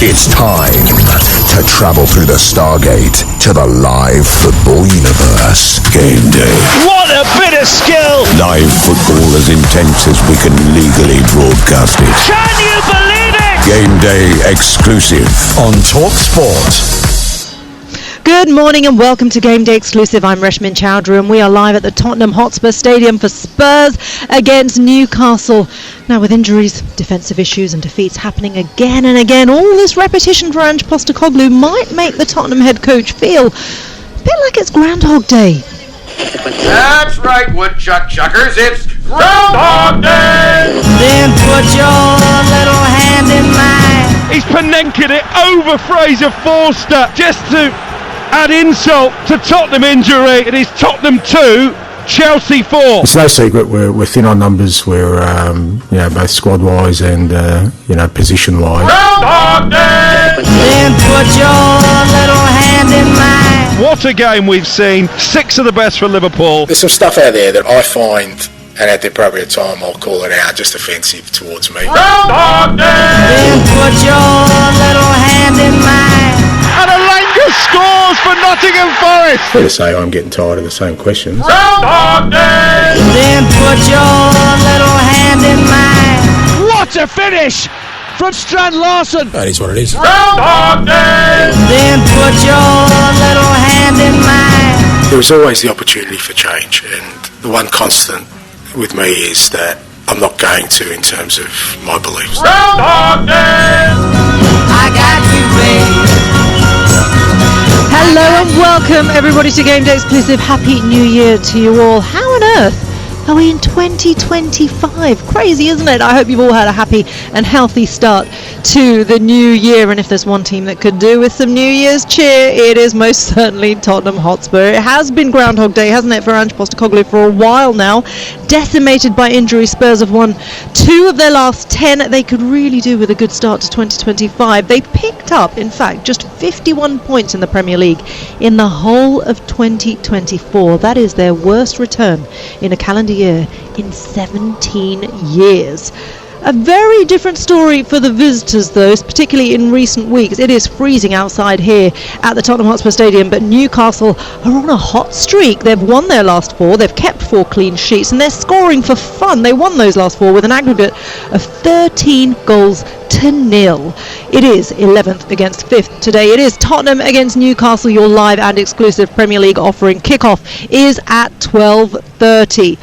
It's time to travel through the Stargate to the live football universe. Game day. What a bit of skill! Live football as intense as we can legally broadcast it. Can you believe it? Game day exclusive on TalkSport. Good morning and welcome to Game Day Exclusive. I'm Reshmin Chowdhury and we are live at the Tottenham Hotspur Stadium for Spurs against Newcastle. Now with injuries, defensive issues and defeats happening again and again, all this repetition for Ange Postecoglou might make the Tottenham head coach feel a bit like it's Groundhog Day. That's right, woodchuck chuckers, it's Groundhog Day! Then put your little hand in mine. He's Panenka it over Fraser Forster just to add insult to Tottenham injury. It is Tottenham 2, Chelsea 4. It's no secret we're thin on numbers. We're both squad wise and position wise. Groundhog Day! Then put your little hand in mine. What a game we've seen. 6 of the best for Liverpool. There's some stuff out there that I find, and at the appropriate time I'll call it out, just offensive towards me. Groundhog Day! Then put your little hand in mine. And Alanga scores for Nottingham Forest. Fair to say I'm getting tired of the same questions. Groundhog Day! Then put your little hand in mine. What a finish from Strand Larsen. That is what it is. Groundhog Day! Then put your little hand in mine. There was always the opportunity for change, and the one constant with me is that I'm not going to in terms of my beliefs. Groundhog Day! I got you, babe. Hello and welcome everybody to Game Day Exclusive. Happy New Year to you all. How on earth are we in 2025? Crazy, isn't it? I hope you've all had a happy and healthy start to the new year. And if there's one team that could do with some New Year's cheer, it is most certainly Tottenham Hotspur. It has been Groundhog Day, hasn't it, for Ange Postecoglou for a while now. Decimated by injury, Spurs have won 2 of their last 10. They could really do with a good start to 2025. They picked up, in fact, just 51 points in the Premier League in the whole of 2024. That is their worst return in a calendar year in 17 years. A very different story for the visitors, though, particularly in recent weeks. It is freezing outside here at the Tottenham Hotspur Stadium, but Newcastle are on a hot streak. They've won their last 4, they've kept 4 clean sheets, and they're scoring for fun. They won those last 4 with an aggregate of 13 goals to nil. It is 11th against 5th today. It is Tottenham against Newcastle. Your live and exclusive Premier League offering. Kickoff is at 12:30.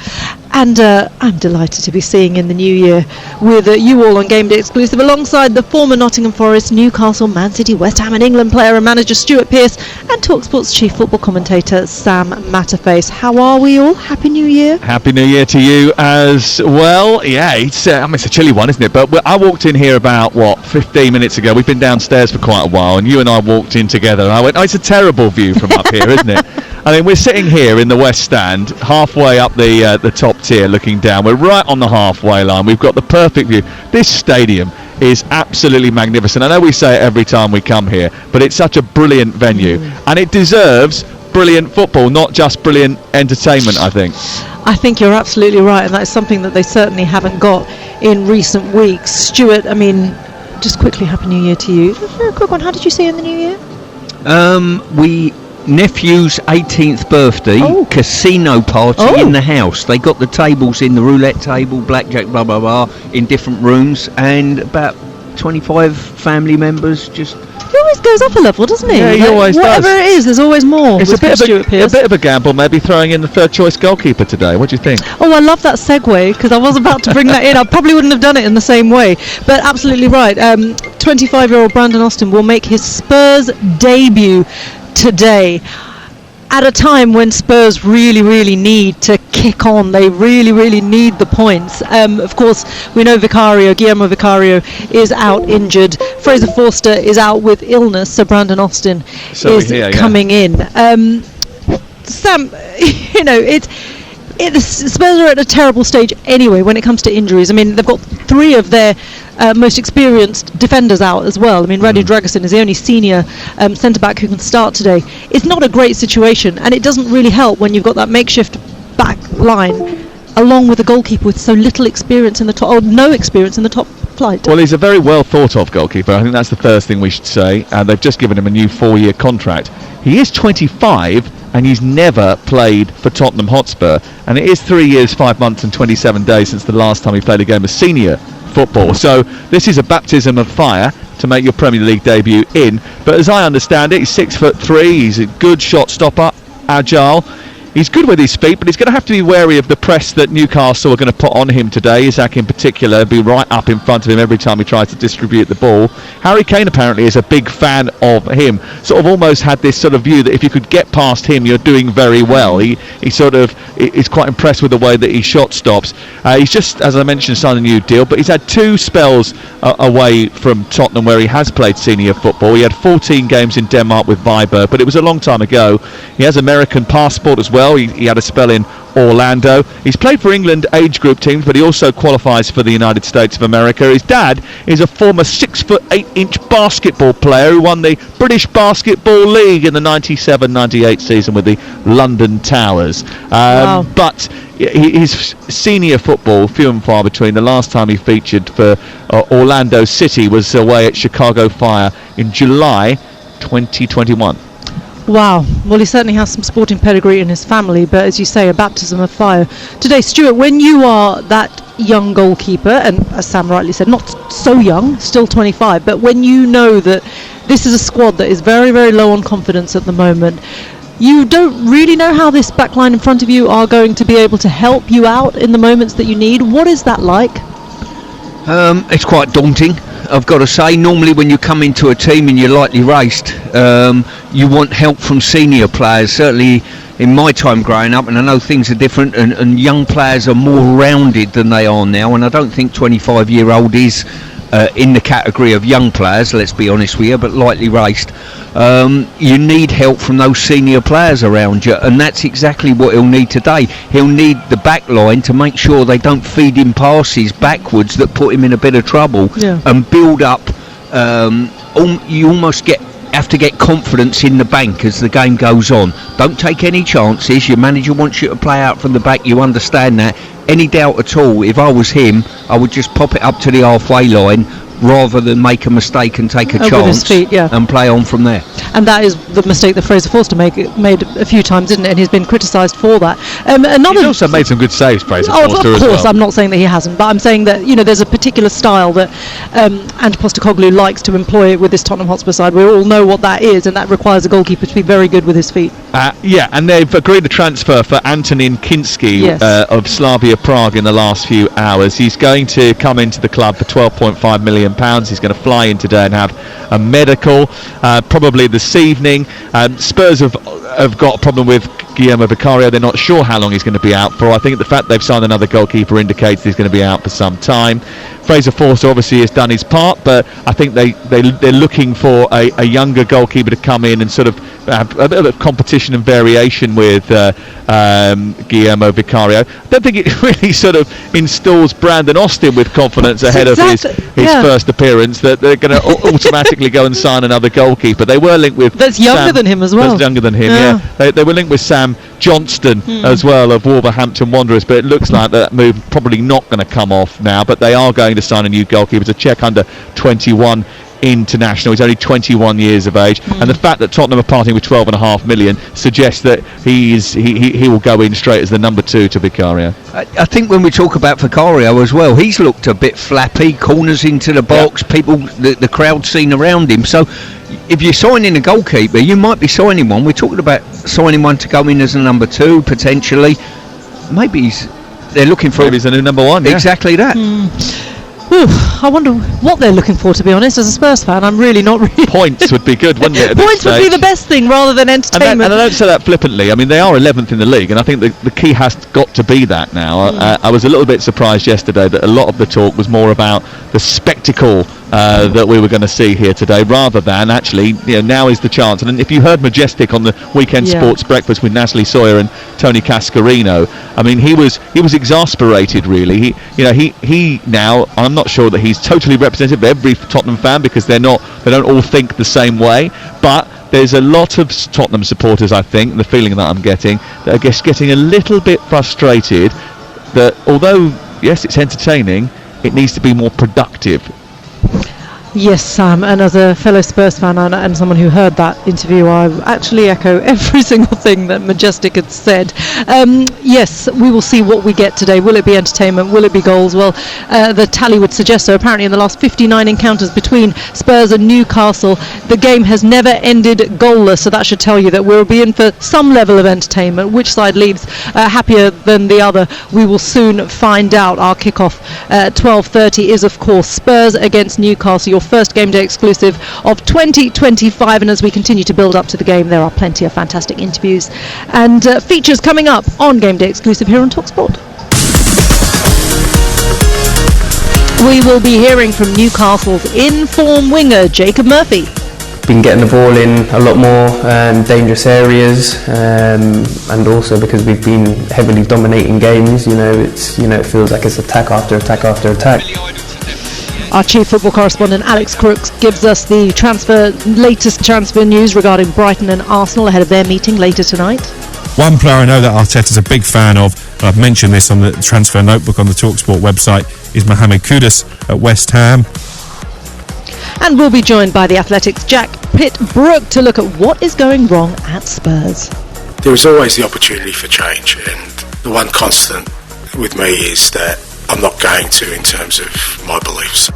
And I'm delighted to be seeing in the new year with you all on Game Day Exclusive alongside the former Nottingham Forest, Newcastle, Man City, West Ham and England player and manager Stuart Pearce and TalkSport's chief football commentator Sam Matterface. How are we all? Happy New Year. Happy New Year to you as well. Yeah, it's a chilly one, isn't it? But I walked in here about, 15 minutes ago. We've been downstairs for quite a while and you and I walked in together and I went, it's a terrible view from up here, isn't it? I mean, we're sitting here in the West Stand, halfway up the top tier looking down. We're right on the halfway line. We've got the perfect view. This stadium is absolutely magnificent. I know we say it every time we come here, but it's such a brilliant venue. And it deserves brilliant football, not just brilliant entertainment, I think. I think you're absolutely right, and that's something that they certainly haven't got in recent weeks. Stuart, I mean, just quickly, Happy New Year to you. Just a quick one, how did you see in the new year? Nephew's 18th birthday casino party in the house. They got the tables in the roulette table, blackjack, blah blah blah, in different rooms, and about 25 family members just. He always goes up a level, doesn't he? Yeah, he always whatever does. It is, there's always more. It's a bit of a gamble, maybe throwing in the third choice goalkeeper today. What do you think? Oh, I love that segue because I was about to bring that in. I probably wouldn't have done it in the same way, but absolutely right. 25-year-old Brandon Austin will make his Spurs debut today at a time when Spurs really need to kick on. They really need the points. Of course, we know Guillermo Vicario is out injured. Fraser Forster is out with illness, so Brandon Austin is coming in. Sam, Spurs are at a terrible stage anyway when it comes to injuries. I mean, they've got 3 of their most experienced defenders out as well. I mean, Radu Dragusin is the only senior centre-back who can start today. It's not a great situation, and it doesn't really help when you've got that makeshift back line along with a goalkeeper with so little experience in the top, or no experience in the top flight. Well, he's a very well thought of goalkeeper. I think that's the first thing we should say. They've just given him a new 4-year contract. He is 25 and he's never played for Tottenham Hotspur. And it is 3 years, 5 months and 27 days since the last time he played a game of senior football. So this is a baptism of fire to make your Premier League debut in. But as I understand it, he's 6'3", he's a good shot stopper, agile. He's good with his feet, but he's going to have to be wary of the press that Newcastle are going to put on him today. Isaac in particular, be right up in front of him every time he tries to distribute the ball. Harry Kane apparently is a big fan of him. Sort of almost had this sort of view that if you could get past him, you're doing very well. He sort of is quite impressed with the way that he shot stops. He's just, as I mentioned, signed a new deal, but he's had 2 spells away from Tottenham where he has played senior football. He had 14 games in Denmark with Viber, but it was a long time ago. He has American passport as well. He had a spell in Orlando. He's played for England age group teams, but he also qualifies for the United States of America. His dad is a former 6'8" basketball player who won the British Basketball League in the 97-98 season with the London Towers. Wow. But his senior football, few and far between. The last time he featured for Orlando City was away at Chicago Fire in July 2021. Wow. Well, he certainly has some sporting pedigree in his family, but as you say, a baptism of fire. Today, Stuart, when you are that young goalkeeper, and as Sam rightly said, not so young, still 25, but when you know that this is a squad that is very, very low on confidence at the moment, you don't really know how this backline in front of you are going to be able to help you out in the moments that you need. What is that like? It's quite daunting, I've got to say. Normally when you come into a team and you're lightly raced, you want help from senior players. Certainly in my time growing up, and I know things are different, and young players are more rounded than they are now, and I don't think 25-year-old is in the category of young players, let's be honest with you, but lightly raced. You need help from those senior players around you, and that's exactly what he'll need today. He'll need the back line to make sure they don't feed him passes backwards that put him in a bit of trouble, and build up. You almost have to get confidence in the bank as the game goes on. Don't take any chances. Your manager wants you to play out from the back, you understand that. Any doubt at all, if I was him, I would just pop it up to the halfway line rather than make a mistake and take a chance and play on from there. And that is the mistake that Fraser Forster made a few times, didn't it? And he's been criticised for that. He's also made some good saves, Fraser Forster, of course, as well. I'm not saying that he hasn't, but I'm saying that, there's a particular style that Ange Postecoglou likes to employ with this Tottenham Hotspur side. We all know what that is, and that requires a goalkeeper to be very good with his feet. And they've agreed a transfer for Antonin Kinski of Slavia Prague in the last few hours. He's going to come into the club for £12.5 million. He's going to fly in today and have a medical, probably this evening. Spurs have got a problem with Guillermo Vicario. They're not sure how long he's going to be out for. I think the fact they've signed another goalkeeper indicates he's going to be out for some time. Fraser Forster obviously has done his part, but I think they're looking for a younger goalkeeper to come in and sort of have a bit of competition and variation with Guillermo Vicario. I don't think it really sort of installs Brandon Austin with confidence ahead of his first appearance that they're going to automatically go and sign another goalkeeper. They were linked with that's younger than him as well. That's younger than him, yeah. They were linked with Sam Johnston as well of Wolverhampton Wanderers, but it looks like that move probably not going to come off now. But they are going to sign a new goalkeeper, to Czech under 21 international. He's only 21 years of age, and the fact that Tottenham are parting with 12.5 million suggests that he will go in straight as the number 2 to Vicario. I think when we talk about Vicario as well, he's looked a bit flappy, corners into the box, people, the crowd seen around him. So if you're signing a goalkeeper, you might be signing one. We're talking about signing one to go in as a number 2 potentially. Maybe they're looking for. Maybe he's a new number 1. Exactly that. I wonder what they're looking for, to be honest. As a Spurs fan, I'm really not really... Points would be good, wouldn't it? Points would be the best thing rather than entertainment. And I don't say that flippantly. I mean, they are 11th in the league, and I think the key has got to be that now. I was a little bit surprised yesterday that a lot of the talk was more about the spectacle that we were going to see here today, rather than actually, now is the chance. And if you heard Majestic on the weekend sports breakfast with Nasli Sawyer and Tony Cascarino, I mean, he was exasperated, really. He now, I'm not sure that he's totally representative of every Tottenham fan, because they don't all think the same way, but there's a lot of Tottenham supporters, I think, the feeling that I'm getting, that are getting a little bit frustrated that although yes, it's entertaining, it needs to be more productive. Yes, Sam, and as a fellow Spurs fan and someone who heard that interview, I actually echo every single thing that Majestic had said. Yes, we will see what we get today. Will it be entertainment? Will it be goals? Well, the tally would suggest so. Apparently in the last 59 encounters between Spurs and Newcastle, the game has never ended goalless, so that should tell you that we'll be in for some level of entertainment. Which side leaves happier than the other, we will soon find out. Our kickoff at 12:30 is, of course, Spurs against Newcastle, your first game day exclusive of 2025, and as we continue to build up to the game, there are plenty of fantastic interviews and features coming up on Game Day Exclusive here on TalkSport. We will be hearing from Newcastle's in-form winger Jacob Murphy. Been getting the ball in a lot more dangerous areas, and also because we've been heavily dominating games, it feels like it's attack after attack after attack. Our chief football correspondent Alex Crooks gives us the latest transfer news regarding Brighton and Arsenal ahead of their meeting later tonight. One player I know that Arteta's a big fan of, and I've mentioned this on the transfer notebook on the TalkSport website, is Mohamed Kudus at West Ham. And we'll be joined by the Athletic's Jack Pitt-Brook to look at what is going wrong at Spurs. There is always the opportunity for change, and the one constant with me is that I'm not going to in terms of my beliefs.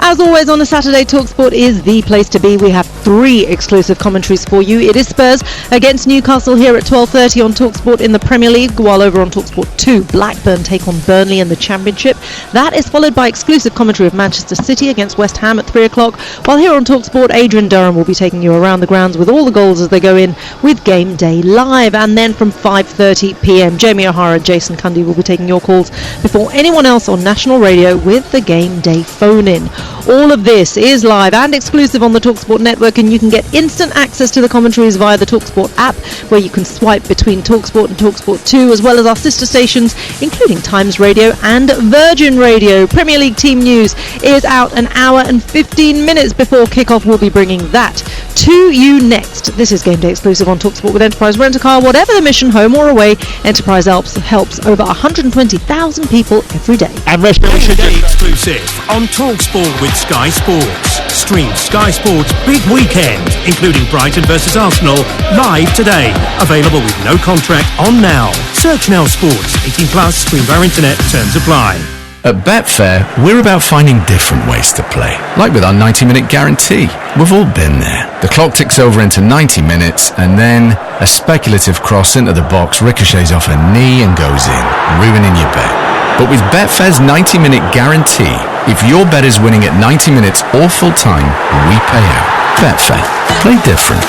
As always on a Saturday, TalkSport is the place to be. We have 3 exclusive commentaries for you. It is Spurs against Newcastle here at 12:30 on TalkSport in the Premier League, while over on TalkSport 2, Blackburn take on Burnley in the Championship. That is followed by exclusive commentary of Manchester City against West Ham at 3 o'clock, while here on TalkSport, Adrian Durham will be taking you around the grounds with all the goals as they go in with Game Day Live. And then from 5:30 p.m, Jamie O'Hara and Jason Cundy will be taking your calls before anyone else on national radio with the Game Day phone-in. All of this is live and exclusive on the TalkSport network, and you can get instant access to the commentaries via the TalkSport app, where you can swipe between TalkSport and TalkSport 2, as well as our sister stations, including Times Radio and Virgin Radio. Premier League team news is out an hour and 15 minutes before kickoff. We'll be bringing that to you next. This is Game Day Exclusive on TalkSport with Enterprise Rent-A-Car. Whatever the mission, home or away, Enterprise helps over 120,000 people every day. And Game Day Exclusive on TalkSport with Sky Sports. Stream Sky Sports Big Weekend, including Brighton versus Arsenal, live today. Available with no contract on Now. Search Now Sports. 18 plus. Stream via internet. Terms apply. At Betfair, we're about finding different ways to play. Like with our 90-minute guarantee. We've all been there. The clock ticks over into 90 minutes, and then a speculative cross into the box ricochets off a knee and goes in, ruining your bet. But with Betfair's 90-minute guarantee, if your bet is winning at 90 minutes or full time, we pay out. Betfair. Play different.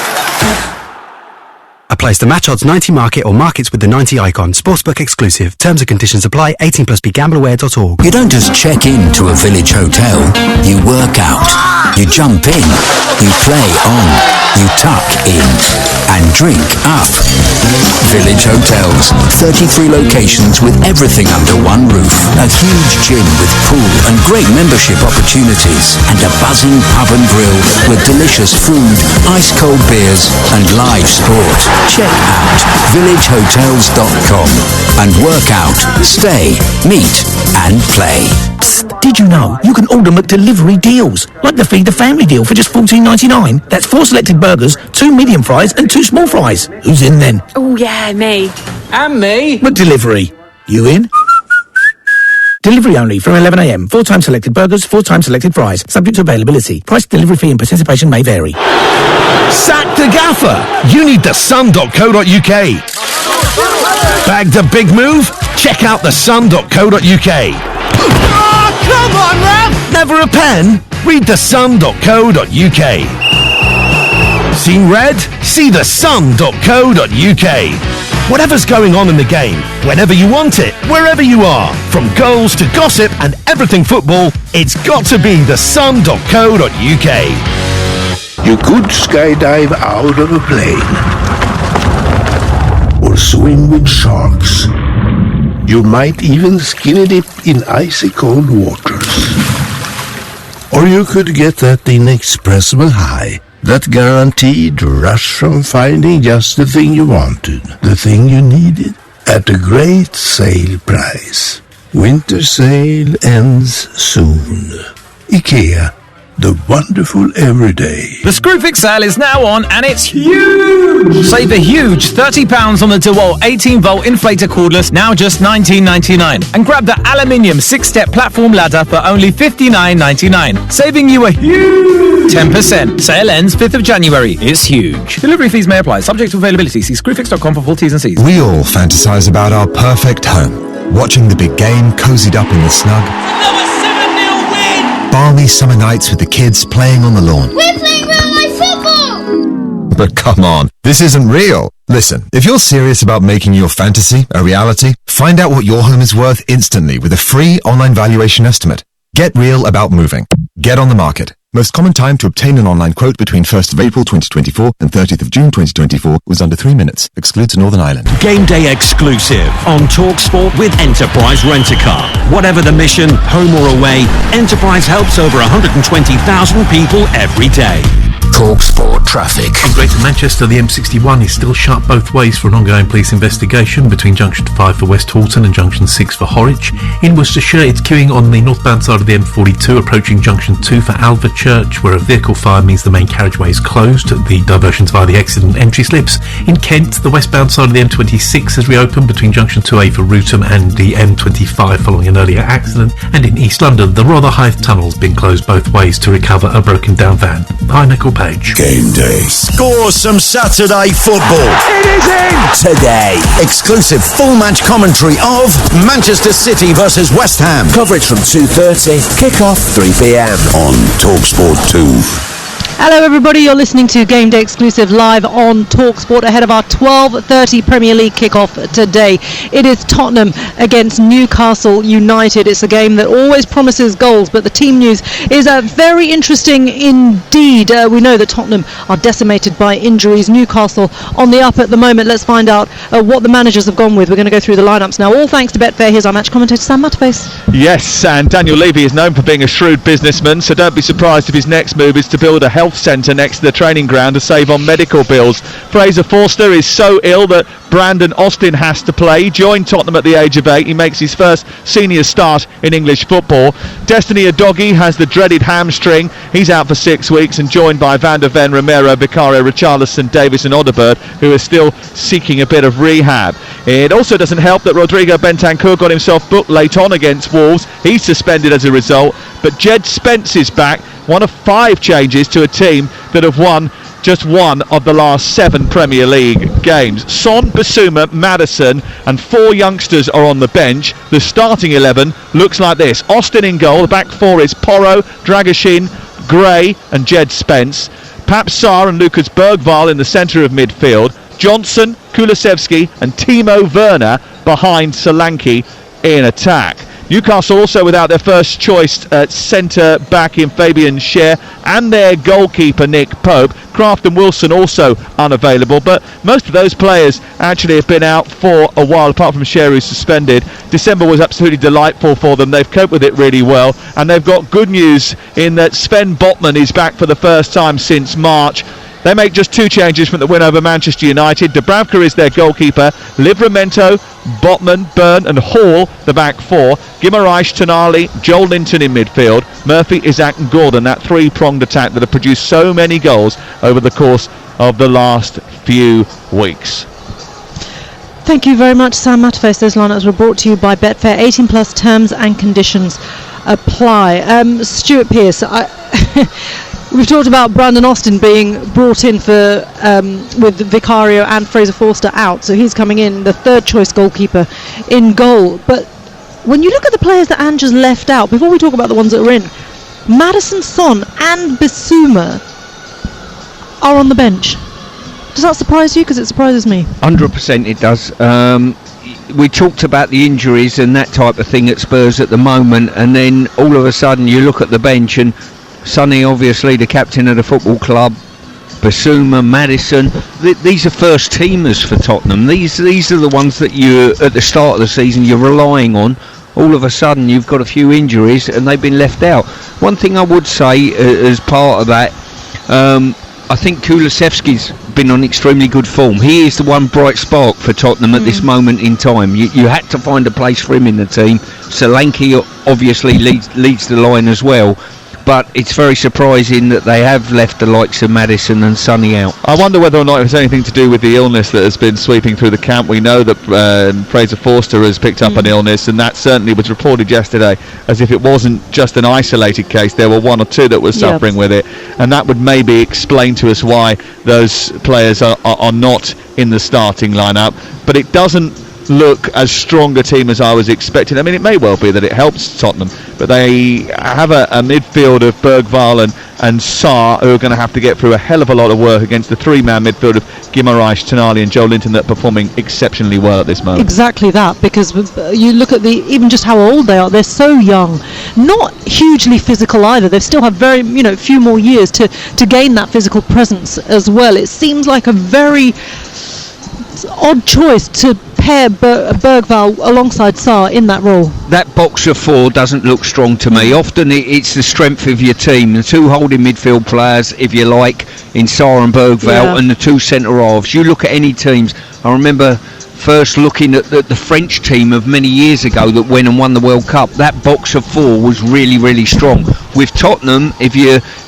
Applies to match odds 90 market or markets with the 90 icon. Sportsbook exclusive. Terms and conditions apply. 18 plus BeGambleAware.org. You don't just check in to a village hotel. You work out. You jump in. You play on. You tuck in. And drink up. Village Hotels. 33 locations with everything under one roof. A huge gym with pool and great membership opportunities. And a buzzing pub and grill with delicious food, ice-cold beers and live sport. Check out villagehotels.com and work out, stay, meet and play. Psst, did you know you can order McDelivery deals? Like the Feed the Family deal for just $14.99. That's 4 selected burgers, 2 medium fries and 2 small fries. Who's in then? Oh yeah, me. And me. McDelivery. You in? Delivery only from 11 a.m. 4 times selected burgers, 4 times selected fries. Subject to availability. Price, delivery fee and participation may vary. Sack the gaffer! You need thesun.co.uk. Bagged a big move? Check out thesun.co.uk. Oh, come on, Ralph! Never a pen? Read thesun.co.uk. Seen red? See thesun.co.uk. Whatever's going on in the game, whenever you want it, wherever you are, from goals to gossip and everything football, it's got to be thesun.co.uk. You could skydive out of a plane or swim with sharks. You might even skinny dip in icy cold waters. Or you could get that inexpressible high, that guaranteed rush from finding just the thing you wanted, the thing you needed, at a great sale price. Winter sale ends soon. IKEA, the wonderful everyday. The Screwfix sale is now on and it's huge! Save a huge £30 on the DeWalt 18-volt inflator cordless, now just $19.99. And grab the aluminium 6-step platform ladder for only $59.99, saving you a huge 10%. Sale ends 5th of January. It's huge. Delivery fees may apply, subject to availability. See screwfix.com for full T's and C's. We all fantasize about our perfect home, watching the big game cozied up in the snug. Balmy summer nights with the kids playing on the lawn. We're playing real-life football! But come on, this isn't real. Listen, if you're serious about making your fantasy a reality, find out what your home is worth instantly with a free online valuation estimate. Get real about moving. Get on the market. Most common time to obtain an online quote between 1st of April 2024 and 30th of June 2024 was under 3 minutes. Excludes Northern Ireland. Game day exclusive on TalkSport with Enterprise Rent-A-Car. Whatever the mission, home or away, Enterprise helps over 120,000 people every day. TalkSport traffic. In Greater Manchester, the M61 is still shut both ways for an ongoing police investigation between Junction 5 for West Horton and Junction 6 for Horwich. In Worcestershire, it's queuing on the northbound side of the M42 approaching Junction 2 for Alvechurch, where a vehicle fire means the main carriageway is closed. The diversions via the exit and entry slips. In Kent, the westbound side of the M26 has reopened between Junction 2A for Rootham and the M25 following an earlier accident. And in East London, the Rotherhithe Tunnel's been closed both ways to recover a broken down van. I'm Nickel Page. Game day. Score some Saturday football. It is in! Today, exclusive full match commentary of Manchester City versus West Ham. Coverage from 2:30, kick-off 3 p.m. on TalkSport 2. Hello everybody, you're listening to Game Day Exclusive live on TalkSport ahead of our 12:30 Premier League kickoff today. It is Tottenham against Newcastle United. It's a game that always promises goals, but the team news is very interesting indeed. We know that Tottenham are decimated by injuries. Newcastle on the up at the moment. Let's find out what the managers have gone with. We're going to go through the lineups now, all thanks to Betfair. Here's our match commentator Sam Matterface. Yes, and Daniel Levy is known for being a shrewd businessman, so don't be surprised if his next move is to build a health centre next to the training ground to save on medical bills. Fraser Forster is so ill that Brandon Austin has to play. He joined Tottenham at the age of 8. He makes his first senior start in English football. Destiny Udogie has the dreaded hamstring. He's out for 6 weeks and joined by Van der Ven, Romero, Vicario, Richarlison, Davis and Odegaard, who are still seeking a bit of rehab. It also doesn't help that Rodrigo Bentancur got himself booked late on against Wolves. He's suspended as a result, but Jed Spence is back, one of 5 changes to a team that have won just one of the last 7 Premier League games. Son, Basuma, Maddison and 4 youngsters are on the bench. The starting 11 looks like this. Austin in goal. The back 4 is Porro, Dragoshin, Gray and Jed Spence. Pap Sarr and Lucas Bergvall in the centre of midfield. Johnson, Kulusevski and Timo Werner behind Solanke in attack. Newcastle also without their first choice centre back in Fabian Schär and their goalkeeper Nick Pope. Kraft and Wilson also unavailable, but most of those players actually have been out for a while, apart from Schär, who's suspended. December was absolutely delightful for them. They've coped with it really well, and they've got good news in that Sven Botman is back for the first time since March. They make just 2 changes from the win over Manchester United. Dubravka is their goalkeeper. Livramento, Botman, Byrne and Hall, the back 4. Guimaraes, Tonali, Joel Linton in midfield. Murphy, Isaac and Gordon, that 3-pronged attack that have produced so many goals over the course of the last few weeks. Thank you very much, Sam Matterface. Those lineups were brought to you by Betfair. 18 plus terms and conditions apply. Stuart Pearce, we've talked about Brandon Austin being brought in for with Vicario and Fraser Forster out, so he's coming in, the 3rd choice goalkeeper in goal. But when you look at the players that Ange has left out, before we talk about the ones that are in, Maddison, Son and Bissouma are on the bench. Does that surprise you? Because it surprises me. 100% it does. We talked about the injuries and that type of thing at Spurs at the moment, and then all of a sudden you look at the bench and Sonny, obviously the captain of the football club, Bissouma, Maddison, these are first teamers for Tottenham. These are the ones that you, at the start of the season, you're relying on. All of a sudden you've got a few injuries and they've been left out. One thing I would say as part of that, I think Kulusevski's been on extremely good form. He is the one bright spark for Tottenham at this moment in time. You had to find a place for him in the team. Solanke obviously leads the line as well. But it's very surprising that they have left the likes of Maddison and Sonny out. I wonder whether or not it has anything to do with the illness that has been sweeping through the camp. We know that Fraser Forster has picked up an illness, and that certainly was reported yesterday as if it wasn't just an isolated case. There were one or two that were suffering with it, and that would maybe explain to us why those players are not in the starting lineup. But it doesn't look as strong a team as I was expecting. I mean, it may well be that it helps Tottenham, but they have a midfield of Bergvall and Sarr who are going to have to get through a hell of a lot of work against the three-man midfield of Guimaraes, Tonali and Joe Linton that are performing exceptionally well at this moment. Exactly that, because you look at even just how old they are. They're so young, not hugely physical either. They still have very few more years to gain that physical presence as well. It seems like a very odd choice to pair Bergvall alongside Sarr in that role. That box of four doesn't look strong to me. Often it's the strength of your team. The two holding midfield players, if you like, in Sarr and Bergvall, and the two centre halves. You look at any teams. I remember first looking at the French team of many years ago that went and won the World Cup. That box of four was really, really strong. With Tottenham,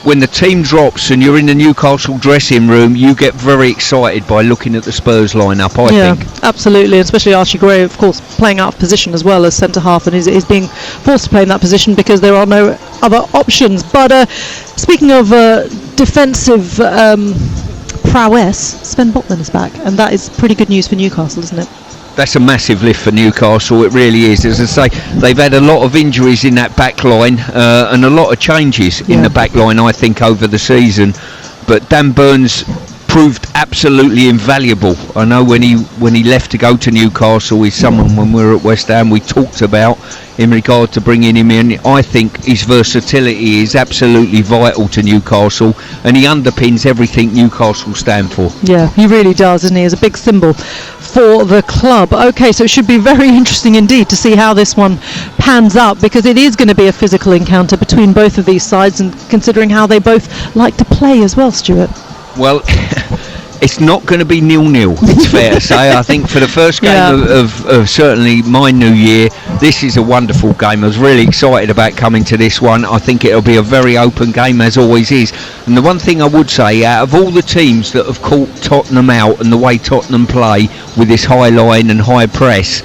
when the team drops and you're in the Newcastle dressing room, you get very excited by looking at the Spurs lineup, I think. Absolutely, especially Archie Gray, of course, playing out of position as well as centre half, and is being forced to play in that position because there are no other options. But speaking of defensive prowess, Sven Botman is back, and that is pretty good news for Newcastle, isn't it? That's a massive lift for Newcastle, it really is. As I say, they've had a lot of injuries in that back line and a lot of changes in the back line, I think, over the season. But Dan Burns proved absolutely invaluable. I know when he left to go to Newcastle, he's someone when we were at West Ham we talked about in regard to bringing him in. I think his versatility is absolutely vital to Newcastle, and he underpins everything Newcastle stand for. Yeah, he really does, isn't he? He's a big symbol for the club. Okay, so it should be very interesting indeed to see how this one pans out, because it is going to be a physical encounter between both of these sides, and considering how they both like to play as well, Stuart. Well, it's not going to be 0-0, it's fair to say. I think for the first game of certainly my new year, this is a wonderful game. I was really excited about coming to this one. I think it'll be a very open game, as always is. And the one thing I would say, out of all the teams that have caught Tottenham out and the way Tottenham play with this high line and high press,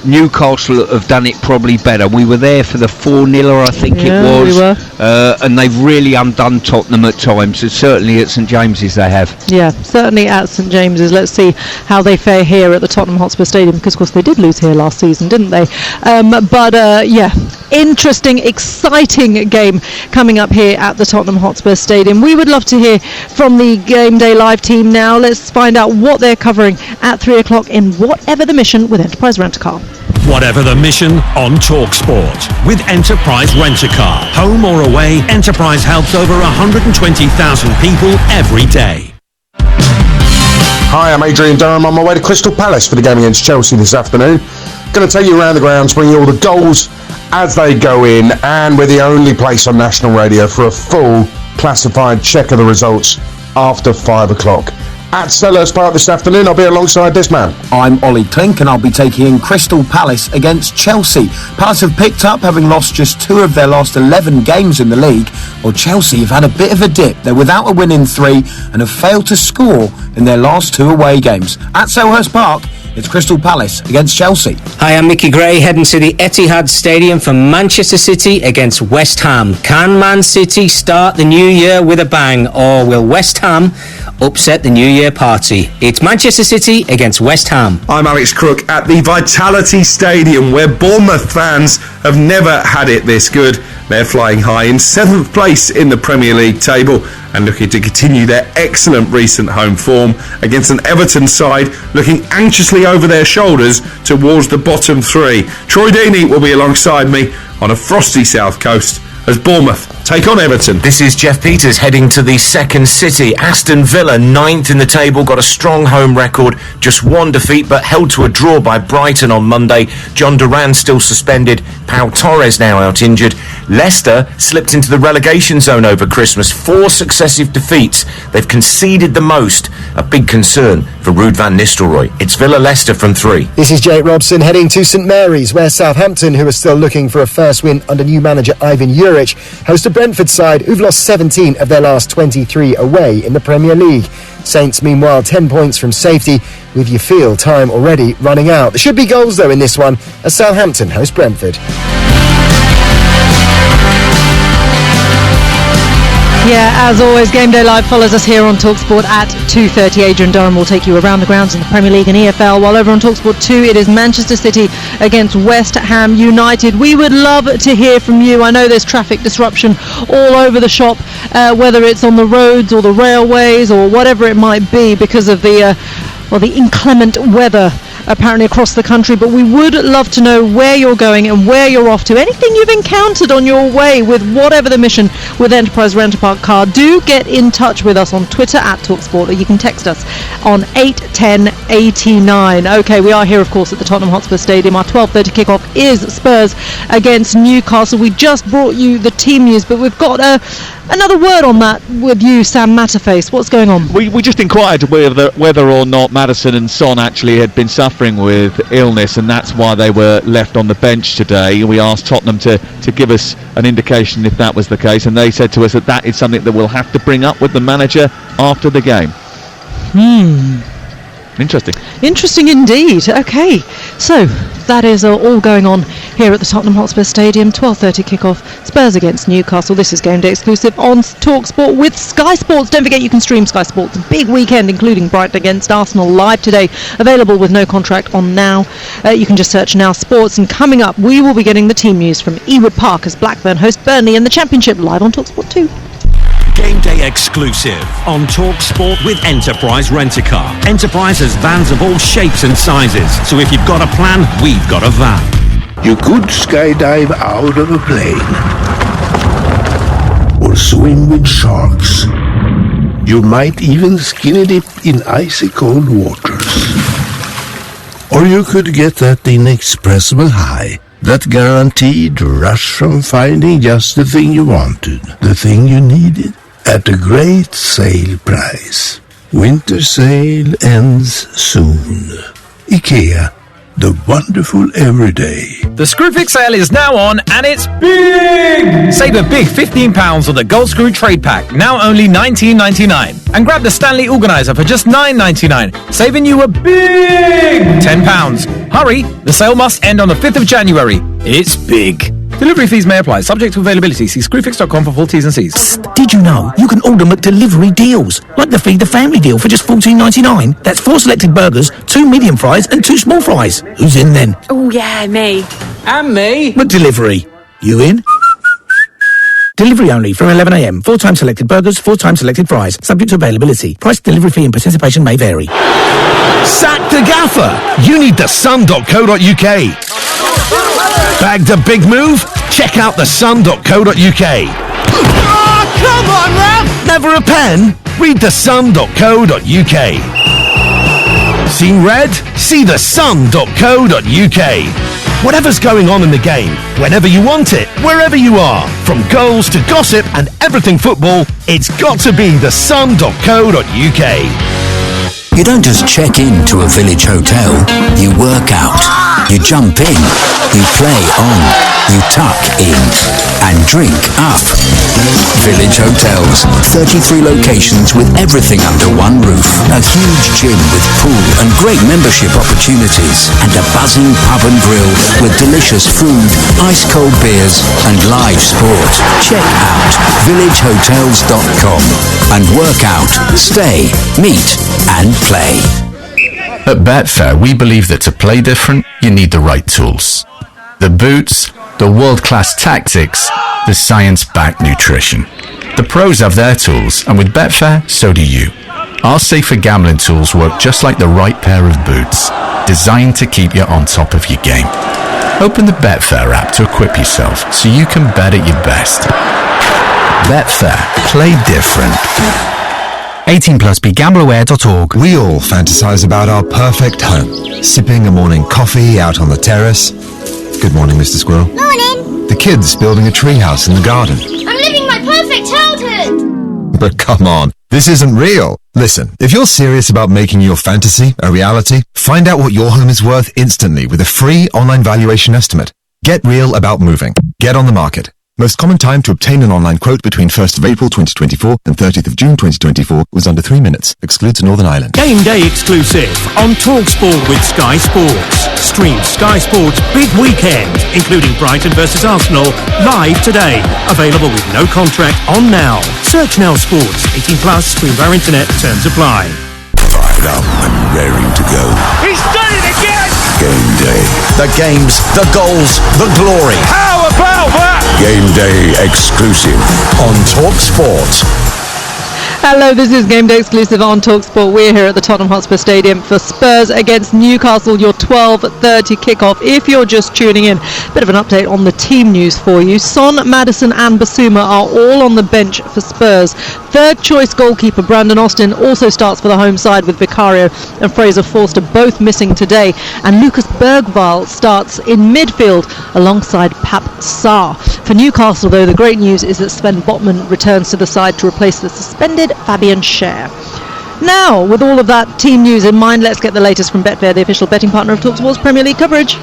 Newcastle have done it probably better. We were there for the 4-0, I think it was. We were. And they've really undone Tottenham at times. And certainly at St James's they have. Yeah, certainly at St James's. Let's see how they fare here at the Tottenham Hotspur Stadium, because of course they did lose here last season, didn't they? Interesting, exciting game coming up here at the Tottenham Hotspur Stadium. We would love to hear from the Game Day Live team now. Let's find out what they're covering at 3 o'clock in Whatever the Mission with Enterprise Rent-A-Car. Whatever the mission on TalkSport with Enterprise Rent-A-Car. Home or away, Enterprise helps over 120,000 people every day. Hi, I'm Adrian Durham. On my way to Crystal Palace for the game against Chelsea this afternoon. Going to take you around the grounds, bring you all the goals as they go in, and we're the only place on national radio for a full classified check of the results after 5 o'clock. At Selhurst Park this afternoon, I'll be alongside this man. I'm Ollie Klink, and I'll be taking in Crystal Palace against Chelsea. Palace have picked up, having lost just 2 of their last 11 games in the league, while Chelsea have had a bit of a dip. They're without a win in 3 and have failed to score in their last 2 away games. At Selhurst Park, it's Crystal Palace against Chelsea. Hi, I'm Mickey Gray, heading to the Etihad Stadium for Manchester City against West Ham. Can Man City start the new year with a bang, or will West Ham upset the New Year party? It's Manchester City against West Ham. I'm Alex Crook at the Vitality Stadium, where Bournemouth fans have never had it this good. They're flying high in 7th place in the Premier League table and looking to continue their excellent recent home form against an Everton side looking anxiously over their shoulders towards the bottom 3. Troy Deeney will be alongside me on a frosty south coast as Bournemouth take on Everton. This is Jeff Peters heading to the second city. Aston Villa, 9th in the table, got a strong home record, just one defeat, but held to a draw by Brighton on Monday. John Duran still suspended, Pau Torres now out injured. Leicester slipped into the relegation zone over Christmas, 4 successive defeats. They've conceded the most, a big concern for Ruud van Nistelrooy. It's Villa-Leicester from 3. This is Jake Robson heading to St Mary's, where Southampton, who are still looking for a first win under new manager Ivan Juric, host a Brentford side who've lost 17 of their last 23 away in the Premier League. Saints, meanwhile, 10 points from safety, with your field time already running out. There should be goals, though, in this one, as Southampton host Brentford. Yeah, as always, Game Day Live follows us here on TalkSport at 2:30. Adrian Durham will take you around the grounds in the Premier League and EFL, while over on TalkSport 2 it is Manchester City against West Ham United. We would love to hear from you. I know there's traffic disruption all over the shop, whether it's on the roads or the railways or whatever it might be, because of the inclement weather apparently across the country. But we would love to know where you're going and where you're off to. Anything you've encountered on your way with whatever the mission with Enterprise Rent-A-Park Car, do get in touch with us on Twitter at TalkSport, or you can text us on 81089. Okay, we are here, of course, at the Tottenham Hotspur Stadium. Our 12:30 kickoff is Spurs against Newcastle. We just brought you the team news, but we've got another word on that with you, Sam Matterface. What's going on? We just inquired whether or not Maddison and Son actually had been suffering with illness, and that's why they were left on the bench today. We asked Tottenham to give us an indication if that was the case, and they said to us that is something that we'll have to bring up with the manager after the game. Interesting indeed. Okay, so that is all going on here at the Tottenham Hotspur Stadium. 12:30 kickoff, Spurs against Newcastle. This is Game Day exclusive on TalkSport with Sky Sports. Don't forget you can stream Sky Sports' big weekend, including Brighton against Arsenal, live today, available with no contract on Now. You can just search Now Sports, and coming up we will be getting the team news from Ewood Park as Blackburn host Burnley in the Championship, live on TalkSport 2. Game Day exclusive on TalkSport with Enterprise Rent-A-Car. Enterprise has vans of all shapes and sizes, so if you've got a plan, we've got a van. You could skydive out of a plane, or swim with sharks. You might even skinny dip in icy cold waters. Or you could get that inexpressible high, that guaranteed rush from finding just the thing you wanted, the thing you needed, at a great sale price. Winter sale ends soon. IKEA, the wonderful everyday. The Screwfix sale is now on, and it's big! Save a big £15 on the Gold Screw Trade Pack, now only $19.99. And grab the Stanley Organizer for just $9.99, saving you a big £10. Hurry, the sale must end on the 5th of January. It's big. Delivery fees may apply, subject to availability. See screwfix.com for full T's and C's. Psst, did you know you can order McDelivery deals? Like the Feed the Family deal for just $14.99. That's 4 selected burgers, 2 medium fries and 2 small fries. Who's in then? Oh yeah, me. And me. McDelivery. You in? Delivery only from 11 a.m. 4 times selected burgers, 4 times selected fries. Subject to availability. Price, delivery fee and participation may vary. Sack the gaffer! You need thesun.co.uk. Bagged a big move? Check out thesun.co.uk. Oh, come on, Ralph! Never a pen? Read thesun.co.uk. Seen red? See thesun.co.uk. Whatever's going on in the game, whenever you want it, wherever you are, from goals to gossip and everything football, it's got to be thesun.co.uk. You don't just check in to a village hotel, you work out, you jump in, you play on, you tuck in, and drink up. Village Hotels, 33 locations with everything under one roof, a huge gym with pool and great membership opportunities, and a buzzing pub and grill with delicious food, ice-cold beers and live sport. Check out villagehotels.com and work out, stay, meet and play. At Betfair, we believe that to play different, you need the right tools. The boots, the world-class tactics, the science-backed nutrition. The pros have their tools, and with Betfair, so do you. Our safer gambling tools work just like the right pair of boots, designed to keep you on top of your game. Open the Betfair app to equip yourself so you can bet at your best. Betfair. Play different. 18 plus, begambleaware.org. We all fantasize about our perfect home. Sipping a morning coffee out on the terrace. Good morning, Mr. Squirrel. Morning. The kids building a treehouse in the garden. I'm living my perfect childhood. But come on, this isn't real. Listen, if you're serious about making your fantasy a reality, find out what your home is worth instantly with a free online valuation estimate. Get real about moving. Get on the market. Most common time to obtain an online quote between 1st of April 2024 and 30th of June 2024 was under 3 minutes. Excludes Northern Ireland. Game day exclusive on TalkSport with Sky Sports. Stream Sky Sports Big Weekend, including Brighton versus Arsenal, live today. Available with no contract on Now. Search Now Sports. 18 plus. Stream via internet. Terms apply. Fired up and raring to go. He's done it again! Game day. The games, the goals, the glory. How about that? Game day exclusive on TalkSport. Hello, this is Game Day exclusive on TalkSport. We're here at the Tottenham Hotspur Stadium for Spurs against Newcastle, your 12:30 kickoff. If you're just tuning in, a bit of an update on the team news for you. Son, Maddison and Basuma are all on the bench for Spurs. Third choice goalkeeper Brandon Austin also starts for the home side with Vicario and Fraser Forster both missing today. And Lucas Bergvall starts in midfield alongside Pap Sarr. For Newcastle, though, the great news is that Sven Botman returns to the side to replace the suspended Fabian Schär. Now, with all of that team news in mind, let's get the latest from Betfair, the official betting partner of TalkSport's Premier League coverage.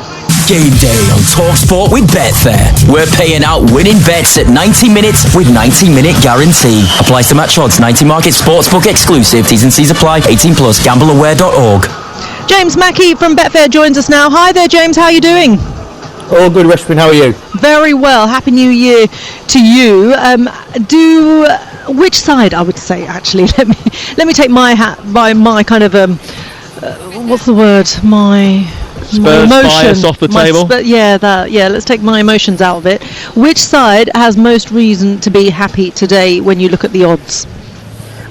Game day on TalkSport with Betfair. We're paying out winning bets at 90 minutes with 90-minute guarantee. Applies to match odds. 90 Market Sportsbook exclusive. T's and C's apply. 18 plus. Gambleaware.org. James Mackey from Betfair joins us now. Hi there, James. How are you doing? All good, Reshpin. How are you? Very well. Happy New Year to you. Which side? I would say actually. Let me take my hat by my kind of what's the word? My Spurs bias off the table. Let's take my emotions out of it. Which side has most reason to be happy today when you look at the odds?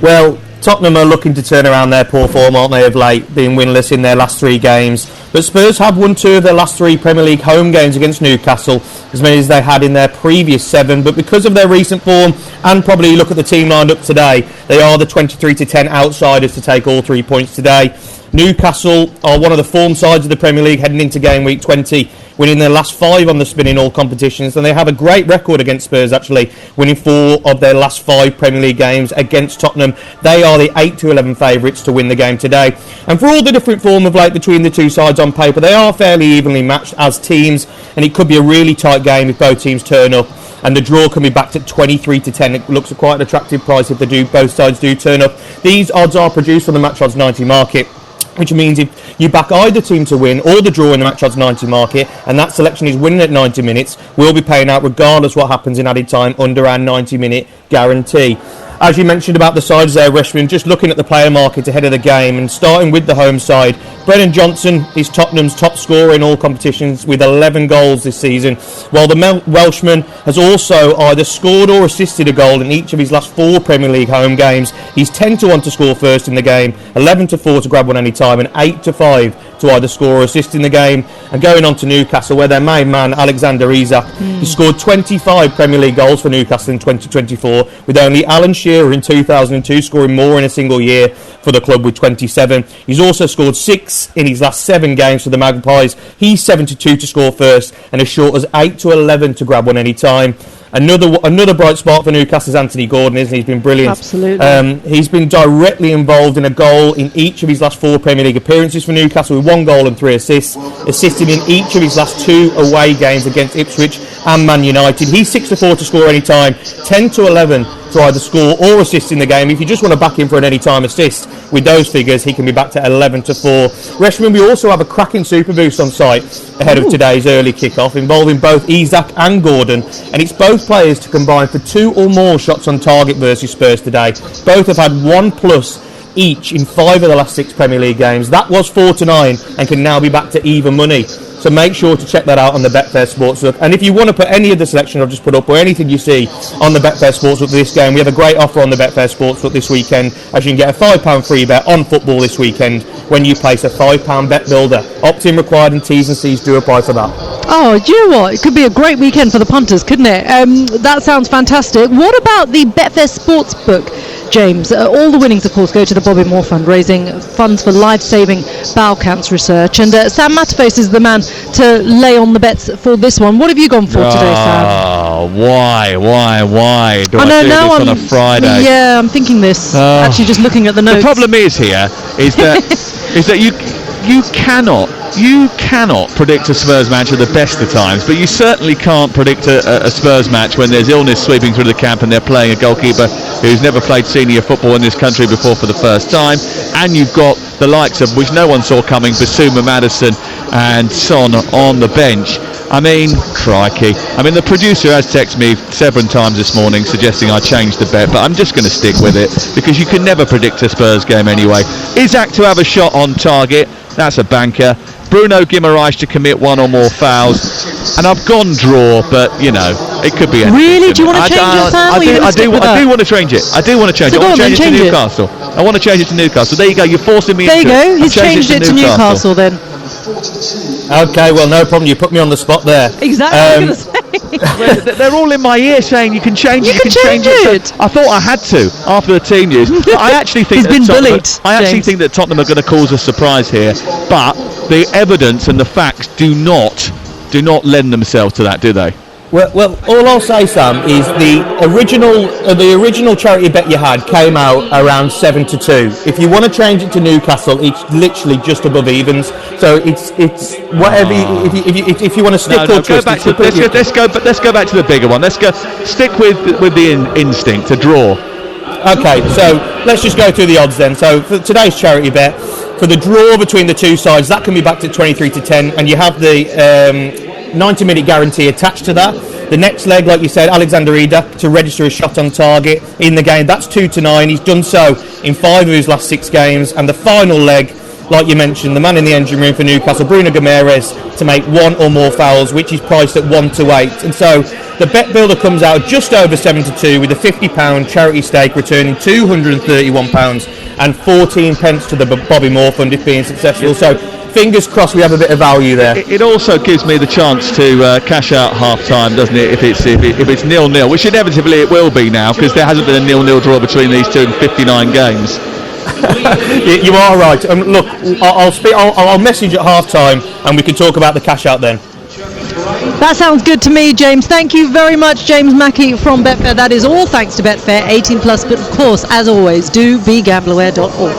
Well, Tottenham are looking to turn around their poor form, aren't they, of late, being winless in their last 3 games. But Spurs have won 2 of their last 3 Premier League home games against Newcastle, as many as they had in their previous 7. But because of their recent form, and probably look at the team lined up today, they are the 23-10 outsiders to take all 3 points today. Newcastle are one of the form sides of the Premier League heading into game week 20, winning their last 5 on the spin in all competitions, and they have a great record against Spurs, actually, winning 4 of their last 5 Premier League games against Tottenham. They are the 8-11 favourites to win the game today. And for all the different form of like between the 2 sides on paper, they are fairly evenly matched as teams, and it could be a really tight game if both teams turn up. And the draw can be backed at 23-10. It looks quite an attractive price if both sides do turn up. These odds are produced on the Match Odds 90 market, which means if you back either team to win or the draw in the Match Odds 90 market, and that selection is winning at 90 minutes, we'll be paying out regardless what happens in added time under our 90-minute guarantee. As you mentioned about the sides there, Reshman, just looking at the player market ahead of the game and starting with the home side, Brennan Johnson is Tottenham's top scorer in all competitions with 11 goals this season, while the Welshman has also either scored or assisted a goal in each of his last 4 Premier League home games. He's 10-1 to score first in the game, 11-4 to grab one any time, and 8-5 to either score or assist in the game. And going on to Newcastle, where their main man, Alexander Isak, he scored 25 Premier League goals for Newcastle in 2024, with only Alan Shearer in 2002 scoring more in a single year for the club with 27. He's also scored 6 in his last 7 games for the Magpies. He's 7-2 to score first, and as short as 8-11 to grab one any time. Another bright spot for Newcastle is Anthony Gordon, isn't he? He's been brilliant. Absolutely. He's been directly involved in a goal in each of his last 4 Premier League appearances for Newcastle, with 1 goal and 3 assists, assisting in each of his last 2 away games against Ipswich and Man United. He's 6-4 to score any time, 10-11 to either score or assist in the game. If you just want to back him for an anytime assist with those figures, he can be backed at 11-4. Reshman, we also have a cracking super boost on site ahead of today's early kickoff, involving both Isak and Gordon, and it's both players to combine for 2 or more shots on target versus Spurs today. Both have had 1+ each in 5 of the last 6 Premier League games. That was 4-9 and can now be back to even money. So make sure to check that out on the Betfair Sportsbook. And if you want to put any of the selection I've just put up, or anything you see on the Betfair Sportsbook for this game, we have a great offer on the Betfair Sportsbook this weekend, as you can get a £5 free bet on football this weekend when you place a £5 bet builder. Opt-in required and T's and C's do apply for that. Oh, do you know what? It could be a great weekend for the punters, couldn't it? That sounds fantastic. What about the Betfair Sportsbook, James? All the winnings, of course, go to the Bobby Moore Fund, raising funds for life-saving bowel cancer research. And Sam Matterface is the man to lay on the bets for this one. What have you gone for today, Sam? Oh, why do I do this on a Friday? Yeah, I'm thinking this. Actually, just looking at the notes. The problem is that you cannot predict a Spurs match at the best of times, but you certainly can't predict a Spurs match when there's illness sweeping through the camp and they're playing a goalkeeper who's never played senior football in this country before for the first time, and you've got the likes of, which no one saw coming, Basuma, Maddison and Son on the bench. I mean, crikey. I mean, the producer has texted me several times this morning suggesting I change the bet, but I'm just going to stick with it because you can never predict a Spurs game anyway. Isak to have a shot on target, that's a banker. Bruno Guimaraes to commit one or more fouls, and I've gone draw, but you know it could be anything. Really? Do you want to change it, Sam? I do want to change it. I want to change it to Newcastle. I want to change it to Newcastle. There you go. You're forcing me. There you go. He's changed it to Newcastle then. Okay, well, no problem. You put me on the spot there. Exactly. I was going to say. They're all in my ear saying you can change it. You can change it. So I thought I had to after the team news. I actually think He's been bullied. I actually think that Tottenham are going to cause a surprise here, but the evidence and the facts do not lend themselves to that, do they? Well, all I'll say, Sam, is the original charity bet you had came out around 7-2. If you want to change it to Newcastle, it's literally just above evens. So it's whatever. If you want to stick or twist, let's go back to the bigger one. Let's go stick with the instinct to draw. Okay, so let's just go through the odds then. So for today's charity bet, for the draw between the two sides, that can be backed at 23-10, and you have the 90-minute guarantee attached to that. The next leg, like you said, Alexander Isak to register a shot on target in the game. That's 2-9. He's done so in 5 of his last 6 games. And the final leg, like you mentioned, the man in the engine room for Newcastle, Bruno Guimaraes, to make 1 or more fouls, which is priced at 1-8. And so the bet builder comes out just over 7-2 with a £50 charity stake returning £231 and 14 pence to the Bobby Moore Fund if being successful. So fingers crossed we have a bit of value there. It also gives me the chance to cash out half time, doesn't it, if it's 0-0, which inevitably it will be now because there hasn't been a 0-0 draw between these two in 59 games. You are right. Look, I'll message at half time and we can talk about the cash out then. That sounds good to me, James. Thank you very much, James Mackey from Betfair. That is all thanks to Betfair, 18+, but of course, as always, do be gambleaware.org.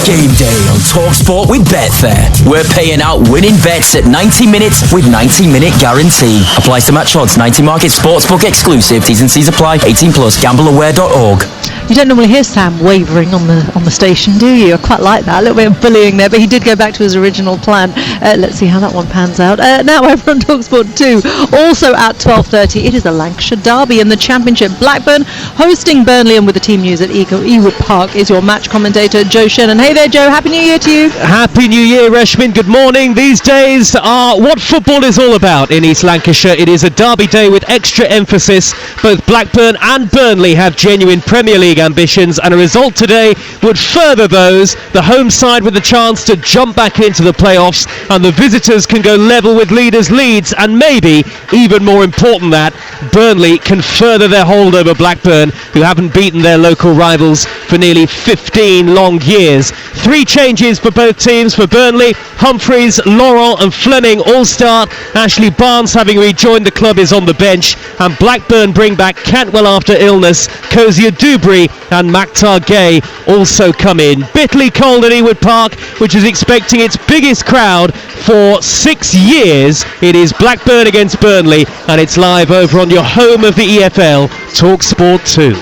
Game day on TalkSport with Betfair. We're paying out winning bets at 90 minutes with 90-minute guarantee. Applies to match odds, 90 market sportsbook exclusive. T's and C's apply. 18+, gambleaware.org. You don't normally hear Sam wavering on the station, do you? I quite like that. A little bit of bullying there, but he did go back to his original plan. Let's see how that one pans out. Now over on TalkSport 2, also at 12:30, it is the Lancashire Derby in the Championship. Blackburn hosting Burnley, and with the team news at Ewood Park is your match commentator, Joe Shannon. Hey there, Joe. Happy New Year to you. Happy New Year, Reshmin. Good morning. These days are what football is all about in East Lancashire. It is a derby day with extra emphasis. Both Blackburn and Burnley have genuine Premier League ambitions, and a result today would further those. The home side with the chance to jump back into the playoffs, and the visitors can go level with leaders Leeds, and maybe even more important that Burnley can further their hold over Blackburn, who haven't beaten their local rivals for nearly 15 long years. 3 changes for both teams. For Burnley, Humphreys, Laurent and Fleming all start. Ashley Barnes, having rejoined the club, is on the bench, and Blackburn bring back Cantwell after illness. Cozier Dubry and Maktar Gay also come in. Bitterly cold at Ewood Park, which is expecting its biggest crowd for 6 years. It is Blackburn against Burnley, and it's live over on your home of the EFL, TalkSport 2.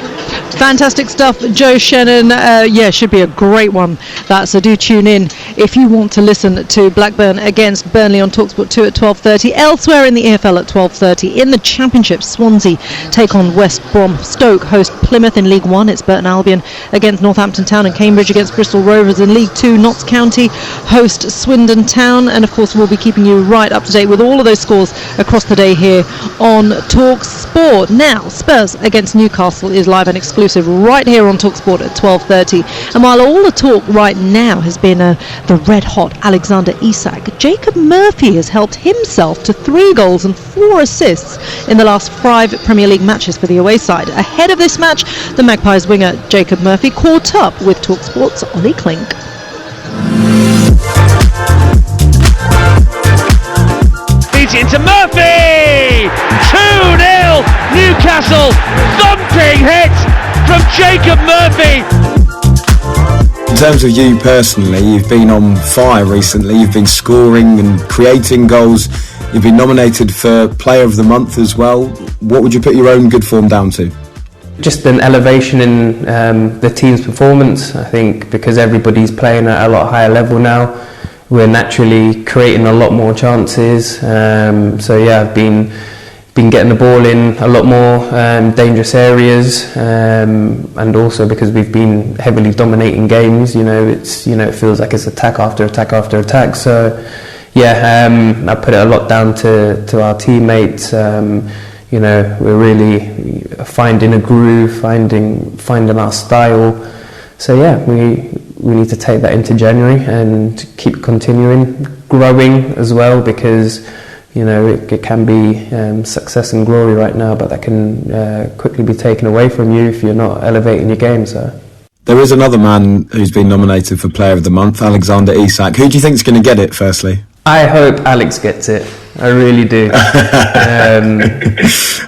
Fantastic stuff, Joe Shannon. Should be a great one. So do tune in if you want to listen to Blackburn against Burnley on TalkSport 2 at 12:30. Elsewhere in the EFL at 12:30. In the Championship, Swansea take on West Brom. Stoke host Plymouth in League 1. It's Burton Albion against Northampton Town, and Cambridge against Bristol Rovers. In League 2, Notts County host Swindon Town. And of course, we'll be keeping you right up to date with all of those scores across the day here on TalkSport. Now, Spurs against Newcastle is live and exclusive right here on TalkSport at 12:30. And while all the talk right now has been the red-hot Alexander Isak. Jacob Murphy has helped himself to 3 goals and 4 assists in the last 5 Premier League matches for the away side. Ahead of this match, the Magpies winger Jacob Murphy caught up with TalkSport's Ollie Klink. Into Murphy! 2-0 Newcastle! Thumping hit from Jacob Murphy! In terms of you personally, you've been on fire recently. You've been scoring and creating goals. You've been nominated for Player of the Month as well. What would you put your own good form down to? Just an elevation in the team's performance. I think because everybody's playing at a lot higher level now, we're naturally creating a lot more chances. So yeah, I've been getting the ball in a lot more dangerous areas, and also because we've been heavily dominating games. It feels like it's attack after attack after attack. So yeah, I put it a lot down to our teammates. We're really finding a groove, finding our style. So yeah, we need to take that into January and keep continuing, growing as well, because it can be success and glory right now, but that can quickly be taken away from you if you're not elevating your game. So there is another man who's been nominated for Player of the Month, Alexander Isak. Who do you think is going to get it, firstly? I hope Alex gets it. I really do.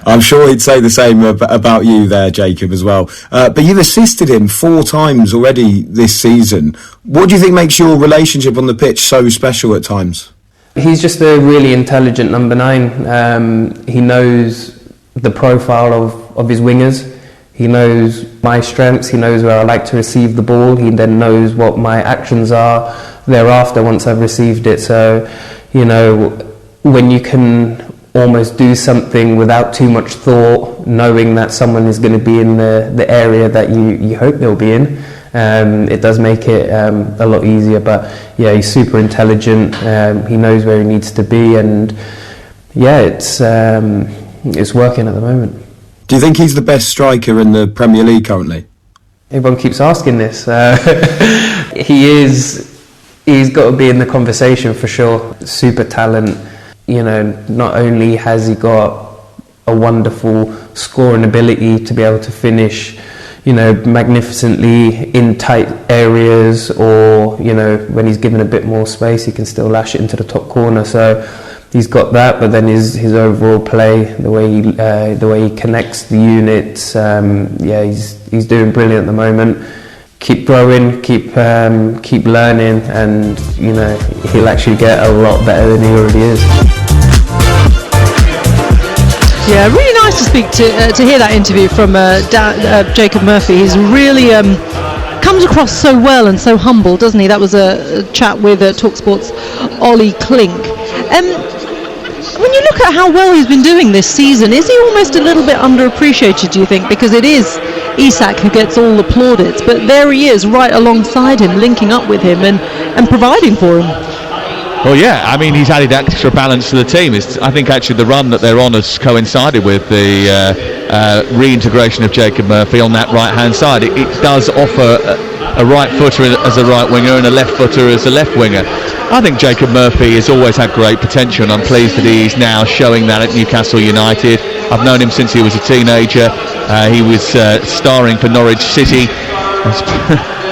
I'm sure he'd say the same about you there, Jacob, as well. But you've assisted him 4 times already this season. What do you think makes your relationship on the pitch so special at times? He's just a really intelligent number 9. He knows the profile of his wingers. He knows my strengths. He knows where I like to receive the ball. He then knows what my actions are thereafter once I've received it. So, when you can almost do something without too much thought, knowing that someone is going to be in the area that you hope they'll be in, it does make it a lot easier. But yeah, he's super intelligent. He knows where he needs to be, and yeah, it's working at the moment. Do you think he's the best striker in the Premier League currently? Everyone keeps asking this. He's got to be in the conversation for sure. Super talent. Not only has he got a wonderful scoring ability to be able to finish, magnificently in tight areas, or, when he's given a bit more space, he can still lash it into the top corner. So he's got that, but then his overall play, the way he connects the units, he's doing brilliant at the moment. Keep growing, keep learning, and he'll actually get a lot better than he already is. Yeah, really nice to speak to hear that interview from Jacob Murphy. He's really comes across so well and so humble, doesn't he? That was a chat with TalkSport's Ollie Klink. When you look at how well he's been doing this season, is he almost a little bit underappreciated, do you think? Because it is Isak who gets all the plaudits, but there he is right alongside him, linking up with him and providing for him. Well, yeah, I mean, he's added extra balance to the team. I think actually the run that they're on has coincided with the reintegration of Jacob Murphy on that right-hand side. It does offer a right footer as a right winger and a left footer as a left winger. I think Jacob Murphy has always had great potential, and I'm pleased that he's now showing that at Newcastle United. I've known him since he was a teenager. He was starring for Norwich City. It's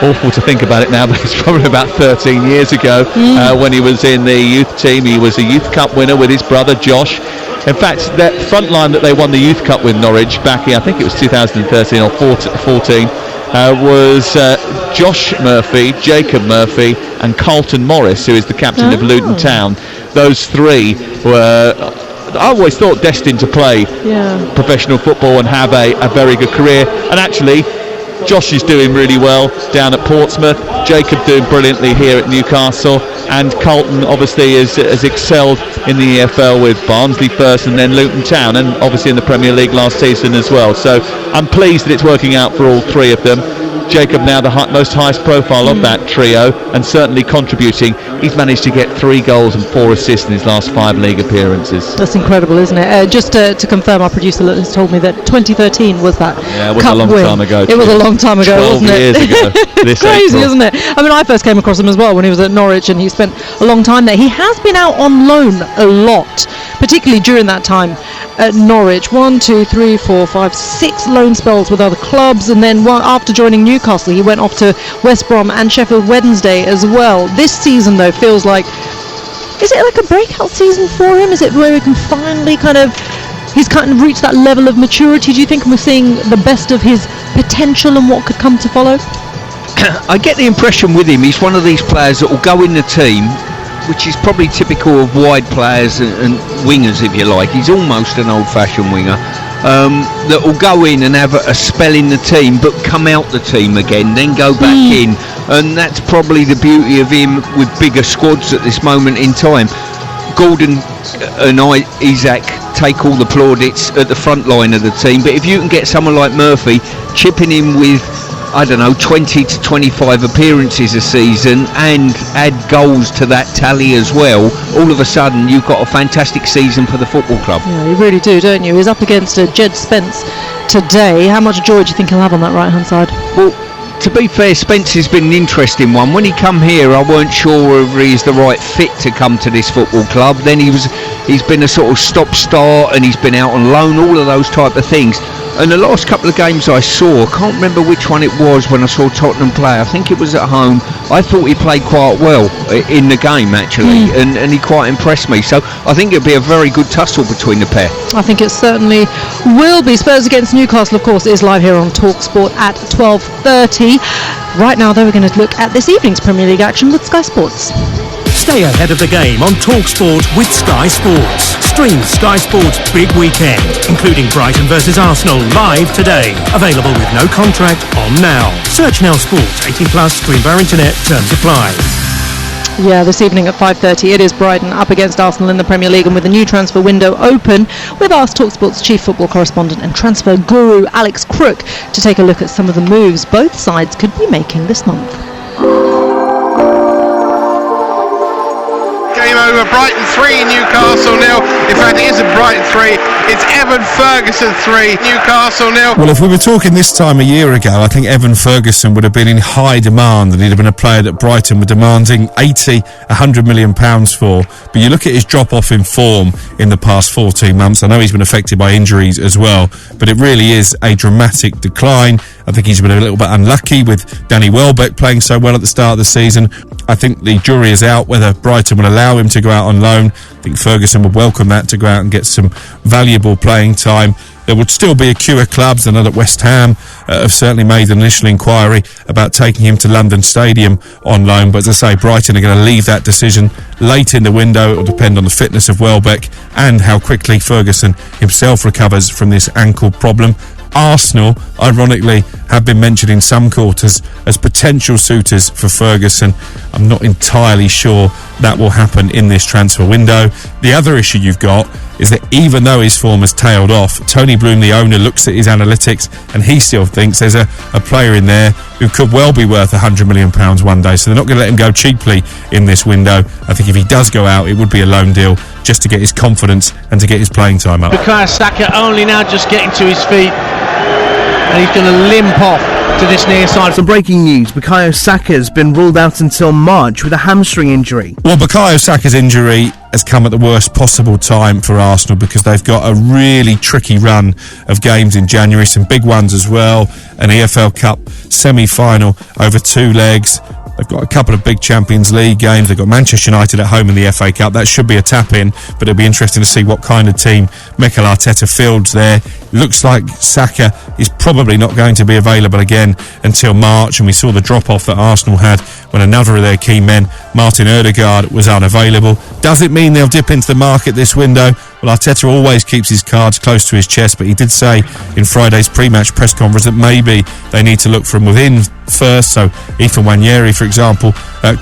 awful to think about it now, but it's probably about 13 years ago when he was in the youth team. He was a Youth Cup winner with his brother Josh. In fact, that front line that they won the Youth Cup with Norwich back in, I think it was 2013 or 14, was Josh Murphy, Jacob Murphy and Carlton Morris, who is the captain of Luton Town. Those 3 were, I always thought, destined to play professional football and have a very good career. And actually, Josh is doing really well down at Portsmouth, Jacob doing brilliantly here at Newcastle, and Carlton obviously has excelled in the EFL with Barnsley first and then Luton Town, and obviously in the Premier League last season as well. So I'm pleased that it's working out for all 3 of them. Jacob now the highest profile of that trio, and certainly contributing he's managed to get 3 goals and 4 assists in his last 5 league appearances. That's incredible, isn't it? Just to confirm, our producer has told me that 2013 was that Yeah, it was cup a long win. time ago. It was a long time ago, 12 wasn't it? years ago. It's crazy, isn't it? I mean, I first came across him as well when he was at Norwich, and he spent a long time there. He has been out on loan a lot, particularly during that time at Norwich. 1, 2, 3, 4, 5, 6 loan spells with other clubs, and then after joining Newcastle, he went off to West Brom and Sheffield Wednesday as well. This season, though, feels like, is it like a breakout season for him? Is it where he can finally he's kind of reached that level of maturity? Do you think we're seeing the best of his potential and what could come to follow? I get the impression with him, he's one of these players that will go in the team, which is probably typical of wide players and wingers, if you like. He's almost an old-fashioned winger. That will go in and have a spell in the team, but come out the team again, then go back in. And that's probably the beauty of him with bigger squads at this moment in time. Gordon and Isaac take all the plaudits at the front line of the team, but if you can get someone like Murphy chipping in with, I don't know, 20 to 25 appearances a season and add goals to that tally as well, all of a sudden you've got a fantastic season for the football club. Yeah, you really do, don't you? He's up against Jed Spence today. How much joy do you think he'll have on that right-hand side? Well, to be fair, Spence has been an interesting one. When he come here, I weren't sure whether he's the right fit to come to this football club. Then he's been a sort of stop-start, and he's been out on loan, all of those type of things. And the last couple of games I saw, I can't remember which one it was when I saw Tottenham play. I think it was at home. I thought he played quite well in the game, actually, and he quite impressed me. So I think it'll be a very good tussle between the pair. I think it certainly will be. Spurs against Newcastle, of course, is live here on TalkSport at 12:30. Right now, though, we're going to look at this evening's Premier League action with Sky Sports. Stay ahead of the game on TalkSport with Sky Sports. Stream Sky Sports Big Weekend, including Brighton versus Arsenal live today. Available with no contract on Now. Search Now Sports, 18 plus, stream via internet, terms apply. Yeah, this evening at 5:30 it is Brighton up against Arsenal in the Premier League, and with the new transfer window open, we've asked TalkSport's chief football correspondent and transfer guru Alex Crook to take a look at some of the moves both sides could be making this month. Game over, Brighton 3, Newcastle 0. In fact, it isn't Brighton 3, it's Evan Ferguson 3, Newcastle 0. Well, if we were talking this time a year ago, I think Evan Ferguson would have been in high demand, and he'd have been a player that Brighton were demanding 80, £100 million for. But you look at his drop-off in form in the past 14 months. I know he's been affected by injuries as well, but it really is a dramatic decline. I think he's been a little bit unlucky with Danny Welbeck playing so well at the start of the season. I think the jury is out whether Brighton will allow him to go out on loan. I think Ferguson would welcome that, to go out and get some valuable playing time. There would still be a queue of clubs. I know that West Ham have certainly made an initial inquiry about taking him to London Stadium on loan. But as I say, Brighton are going to leave that decision late in the window. It will depend on the fitness of Welbeck and how quickly Ferguson himself recovers from this ankle problem. Arsenal, ironically, have been mentioned in some quarters as potential suitors for Ferguson. I'm not entirely sure that will happen in this transfer window. The other issue you've got is that even though his form has tailed off, Tony Bloom, the owner, looks at his analytics and he still thinks there's a player in there who could well be worth £100 million one day. So they're not going to let him go cheaply in this window. I think if he does go out, it would be a loan deal just to get his confidence and to get his playing time up. Bukayo Saka only now just getting to his feet, and he's going to limp off to this near side. Some breaking news: Bukayo Saka has been ruled out until March with a hamstring injury. Well, Bukayo Saka's injury has come at the worst possible time for Arsenal, because they've got a really tricky run of games in January, some big ones as well, an EFL Cup semi-final over 2 legs. They've got a couple of big Champions League games. They've got Manchester United at home in the FA Cup. That should be a tap-in, but it'll be interesting to see what kind of team Mikel Arteta fields there. Looks like Saka is probably not going to be available again until March, and we saw the drop-off that Arsenal had when another of their key men, Martin Ødegaard, was unavailable. Does it mean they'll dip into the market this window? Well, Arteta always keeps his cards close to his chest, but he did say in Friday's pre-match press conference that maybe they need to look from within first. So Ethan Nwaneri, for example,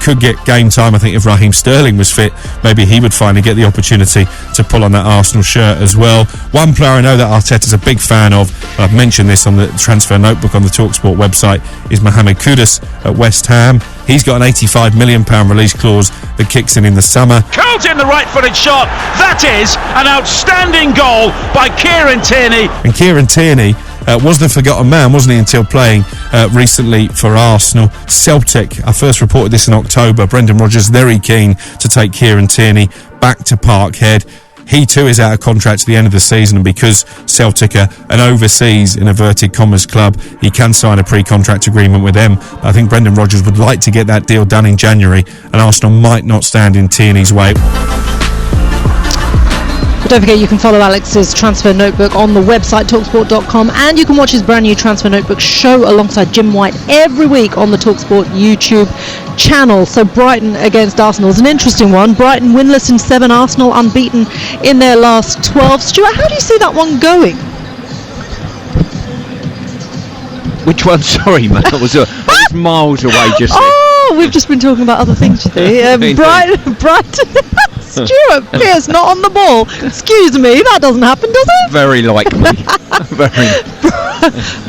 could get game time. I think if Raheem Sterling was fit, maybe he would finally get the opportunity to pull on that Arsenal shirt as well. One player I know that Arteta's a big fan of, I've mentioned this on the transfer notebook on the TalkSport website, is Mohamed Kudus at West Ham. He's got an £85 million release clause that kicks in the summer. Curled in the right-footed shot. That is an outstanding goal by Kieran Tierney. And Kieran Tierney was the forgotten man, wasn't he, until playing recently for Arsenal. Celtic, I first reported this in October. Brendan Rodgers very keen to take Kieran Tierney back to Parkhead. He too is out of contract at the end of the season, and because Celtic are an overseas, in inverted commas, club, he can sign a pre-contract agreement with them. But I think Brendan Rodgers would like to get that deal done in January, and Arsenal might not stand in Tierney's way. But don't forget, you can follow Alex's transfer notebook on the website talksport.com, and you can watch his brand new transfer notebook show alongside Jim White every week on the TalkSport YouTube channel. So Brighton against Arsenal is an interesting one. Brighton winless in 7, Arsenal unbeaten in their last 12. Stuart, how do you see that one going? Which one? Sorry, man. I was miles away just then. Oh, we've just been talking about other things, you see. Brighton. Stuart Pearce not on the ball. Excuse me, that doesn't happen, does it? Very like me.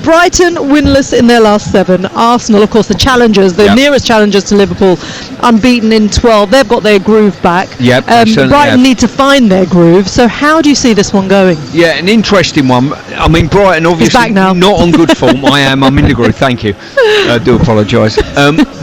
Brighton winless in their last 7. Arsenal, of course, the challengers, the nearest challengers to Liverpool, unbeaten in 12. They've got their groove back. Yep, Brighton need to find their groove. So how do you see this one going? Yeah, an interesting one. I mean, Brighton obviously back now. Not on good form. I'm in the groove. Thank you. I do apologise.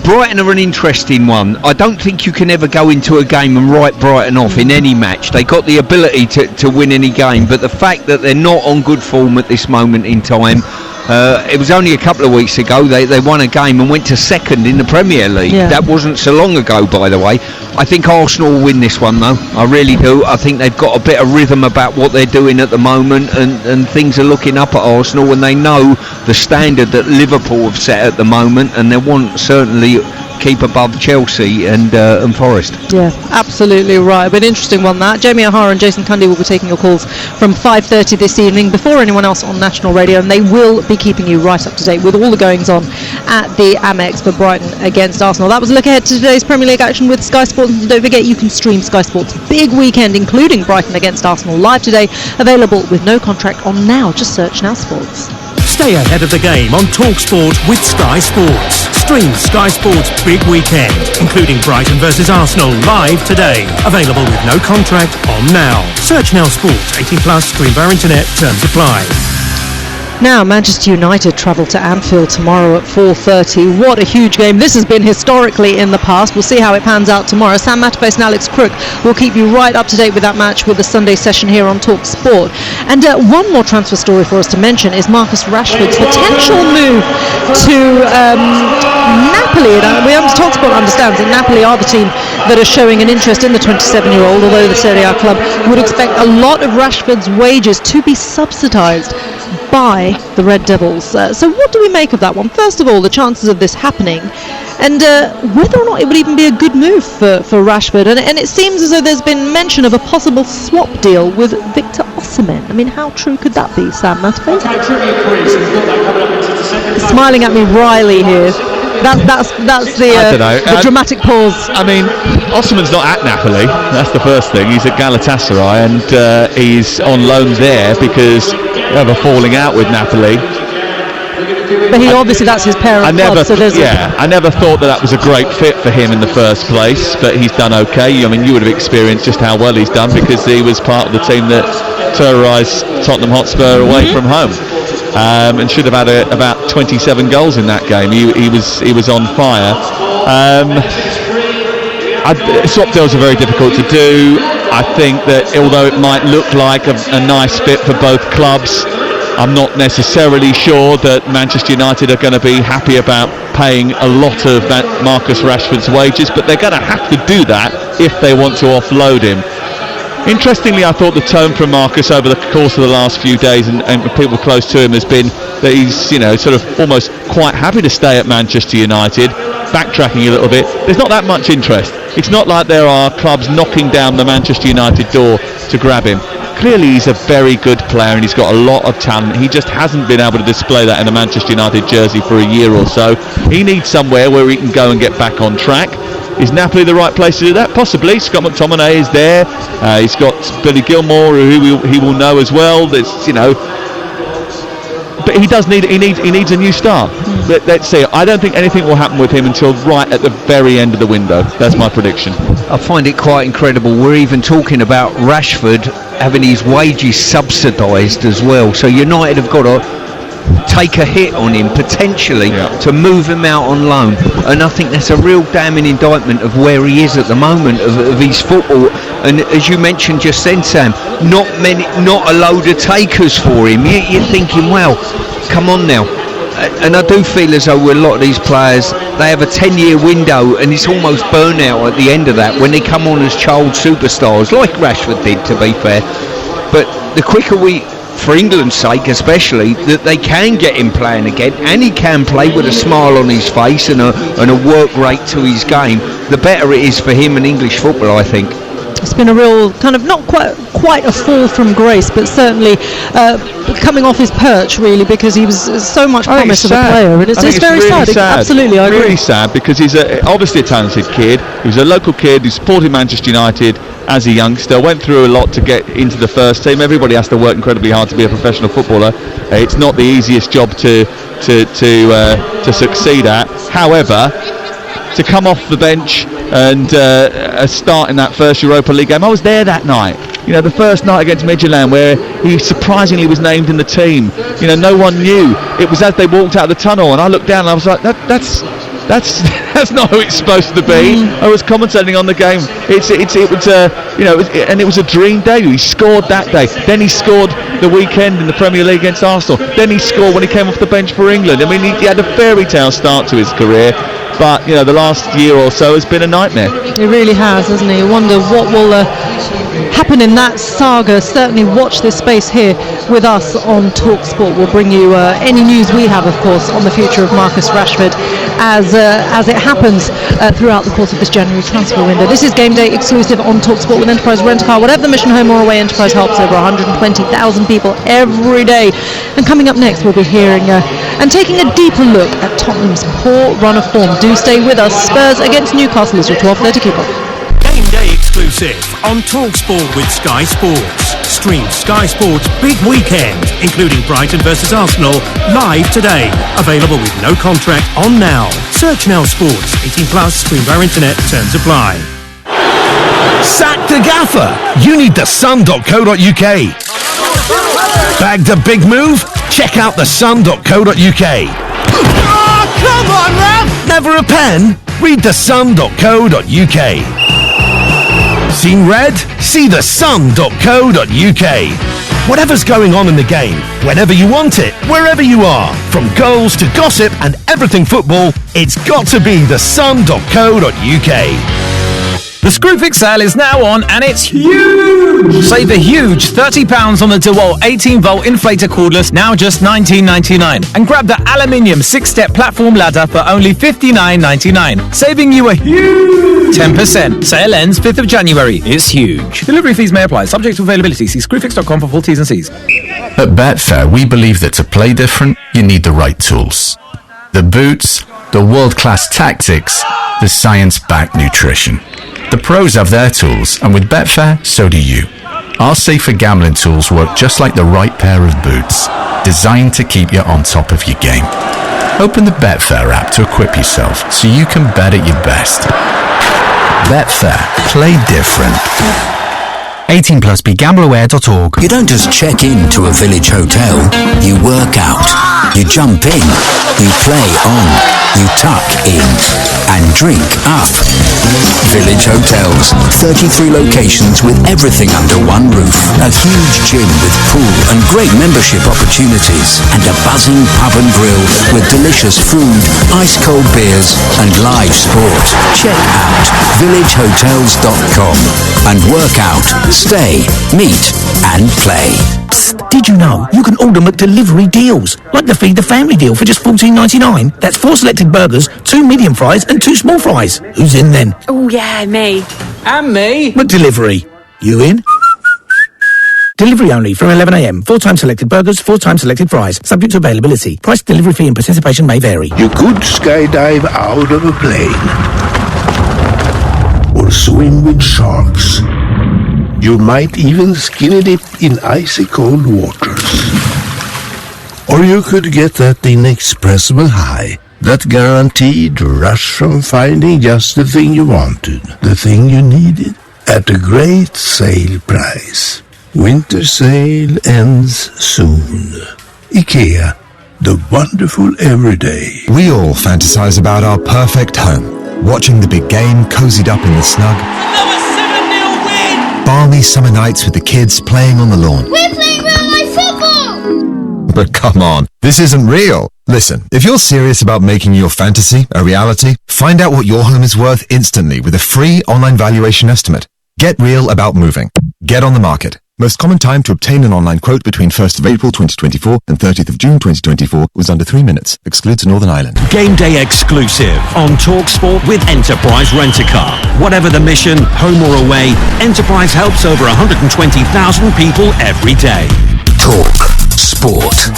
Brighton are an interesting one. I don't think you can ever go into a game and write Brighton off in any match. They got the ability to win any game, but the fact that they're not on good form at this moment in time, it was only a couple of weeks ago they won a game and went to second in the Premier League. That wasn't so long ago, by the way. I think Arsenal will win this one, though. I really do. I think they've got a bit of rhythm about what they're doing at the moment, and things are looking up at Arsenal, and they know the standard that Liverpool have set at the moment, and they want certainly keep above Chelsea and Forest. Yeah, absolutely right. But an interesting one, that. Jamie O'Hara and Jason Cundy will be taking your calls from 5:30 this evening before anyone else on national radio, and they will be keeping you right up to date with all the goings on at the Amex for Brighton against Arsenal. That was a look ahead to today's Premier League action with Sky Sports, and don't forget you can stream Sky Sports' big weekend, including Brighton against Arsenal, live today, available with no contract on Now. Just search Now Sports. Stay ahead of the game on TalkSport with Sky Sports. Stream Sky Sports' big weekend, including Brighton versus Arsenal, live today. Available with no contract on Now. Search Now Sports. 18+. Stream via internet. Terms apply. Now, Manchester United travel to Anfield tomorrow at 4:30. What a huge game. This has been historically in the past. We'll see how it pans out tomorrow. Sam Matterface and Alex Crook will keep you right up to date with that match with the Sunday session here on Talk Sport. And one more transfer story for us to mention is Marcus Rashford's potential move to Napoli. We Talk Sport understands that Napoli are the team that are showing an interest in the 27-year-old, although the Serie A club would expect a lot of Rashford's wages to be subsidised by the Red Devils. So what do we make of that one? First of all, the chances of this happening, and whether or not it would even be a good move for Rashford. And it seems as though there's been mention of a possible swap deal with Victor Osimhen. I mean, how true could that be, Sam Matterface? Smiling at me wryly here. That's the dramatic pause. I mean, Osimhen's not at Napoli. That's the first thing. He's at Galatasaray, and he's on loan there because they have a falling out with Napoli. But he obviously, that's his parent club. So there's I never thought that was a great fit for him in the first place, but he's done okay. I mean, you would have experienced just how well he's done because he was part of the team that terrorised Tottenham Hotspur away from home. And should have had about 27 goals in that game. He was on fire. Swap deals are very difficult to do. I think that although it might look like a nice fit for both clubs, I'm not necessarily sure that Manchester United are going to be happy about paying a lot of that Marcus Rashford's wages, but they're going to have to do that if they want to offload him. Interestingly, I thought the tone from Marcus over the course of the last few days and people close to him has been that he's, sort of almost quite happy to stay at Manchester United, backtracking a little bit. There's not that much interest. It's not like there are clubs knocking down the Manchester United door to grab him. Clearly he's a very good player and he's got a lot of talent. He just hasn't been able to display that in a Manchester United jersey for a year or so. He needs somewhere where he can go and get back on track. Is Napoli the right place to do that? Possibly. Scott McTominay is there. He's got Billy Gilmore, who he will know as well. There's, but he does need. He needs a new start. Let's see. I don't think anything will happen with him until right at the very end of the window. That's my prediction. I find it quite incredible. We're even talking about Rashford having his wages subsidised as well. So United have got to take a hit on him potentially to move him out on loan, and I think that's a real damning indictment of where he is at the moment of his football. And as you mentioned just then, Sam, not a load of takers for him. You're thinking, well, come on now. And I do feel as though with a lot of these players, they have a 10-year window, and it's almost burnout at the end of that when they come on as child superstars, like Rashford did, to be fair. But the quicker for England's sake especially, that they can get him playing again, and he can play with a smile on his face and a work rate to his game, the better it is for him and English football, I think. It's been a real kind of not quite a fall from grace, but certainly coming off his perch, really, because he was so much promise of a player, and it's very really sad. Absolutely, I agree. Really sad, because he's obviously a talented kid. He was a local kid who supported Manchester United as a youngster, went through a lot to get into the first team. Everybody has to work incredibly hard to be a professional footballer. It's not the easiest job to succeed at. However, to come off the bench and start in that first Europa League game, I was there that night. The first night against Midtjylland, where he surprisingly was named in the team. No one knew. It was as they walked out of the tunnel, and I looked down and I was like, that's not who it's supposed to be. I was commentating on the game. It was a dream debut. He scored that day. Then he scored the weekend in the Premier League against Arsenal. Then he scored when he came off the bench for England. I mean, he had a fairy tale start to his career. But the last year or so has been a nightmare. It really has, hasn't it? I wonder what will happen in that saga. Certainly watch this space here with us on TalkSport. We'll bring you any news we have, of course, on the future of Marcus Rashford as it happens throughout the course of this January transfer window. This is Game Day exclusive on TalkSport with Enterprise Rent-A-Car. Whatever the mission, home or away, Enterprise helps over 120,000 people every day. And coming up next, we'll be hearing and taking a deeper look at Tottenham's poor run of form. Do stay with us. Spurs against Newcastle is your 12:30 kickoff. Game Day exclusive on TalkSport with Sky Sports. Stream Sky Sports Big Weekend, including Brighton versus Arsenal, live today. Available with no contract on Now. Search Now Sports. 18 plus. Stream via internet. Terms apply. Sack the gaffer. You need thesun.co.uk. Bagged a big move? Check out thesun.co.uk. Oh, come on, Ralph! Never a pen? Read thesun.co.uk. Seen red? See thesun.co.uk. Whatever's going on in the game, whenever you want it, wherever you are, from goals to gossip and everything football, it's got to be thesun.co.uk. The Screwfix sale is now on and it's huge! Save a huge £30 on the DeWalt 18-volt inflator cordless, now just $19.99. And grab the aluminium 6-step platform ladder for only $59.99, saving you a huge 10%. Sale ends 5th of January. It's huge. Delivery fees may apply, subject to availability. See screwfix.com for full T's and C's. At Betfair, we believe that to play different, you need the right tools. The boots, the world-class tactics, the science-backed nutrition. The pros have their tools, and with Betfair, so do you. Our safer gambling tools work just like the right pair of boots, designed to keep you on top of your game. Open the Betfair app to equip yourself so you can bet at your best. Betfair. Play different. 18 plus BeGambleAware.org. You don't just check in to a village hotel. You work out. You jump in. You play on. You tuck in. And drink up. Village Hotels. 33 locations with everything under one roof. A huge gym with pool and great membership opportunities. And a buzzing pub and grill with delicious food, ice-cold beers and live sport. Check out villagehotels.com and work out, stay, meet and play. Psst, did you know you can order McDelivery deals? Like the Feed the Family deal for just $14.99. That's 4 selected burgers, 2 medium fries and 2 small fries. Who's in then? Oh yeah, me. And me. McDelivery. You in? Delivery only from 11 a.m. 4 times selected burgers, 4 times selected fries. Subject to availability. Price, delivery fee and participation may vary. You could skydive out of a plane. swim with sharks. You might even skinny dip in icy cold waters. Or you could get that inexpressible high, that guaranteed rush from finding just the thing you wanted, the thing you needed, at a great sale price. Winter sale ends soon. IKEA, the wonderful everyday. We all fantasize about our perfect home, watching the big game cozied up in the snug. Another 7-0 win! Balmy summer nights with the kids playing on the lawn. We're playing real-life football! But come on, this isn't real. Listen, if you're serious about making your fantasy a reality, find out what your home is worth instantly with a free online valuation estimate. Get real about moving. Get on the market. Most common time to obtain an online quote between 1st of April 2024 and 30th of June 2024 was under 3 minutes. Excludes Northern Ireland. Game day exclusive on TalkSport with Enterprise Rent-A-Car. Whatever the mission, home or away, Enterprise helps over 120,000 people every day. TalkSport.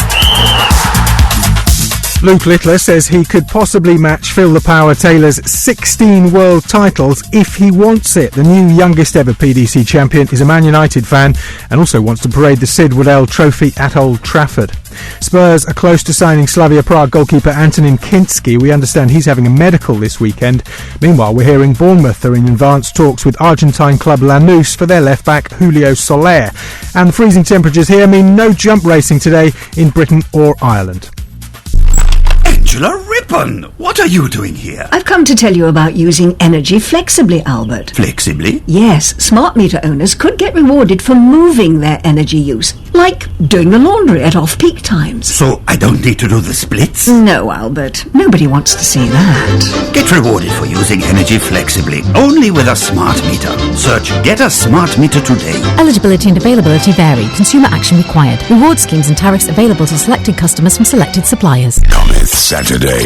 Luke Littler says he could possibly match Phil the Power Taylor's 16 world titles if he wants it. The new youngest ever PDC champion is a Man United fan and also wants to parade the Sid Waddell Trophy at Old Trafford. Spurs are close to signing Slavia Prague goalkeeper Antonin Kinski. We understand he's having a medical this weekend. Meanwhile, we're hearing Bournemouth are in advanced talks with Argentine club Lanús for their left-back Julio Soler. And the freezing temperatures here mean no jump racing today in Britain or Ireland. Angela Rippon, what are you doing here? I've come to tell you about using energy flexibly, Albert. Flexibly? Yes, smart meter owners could get rewarded for moving their energy use, like doing the laundry at off-peak times. So I don't need to do the splits? No, Albert. Nobody wants to see that. Get rewarded for using energy flexibly, only with a smart meter. Search Get a Smart Meter today. Eligibility and availability vary. Consumer action required. Reward schemes and tariffs available to selected customers from selected suppliers. Cometh Saturday.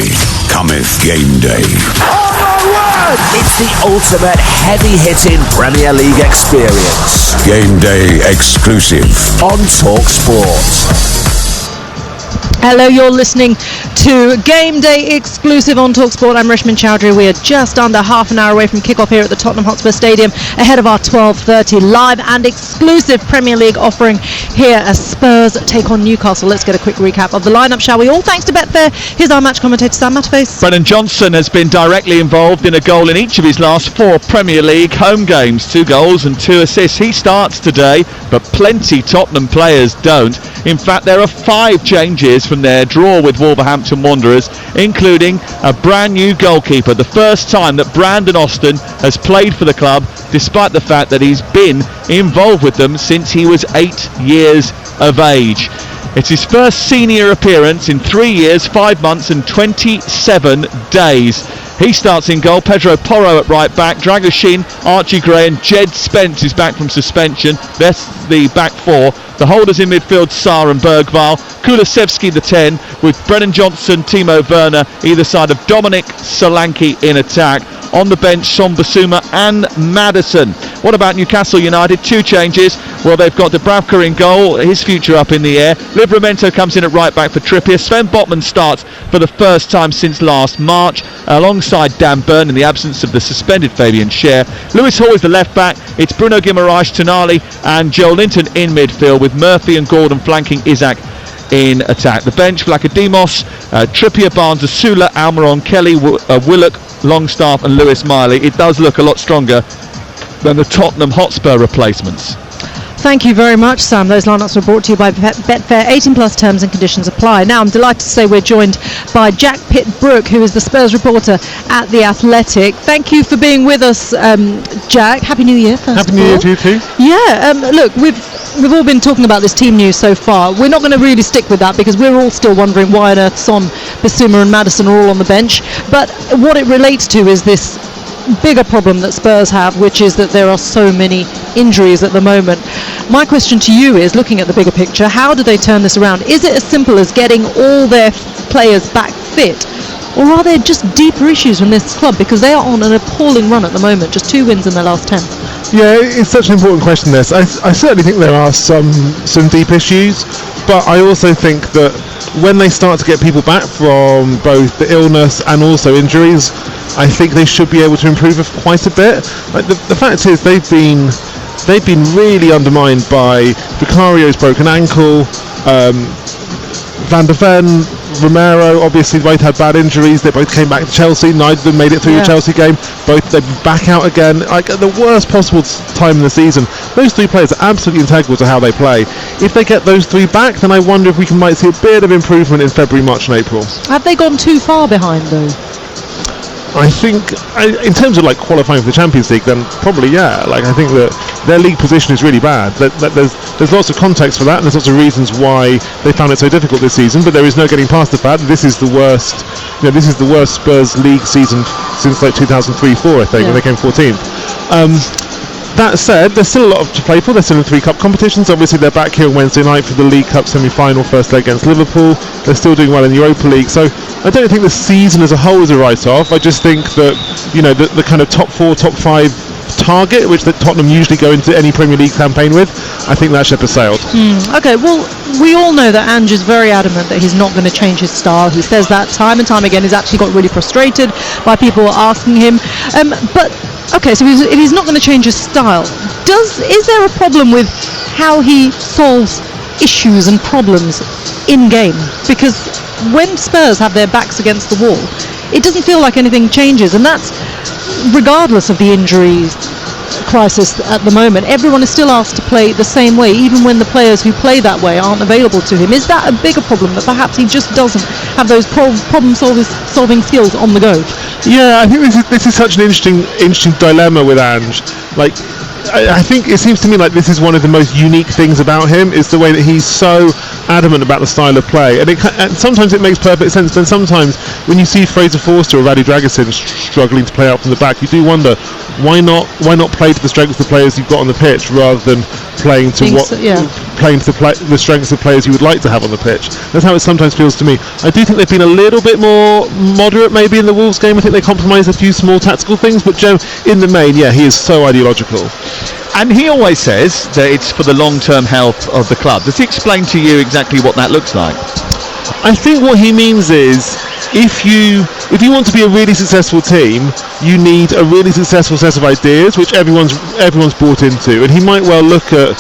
Cometh game day. It's the ultimate heavy-hitting Premier League experience. Game day exclusive on TalkSport. Hello, you're listening to Game Day exclusive on TalkSport. I'm Reshman Chowdhury. We are just under half an hour away from kickoff here at the Tottenham Hotspur Stadium, ahead of our 12:30 live and exclusive Premier League offering here as Spurs take on Newcastle. Let's get a quick recap of the lineup, shall we? All thanks to Betfair. Here's our match commentator, Sam Matterface. Brennan Johnson has been directly involved in a goal in each of his last 4 Premier League home games. 2 goals and 2 assists. He starts today, but plenty Tottenham players don't. In fact, there are 5 changes from their draw with Wolverhampton Wanderers, including a brand new goalkeeper. The first time that Brandon Austin has played for the club, despite the fact that he's been involved with them since he was 8 years of age. It's his first senior appearance in 3 years, 5 months and 27 days. He starts in goal. Pedro Porro at right back. Dragoshin, Archie Gray and Jed Spence is back from suspension. That's the back 4. The holders in midfield, Sarr and Bergvall. Kulusevski the 10, with Brennan Johnson, Timo Werner either side of Dominic Solanke in attack. On the bench, Son Basuma and Maddison. What about Newcastle United? 2 changes. Well, they've got Dubravka in goal, his future up in the air. Livramento comes in at right back for Trippier. Sven Botman starts for the first time since last March, alongside Dan Burn in the absence of the suspended Fabian Schär. Lewis Hall is the left back. It's Bruno Guimaraes, Tonali and Joe Linton in midfield, with Murphy and Gordon flanking Isaac in attack. The bench, Vlachodimos, Trippier, Barnes, Asula, Almiron, Kelly, Willock, Longstaff and Lewis Miley. It does look a lot stronger than the Tottenham Hotspur replacements. Thank you very much, Sam. Those lineups were brought to you by Betfair. 18 plus terms and conditions apply. Now, I'm delighted to say we're joined by Jack Pitt-Brooke, who is the Spurs reporter at The Athletic. Thank you for being with us, Jack. Happy New Year, first Happy of New all. Year to you too. Yeah, look, we've all been talking about this team news so far. We're not going to really stick with that because we're all still wondering why on earth Son, Basuma and Maddison are all on the bench. But what it relates to is this bigger problem that Spurs have, which is that there are so many injuries at the moment. My question to you is, looking at the bigger picture, how do they turn this around? Is it as simple as getting all their players back fit, or are there just deeper issues in this club, because they are on an appalling run at the moment, just 2 wins in their last 10? Yeah, it's such an important question, this. I certainly think there are some deep issues, but I also think that when they start to get people back from both the illness and also injuries, I think they should be able to improve quite a bit. Like the fact is, they've been really undermined by Vicario's broken ankle, Van de Ven, Romero, obviously both had bad injuries. They both came back to Chelsea. Neither of them made it through the Chelsea game. Both they're back out again, like at the worst possible time in the season. Those three players are absolutely integral to how they play. If they get those three back, then I wonder if we might see a bit of improvement in February, March and April. Have they gone too far behind though? I think, in terms of like qualifying for the Champions League, then probably Like I think that their league position is really bad. There's lots of context for that, and there's lots of reasons why they found it so difficult this season. But there is no getting past the fact that this is the worst. This is the worst Spurs league season since like 2003-04, I think, when they came 14th. That said, there's still a lot to play for. They're still in 3 cup competitions. Obviously, they're back here on Wednesday night for the League Cup semi-final, first leg against Liverpool. They're still doing well in the Europa League. So I don't think the season as a whole is a write-off. I just think that, the kind of top 4, top 5 target, which Tottenham usually go into any Premier League campaign with, I think that ship has sailed. Okay, well, we all know that Ange is very adamant that he's not going to change his style. He says that time and time again. He's actually got really frustrated by people asking him. But okay, so if he's not going to change his style, is there a problem with how he solves issues and problems in game? Because when Spurs have their backs against the wall, it doesn't feel like anything changes, and that's regardless of the injuries crisis at the moment. Everyone is still asked to play the same way, even when the players who play that way aren't available to him. Is that a bigger problem, that perhaps he just doesn't have those problem solving skills on the go? Yeah, I think this is such an interesting dilemma with Ange. Like, I think it seems to me like this is one of the most unique things about him, is the way that he's so adamant about the style of play, and sometimes it makes perfect sense. Then sometimes when you see Fraser Forster or Radu Dragusin struggling to play out from the back, you do wonder why not play to the strengths of the players you've got on the pitch, rather than playing to the strengths of players you would like to have on the pitch. That's how it sometimes feels to me. I do think they've been a little bit more moderate maybe in the Wolves game. I think they compromised a few small tactical things, but Joe, in the main, he is so ideological. And he always says that it's for the long-term health of the club. Does he explain to you exactly what that looks like? I think what he means is, if you want to be a really successful team, you need a really successful set of ideas, which everyone's bought into. And he might well look at,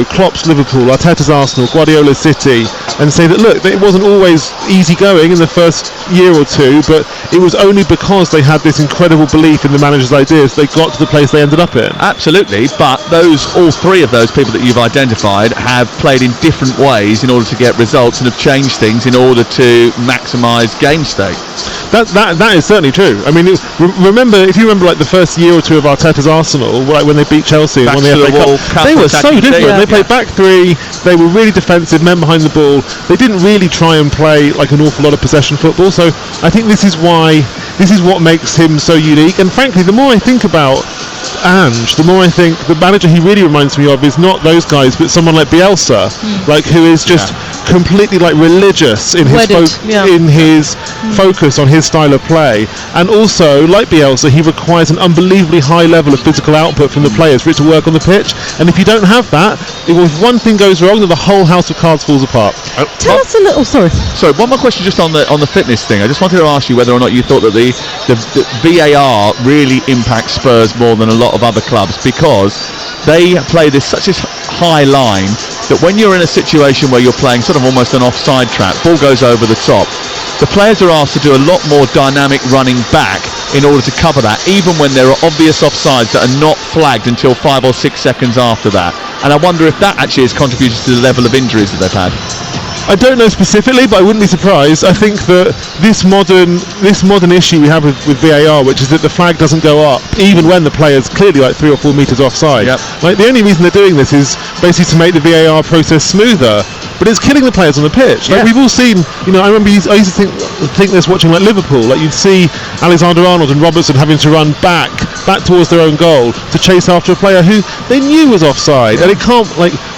Klopp's Liverpool, Arteta's Arsenal, Guardiola's City, and say that, look, it wasn't always easy going in the first year or two, but it was only because they had this incredible belief in the manager's ideas they got to the place they ended up in. Absolutely, but all three of those people that you've identified have played in different ways in order to get results, and have changed things in order to maximise game state. That is certainly true. I mean, if you remember like the first year or two of Arteta's Arsenal, like when they beat Chelsea and won the FA Cup, they were so different. They played back three, they were really defensive, men behind the ball. They didn't really try and play like an awful lot of possession football. So I think this is what makes him so unique. And frankly, the more I think about Ange, the more I think the manager he really reminds me of is not those guys, but someone like Bielsa, who is just completely like religious in his focus on his style of play. And also, like Bielsa, he requires an unbelievably high level of physical output from the players for it to work on the pitch. And if you don't have that, if one thing goes wrong, then the whole house of cards falls apart. Tell us a little. Sorry, one more question just on the fitness thing. I just wanted to ask you whether or not you thought that the VAR really impacts Spurs more than a lot of other clubs, because they play such a high line that when you're in a situation where you're playing sort of almost an offside trap, ball goes over the top, the players are asked to do a lot more dynamic running back in order to cover that, even when there are obvious offsides that are not flagged until 5 or 6 seconds after that. And I wonder if that actually has contributed to the level of injuries that they've had. I don't know specifically, but I wouldn't be surprised. I think that this modern issue we have with VAR, which is that the flag doesn't go up even when the player's clearly like 3 or 4 metres offside. Like, the only reason they're doing this is basically to make the VAR process smoother, but it's killing the players on the pitch. Like, we've all seen, I remember I used to think this watching like Liverpool. Like, you'd see Alexander-Arnold and Robertson having to run back towards their own goal to chase after a player who they knew was offside, and it can't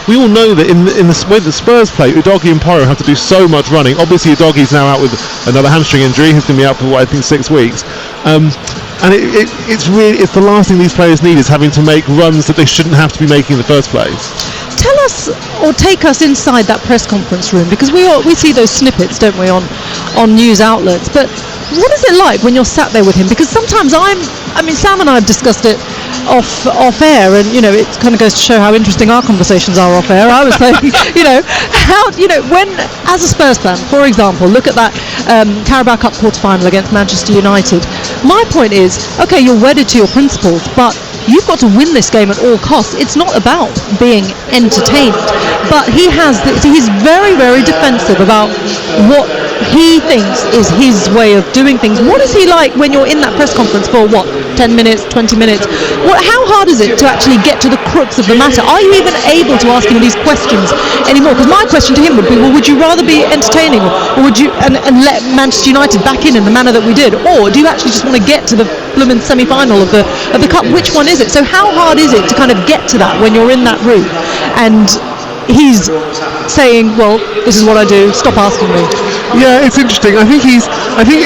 we all know that in the way that Spurs play, Udogie and Porro have to do so much running. Obviously, Udogie's now out with another hamstring injury. He's going to be out for, I think, 6 weeks. And it's the last thing these players need, is having to make runs that they shouldn't have to be making in the first place. Tell us, or take us inside that press conference room, because we see those snippets, don't we, on news outlets. But What is it like when you're sat there with him? Because sometimes Sam and I have discussed it off air, and it kind of goes to show how interesting our conversations are off air. I was saying, when as a Spurs fan, for example, look at that Carabao Cup quarter-final against Manchester United. My point is, okay, you're wedded to your principles, but you've got to win this game at all costs. It's not about being entertained, but he's very, very defensive about what he thinks is his way of doing things. What is he like when you're in that press conference for 10 minutes, 20 minutes? How hard is it to actually get to the crux of the matter? Are you even able to ask him these questions anymore? Because my question to him would be, well, would you rather be entertaining, or would you and let Manchester United back in the manner that we did, or do you actually just want to get to the blooming semi-final of the cup? Which one is it? So how hard is it to kind of get to that when you're in that room and he's saying, well, this is what I do, stop asking me? Yeah, it's interesting. I think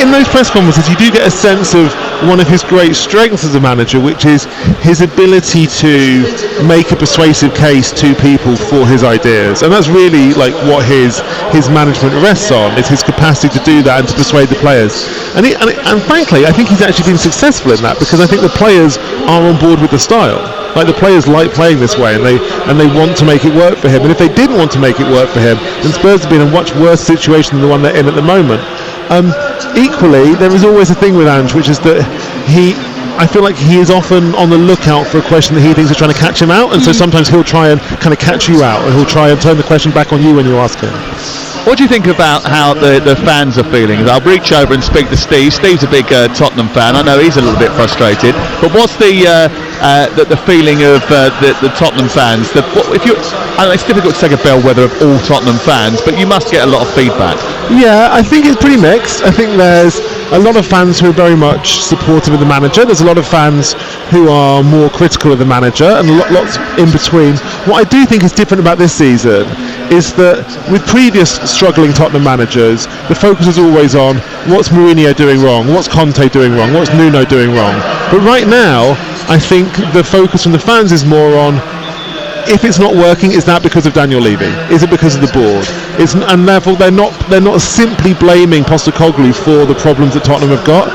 in those press conferences you do get a sense of one of his great strengths as a manager, which is his ability to make a persuasive case to people for his ideas, and that's really like what his management rests on, is his capacity to do that and to persuade the players. And frankly, I think he's actually been successful in that, because I think the players are on board with the style. Like, the players like playing this way, and they want to make it work for him. And if they didn't want to make it work for him, then Spurs have been in a much worse situation than the one they're in at the moment. Equally, there is always a thing with Ange, which is that I feel like he is often on the lookout for a question that he thinks is trying to catch him out, and so sometimes he'll try and kind of catch you out, and he'll try and turn the question back on you when you ask him. What do you think about how the fans are feeling? I'll reach over and speak to Steve. Steve's a big Tottenham fan. I know he's a little bit frustrated. But what's the feeling of the Tottenham fans? I know it's difficult to take a bellwether of all Tottenham fans, but you must get a lot of feedback. Yeah, I think it's pretty mixed. I think there's a lot of fans who are very much supportive of the manager. There's a lot of fans who are more critical of the manager, and lots in between. What I do think is different about this season is that with previous struggling Tottenham managers, the focus is always on what's Mourinho doing wrong, what's Conte doing wrong, what's Nuno doing wrong. But right now, I think the focus from the fans is more on, if it's not working, is that because of Daniel Levy? Is it because of the board? And therefore they're not simply blaming Postecoglou for the problems that Tottenham have got.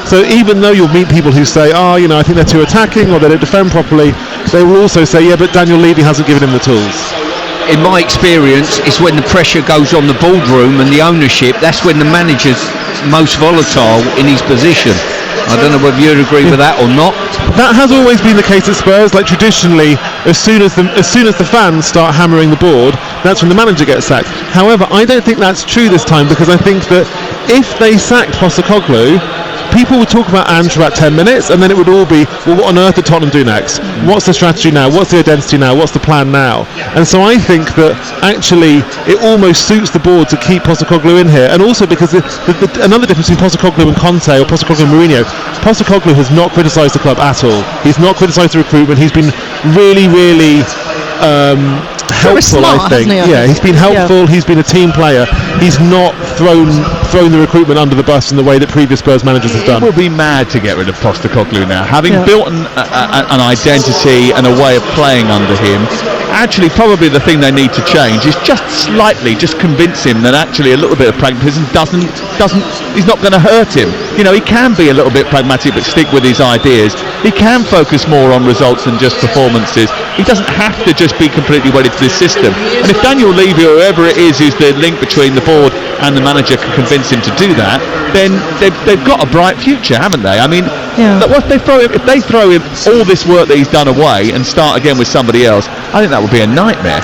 So even though you'll meet people who say, I think they're too attacking, or they don't defend properly, they will also say, yeah, but Daniel Levy hasn't given him the tools. In my experience, it's when the pressure goes on the boardroom and the ownership, that's when the manager's most volatile in his position. I don't know whether you'd agree with that or not. That has always been the case at Spurs. Like, traditionally, as soon as the fans start hammering the board, that's when the manager gets sacked. However, I don't think that's true this time, because I think that if they sacked Postecoglou, people would talk about Ange for about 10 minutes, and then it would all be, well, what on earth did Tottenham do next? What's the strategy now? What's the identity now? What's the plan now? And so I think that actually it almost suits the board to keep Postecoglou in here, and also because another difference between Postecoglou and Conte, or Postecoglou and Mourinho, Postecoglou has not criticised the club at all. He's not criticised the recruitment. He's been really, really helpful, smart, I think. Yeah, he's been helpful. He's been a team player. He's not thrown the recruitment under the bus in the way that previous Spurs managers have done. It would be mad to get rid of Postecoglou now, having built an identity and a way of playing under him. Actually, probably the thing they need to change is just convince him that actually a little bit of pragmatism is not going to hurt him. He can be a little bit pragmatic but stick with his ideas. He can focus more on results than just performances. He doesn't have to just be completely wedded to this system. And if Daniel Levy or whoever it is who's the link between the board and the manager can convince him to do that, then they've got a bright future, haven't they? I mean, if they throw him all this work that he's done away and start again with somebody else, I think that would be a nightmare.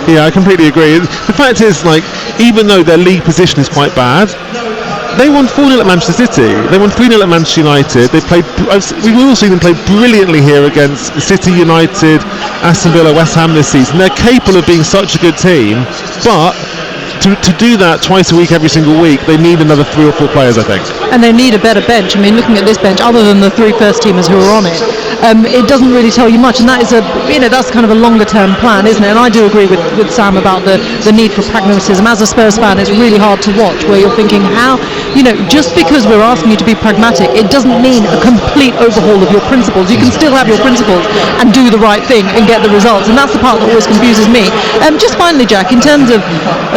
Yeah, I completely agree. The fact is, like, even though their league position is quite bad, they won 4-0 at Manchester City. They won 3-0 at Manchester United. We've all seen them play brilliantly here against City, United, Aston Villa, West Ham this season. They're capable of being such a good team, but to do that twice a week, every single week, they need another 3 or 4 players, I think. And they need a better bench. I mean, looking at this bench, other than the 3 first teamers who are on it, it doesn't really tell you much, and that is that's kind of a longer term plan, isn't it? And I do agree with Sam about the need for pragmatism. As a Spurs fan, it's really hard to watch where you're thinking how, just because we're asking you to be pragmatic, it doesn't mean a complete overhaul of your principles. You can still have your principles and do the right thing and get the results, and that's the part that always confuses me. Just finally, Jack, in terms of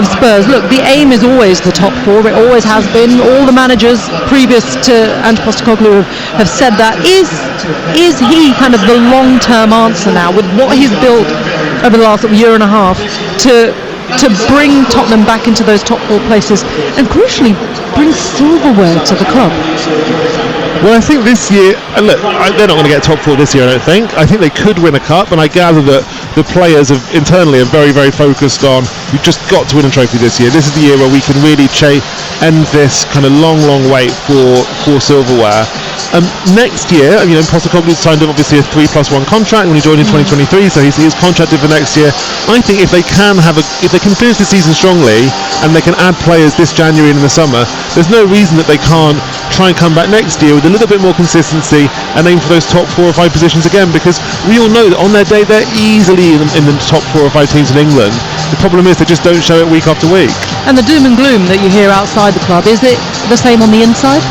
Spurs, look, the aim is always the top four. It always has been. All the managers previous to Ange Postecoglou have said that. Is he kind of the long-term answer now with what he's built over the last year and a half to bring Tottenham back into those top four places and crucially bring silverware to the club? Well, I think this year, look, they're not going to get top four this year, I don't think. I think they could win a cup, and I gather that the players internally are very, very focused on, we've just got to win a trophy this year. This is the year where we can really end this kind of long, long wait for silverware. Next year, Postecoglou signed up obviously a 3+1 contract when he joined in 2023, so he's contracted for next year. I think if they can finish the season strongly and they can add players this January and in the summer, there's no reason that they can't try and come back next year with a little bit more consistency and aim for those top 4 or 5 positions again, because we all know that on their day they're easily in the top 4 or 5 teams in England. The problem is they just don't show it week after week. And the doom and gloom that you hear outside the club, is it the same on the inside?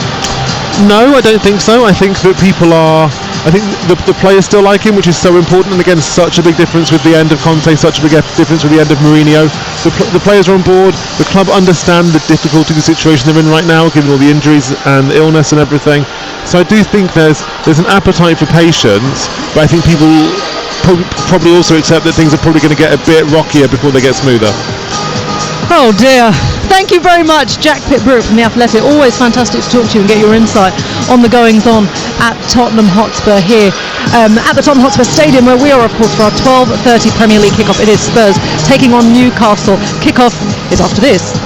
No, I don't think so. I think that the players still like him, which is so important, and again, such a big difference with the end of Conte, such a big difference with the end of Mourinho. The players are on board. The club understand the difficulty of the situation they're in right now, given all the injuries and illness and everything. So I do think there's an appetite for patience, but I think people probably also accept that things are probably going to get a bit rockier before they get smoother. Oh dear. Thank you very much, Jack Pitt-Brooke from The Athletic. Always fantastic to talk to you and get your insight on the goings-on at Tottenham Hotspur here at the Tottenham Hotspur Stadium, where we are, of course, for our 12:30 Premier League kickoff. It is Spurs taking on Newcastle. Kickoff is after this.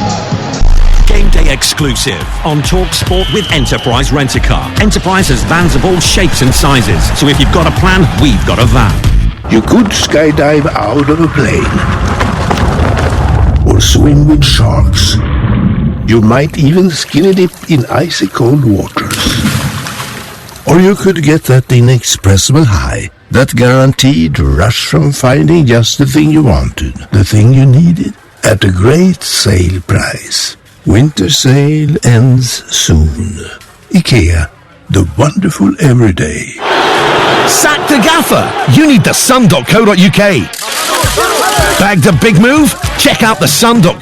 Game day exclusive on TalkSport with Enterprise Rent-A-Car. Enterprise has vans of all shapes and sizes, so if you've got a plan, we've got a van. You could skydive out of a plane, or swim with sharks. You might even skinny dip in icy cold waters. Or you could get that inexpressible high, that guaranteed rush from finding just the thing you wanted, the thing you needed, at a great sale price. Winter sale ends soon. IKEA, the wonderful everyday. Sack the gaffer! You need thesun.co.uk. Bagged a big move? Check out thesun.co.uk.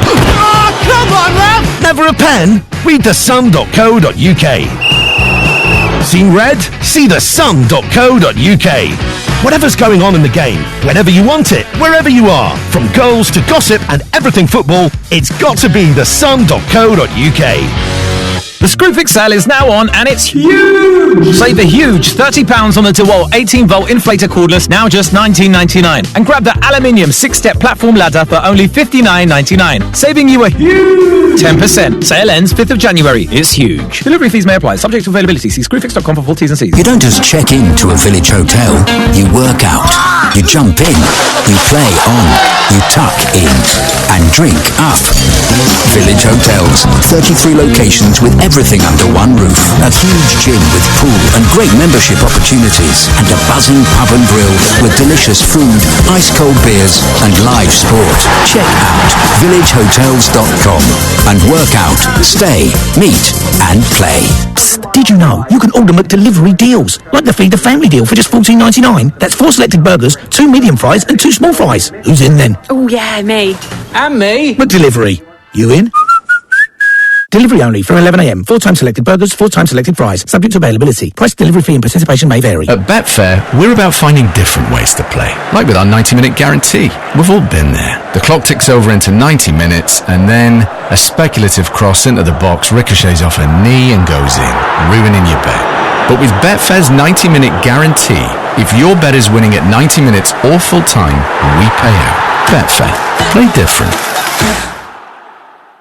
Oh, come on, love! Never a pen? Read thesun.co.uk. Seen red? See thesun.co.uk. Whatever's going on in the game, whenever you want it, wherever you are, from goals to gossip and everything football, it's got to be thesun.co.uk. The Screwfix sale is now on and it's huge! Save a huge £30 on the DeWalt 18-volt inflator cordless, now just $19.99. And grab the aluminium 6-step platform ladder for only $59.99, saving you a huge 10%. Sale ends 5th of January. It's huge. Delivery fees may apply, subject to availability. See screwfix.com for full T's and C's. You don't just check in to a village hotel. You work out. You jump in. You play on. You tuck in. And drink up. Village Hotels. 33 locations with everything under one roof. A huge gym with pool and great membership opportunities. And a buzzing pub and grill with delicious food, ice-cold beers and live sport. Check out villagehotels.com and work out, stay, meet and play. Psst, did you know you can order McDelivery deals? Like the Feed the Family deal for just $14.99. That's 4 selected burgers, 2 medium fries and 2 small fries. Who's in then? Oh yeah, me. And me. McDelivery. You in? Delivery only from 11 a.m. 4 times selected burgers, 4 times selected fries. Subject to availability. Price, delivery fee and participation may vary. At Betfair, we're about finding different ways to play. Like with our 90-minute guarantee. We've all been there. The clock ticks over into 90 minutes, and then a speculative cross into the box ricochets off a knee and goes in, ruining your bet. But with Betfair's 90-minute guarantee, if your bet is winning at 90 minutes or full time, we pay out. Betfair. Play different.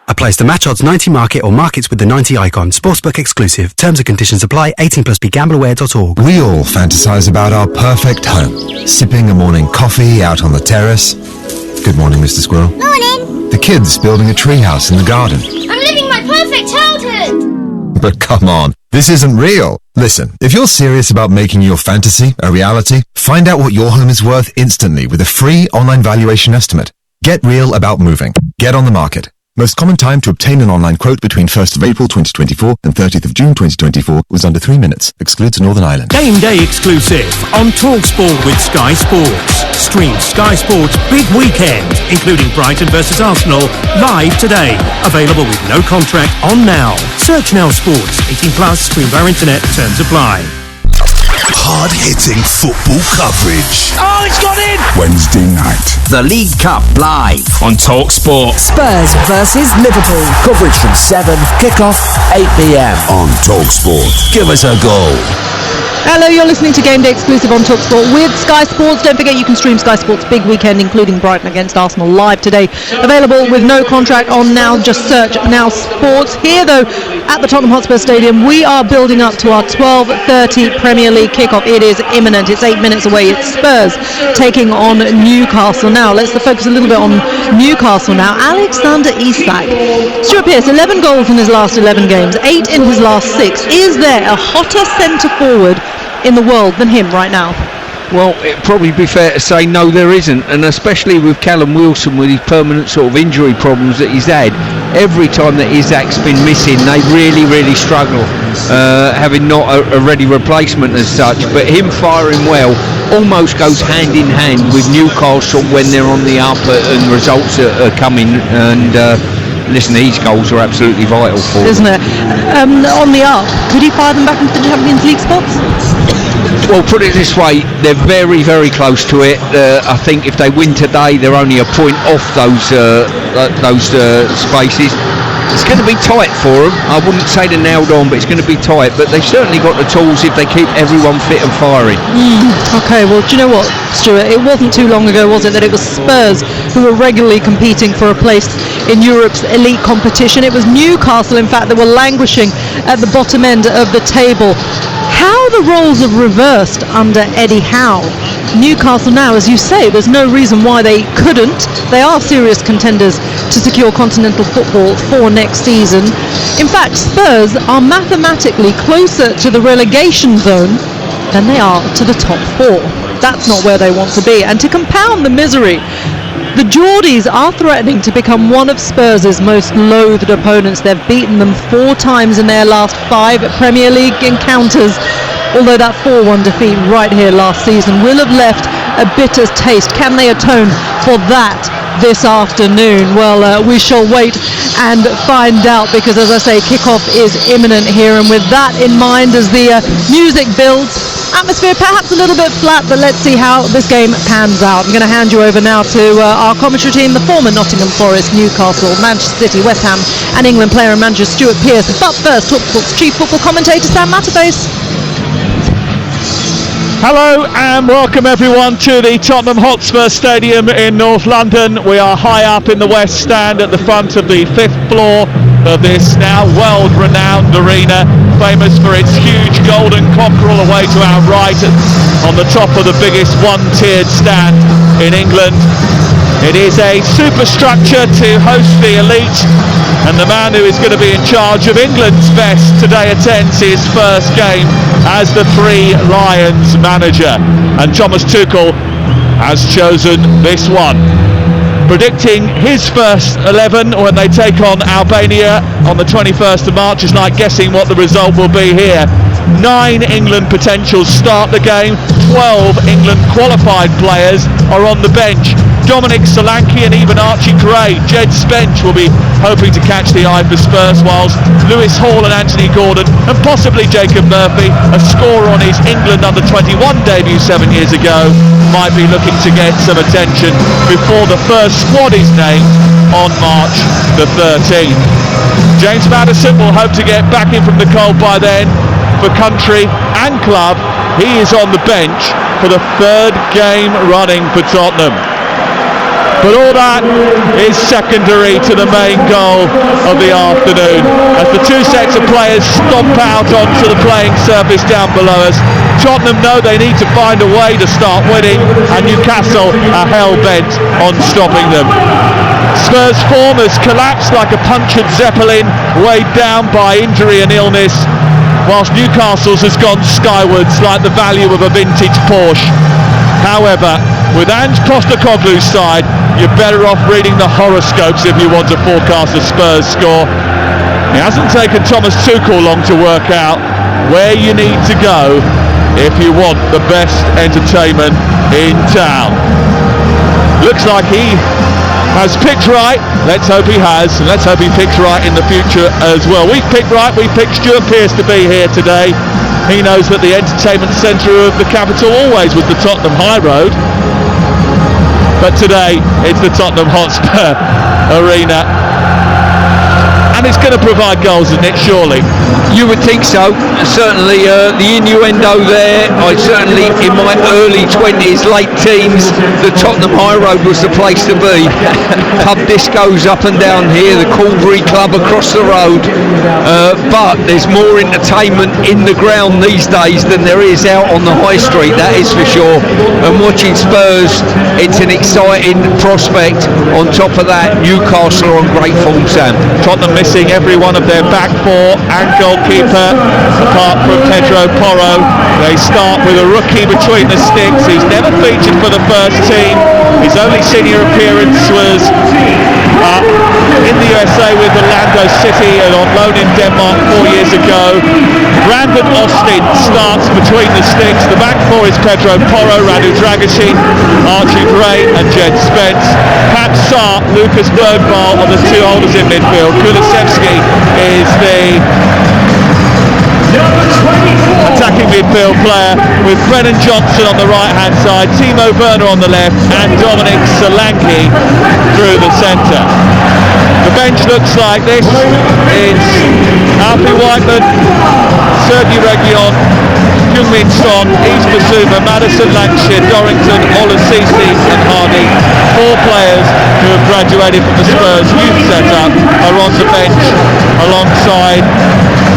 Applies to match odds 90 market or markets with the 90 icon. Sportsbook exclusive. Terms and conditions apply. 18+ BeGambleAware.org. We all fantasize about our perfect home. Sipping a morning coffee out on the terrace. Good morning, Mr. Squirrel. Morning. The kids building a treehouse in the garden. I'm living my perfect childhood. But come on, This isn't real. Listen, if you're serious about making your fantasy a reality, find out what your home is worth instantly with a free online valuation estimate. Get real about moving. Get on the market. Most common time to obtain an online quote between 1st of April 2024 and 30th of June 2024 was under 3 minutes. Excludes Northern Ireland. Game day exclusive on TalkSport with Sky Sports. Stream Sky Sports Big Weekend, including Brighton versus Arsenal, live today. Available with no contract on Now. Search Now Sports. 18 plus. Stream via internet. Terms apply. Hard-hitting football coverage. Oh, it's got in! Wednesday night. The League Cup live On TalkSport. Spurs versus Liverpool. Coverage from 7, kick-off 8 p.m. On TalkSport. Give us a goal. Hello, you're listening to Game Day exclusive on TalkSport with Sky Sports. Don't forget you can stream Sky Sports Big Weekend, including Brighton against Arsenal, live today. Available with no contract on Now. Just search Now Sports. Here, though, at the Tottenham Hotspur Stadium, we are building up to our 12:30 Premier League kickoff. It is imminent. It's 8 minutes away. It's Spurs taking on Newcastle. Now, let's focus a little bit on Newcastle now. Alexander Isak. Stuart Pearce, 11 goals in his last 11 games, 8 in his last 6. Is there a hotter centre-forward in the world than him right now? Well, it'd probably be fair to say no, there isn't, and especially with Callum Wilson with his permanent sort of injury problems that he's had. Every time that Isak's been missing, they really struggle, having not a ready replacement as such. But him firing well almost goes hand in hand with Newcastle when they're on the up and results are coming. And listen, these goals are absolutely vital for him. Isn't it? On the up, could he fire them back into the Champions League spots? Well, put it this way, they're very close to it. I think if they win today, they're only a point off those spaces. It's going to be tight for them. I wouldn't say they're nailed on, but it's going to be tight. But they've certainly got the tools if they keep everyone fit and firing. Okay, well, do you know what, Stuart? It wasn't too long ago, was it, that it was Spurs who were regularly competing for a place in Europe's elite competition. It was Newcastle, in fact, that were languishing at the bottom end of the table. How the roles have reversed under Eddie Howe. Newcastle now, as you say, there's no reason why they couldn't. They are serious contenders to secure continental football for next season. In fact, Spurs are mathematically closer to the relegation zone than they are to the top 4. That's not where they want to be. And to compound the misery, the Geordies are threatening to become one of Spurs' most loathed opponents. They've beaten them 4 times in their last 5 Premier League encounters, although that 4-1 defeat right here last season will have left a bitter taste. Can they atone for that this afternoon? Well, we shall wait and find out, because, as I say, kickoff is imminent here, and with that in mind, as the music builds, atmosphere perhaps a little bit flat, but let's see how this game pans out. I'm going to hand you over now to our commentary team, the former Nottingham Forest, Newcastle, Manchester City, West Ham and England player and manager Stuart Pearce. But first, TalkSport's chief football commentator Sam Matterface. Hello and welcome everyone to the Tottenham Hotspur Stadium in North London. We are high up in the West Stand at the front of the 5th floor of this now world-renowned arena, famous for its huge golden cockerel away to our right on the top of the biggest one-tiered stand in England. It is a superstructure to host the elite, and the man who is going to be in charge of England's best today attends his first game as the Three Lions manager, and Thomas Tuchel has chosen this one. Predicting his first 11 when they take on Albania on the 21st of March is like guessing what the result will be here. 9 England potentials start the game, 12 England qualified players are on the bench. Dominic Solanke and even Archie Gray. Jed Spence will be hoping to catch the eye for Spurs, whilst Lewis Hall and Anthony Gordon, and possibly Jacob Murphy, a scorer on his England under-21 debut 7 years ago, might be looking to get some attention before the first squad is named on March the 13th. James Maddison will hope to get back in from the cold by then for country and club. He is on the bench for the 3rd game running for Tottenham. But all that is secondary to the main goal of the afternoon, as the 2 sets of players stomp out onto the playing surface down below us. Tottenham know they need to find a way to start winning, and Newcastle are hell-bent on stopping them. Spurs' form has collapsed like a punctured zeppelin, weighed down by injury and illness. whilst Newcastle's has gone skywards like the value of a vintage Porsche. However, with Ange Postecoglou's side, you're better off reading the horoscopes if you want to forecast a Spurs score. It hasn't taken Thomas Tuchel long to work out where you need to go if you want the best entertainment in town. Looks like he has picked right. Let's hope he has, and let's hope he picks right in the future as well. We've picked right. We picked Stuart Pearce to be here today. He knows that the entertainment centre of the capital always was the Tottenham High Road, but today it's the Tottenham Hotspur Arena. And it's going to provide goals, isn't it, surely? You would think so. Certainly the innuendo there. I certainly, in my early 20s, late teens, the Tottenham High Road was the place to be. Pub discos up and down here, the Calvary Club across the road. But there's more entertainment in the ground these days than there is out on the high street, that is for sure. And watching Spurs, it's an exciting prospect. On top of that, Newcastle are on great form, Sam. Tottenham missing every one of their back four and goalkeeper, apart from Pedro Porro. They start with a rookie between the sticks. He's never featured for the first team. His only senior appearance was in the USA with Orlando City and on loan in Denmark 4 years ago. Brandon Austin starts between the sticks. The back four is Pedro Porro, Radu Dragic, Archie Gray and Jed Spence. Pat Sarr, Lucas Bergvall are the two holders in midfield. Kulusevski is the attacking midfield player, with Brennan Johnson on the right hand side, Timo Werner on the left and Dominic Solanke through the centre. The bench looks like this. It's Alfie Whiteman, Sergi Reguilon, Heung-min Son, Yves Bissouma, Madison Lancashire, Dorrington, Olasisi and Hardy. 4 players who have graduated from the Spurs youth setup are on the bench alongside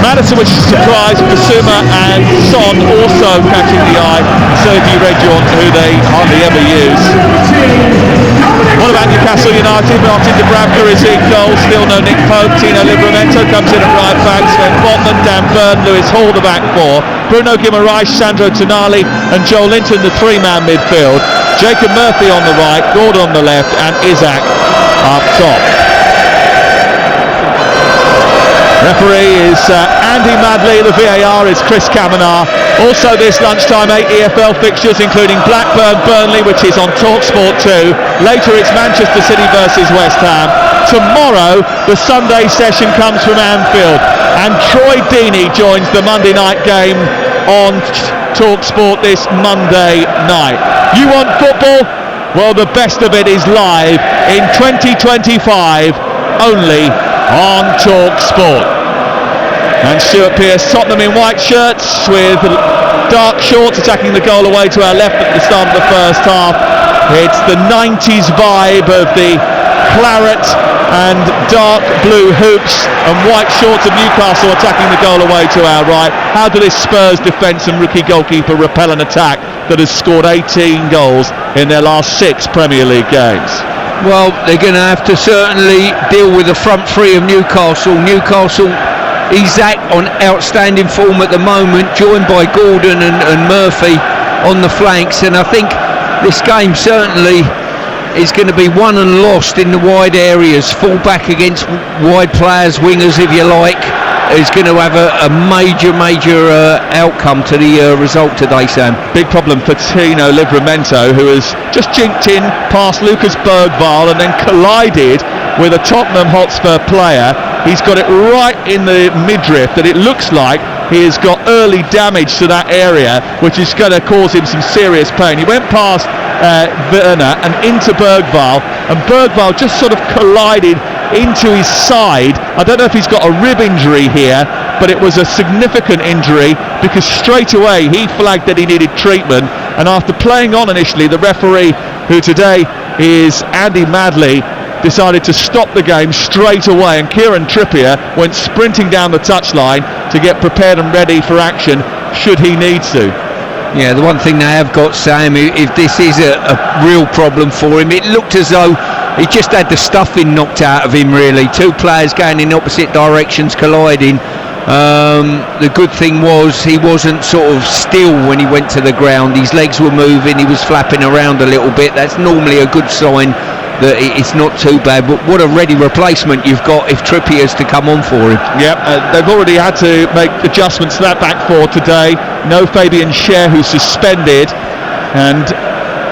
Madison, which is a surprise. Bissouma and Son also catching the eye. Sergi Reguilon, who they hardly ever use. What about Newcastle United? Martin Dubravka is in goal. Still no Nick Pope. Tino Livramento comes in at right back. Sven Botman, Dan Burn, Lewis Hall the back four. Bruno Guimaraes, Sandro Tonali and Joel Linton the 3-man midfield. Jacob Murphy on the right, Gordon on the left and Isaac up top. Referee is Andy Madley. The VAR is Chris Kavanagh. Also this lunchtime 8 EFL fixtures including Blackburn, Burnley, which is on TalkSport 2. Later it's Manchester City versus West Ham. Tomorrow the Sunday session comes from Anfield and Troy Deeney joins the Monday night game on TalkSport this Monday night. You want football? Well, the best of it is live in 2025 only on TalkSport. And Stuart Pearce, Tottenham in white shirts with dark shorts, attacking the goal away to our left at the start of the first half. It's the 90s vibe of the claret and dark blue hoops and white shorts of Newcastle attacking the goal away to our right. How do this Spurs defence and rookie goalkeeper repel an attack that has scored 18 goals in their last 6 Premier League games? Well, they're going to have to certainly deal with the front three of Newcastle. Isaac on outstanding form at the moment, joined by Gordon and Murphy on the flanks, and I think this game certainly is going to be won and lost in the wide areas. Full back against wide players, wingers if you like, is going to have a major outcome to the result today, Sam. Big problem for Tino Livramento, who has just jinked in past Lucas Bergvall and then collided with a Tottenham Hotspur player. He's got it right in the midriff that it looks like he has got early damage to that area, which is going to cause him some serious pain. He went past Werner and into Bergvall, and Bergvall just sort of collided into his side. I don't know if he's got a rib injury here, but it was a significant injury because straight away he flagged that he needed treatment, and after playing on initially, the referee, who today is Andy Madley, decided to stop the game straight away, and Kieran Trippier went sprinting down the touchline to get prepared and ready for action should he need to. Yeah, the one thing they have got, Sam, if this is a real problem for him, it looked as though he just had the stuffing knocked out of him, really. 2 players going in opposite directions colliding. The good thing was he wasn't sort of still when he went to the ground. His legs were moving, he was flapping around a little bit. That's normally a good sign that it's not too bad. But what a ready replacement you've got if Trippier's to come on for him. Yep, they've already had to make adjustments to that back four today. No Fabian Schär, who's suspended, and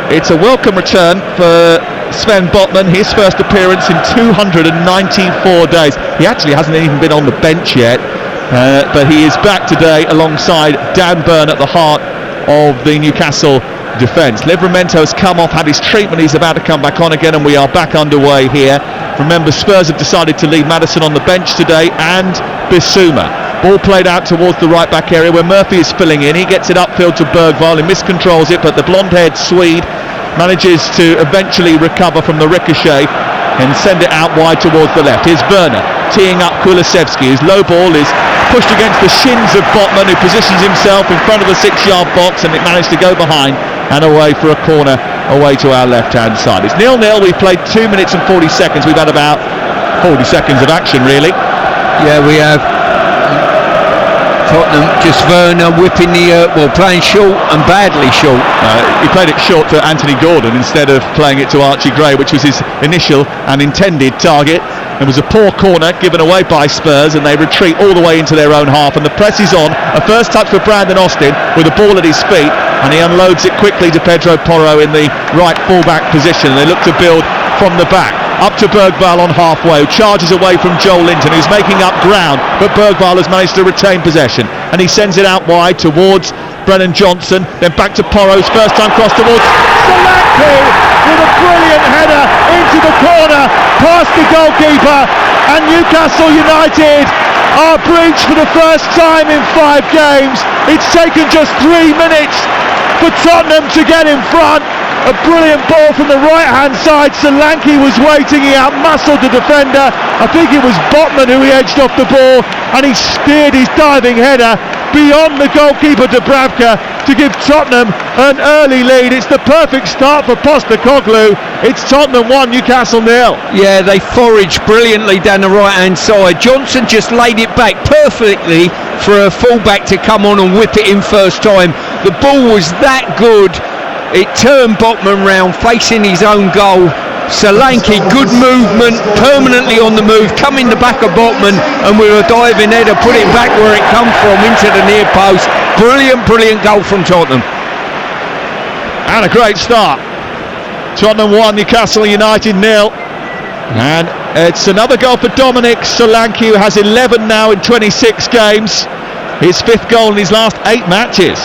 it's a welcome return for Sven Botman, his first appearance in 294 days. He actually hasn't even been on the bench yet, but he is back today alongside Dan Burn at the heart of the Newcastle defence. Livramento has come off, had his treatment, he's about to come back on again, and we are back underway here. Remember, Spurs have decided to leave Maddison on the bench today, and Bissouma. Ball played out towards the right back area where Murphy is filling in. He gets it upfield to Bergvall, he miscontrols it, but the blonde-haired Swede manages to eventually recover from the ricochet and send it out wide towards the left. Here's Werner teeing up Kulusevski, whose low ball is pushed against the shins of Botman, who positions himself in front of the 6-yard box, and it managed to go behind and away for a corner away to our left-hand side. It's 0-0. We've played 2 minutes and 40 seconds. We've had about 40 seconds of action, really. Yeah, we have. Tottenham, just Werner whipping playing short and badly short. He played it short to Anthony Gordon instead of playing it to Archie Gray, which was his initial and intended target. It was a poor corner given away by Spurs, and they retreat all the way into their own half, and the press is on. A first touch for Brandon Austin with the ball at his feet, and he unloads it quickly to Pedro Porro in the right full-back position, and they look to build from the back. Up to Bergvall on halfway, who charges away from Joel Linton, who's making up ground, but Bergvall has managed to retain possession, and he sends it out wide towards Brennan Johnson, then back to Porro's first time cross towards Solanke with a brilliant header into the corner, past the goalkeeper, and Newcastle United are breached for the first time in 5 games. It's taken just 3 minutes for Tottenham to get in front. A brilliant ball from the right-hand side. Solanke was waiting, he outmuscled the defender. I think it was Botman who he edged off the ball, and he steered his diving header beyond the goalkeeper Dubravka to give Tottenham an early lead. It's the perfect start for Postecoglou. It's Tottenham 1, Newcastle 0. Yeah, they foraged brilliantly down the right-hand side. Johnson just laid it back perfectly for a full-back to come on and whip it in first time. The ball was that good. It turned Botman round, facing his own goal. Solanke, good movement, permanently on the move, coming the back of Botman, and with a diving header, put it back where it come from, into the near post. Brilliant goal from Tottenham. And a great start. Tottenham 1, Newcastle United 0. And it's another goal for Dominic Solanke, who has 11 now in 26 games. His 5th goal in his last 8 matches.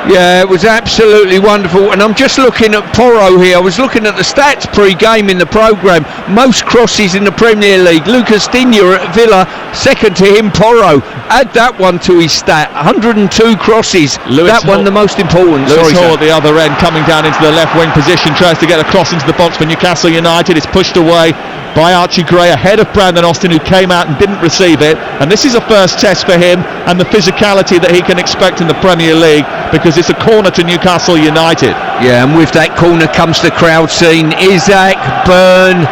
Yeah, it was absolutely wonderful, and I'm just looking at Porro here. I was looking at the stats pre-game in the programme. Most crosses in the Premier League. Lucas Digne at Villa, second to him, Porro. Add that one to his stat, 102 crosses. That one the most important. Lewis Hall at the other end, coming down into the left wing position, tries to get a cross into the box for Newcastle United. It's pushed away by Archie Gray ahead of Brandon Austin, who came out and didn't receive it, and this is a first test for him and the physicality that he can expect in the Premier League, because it's a corner to Newcastle United. Yeah, and with that corner comes the crowd scene. Isaac, Byrne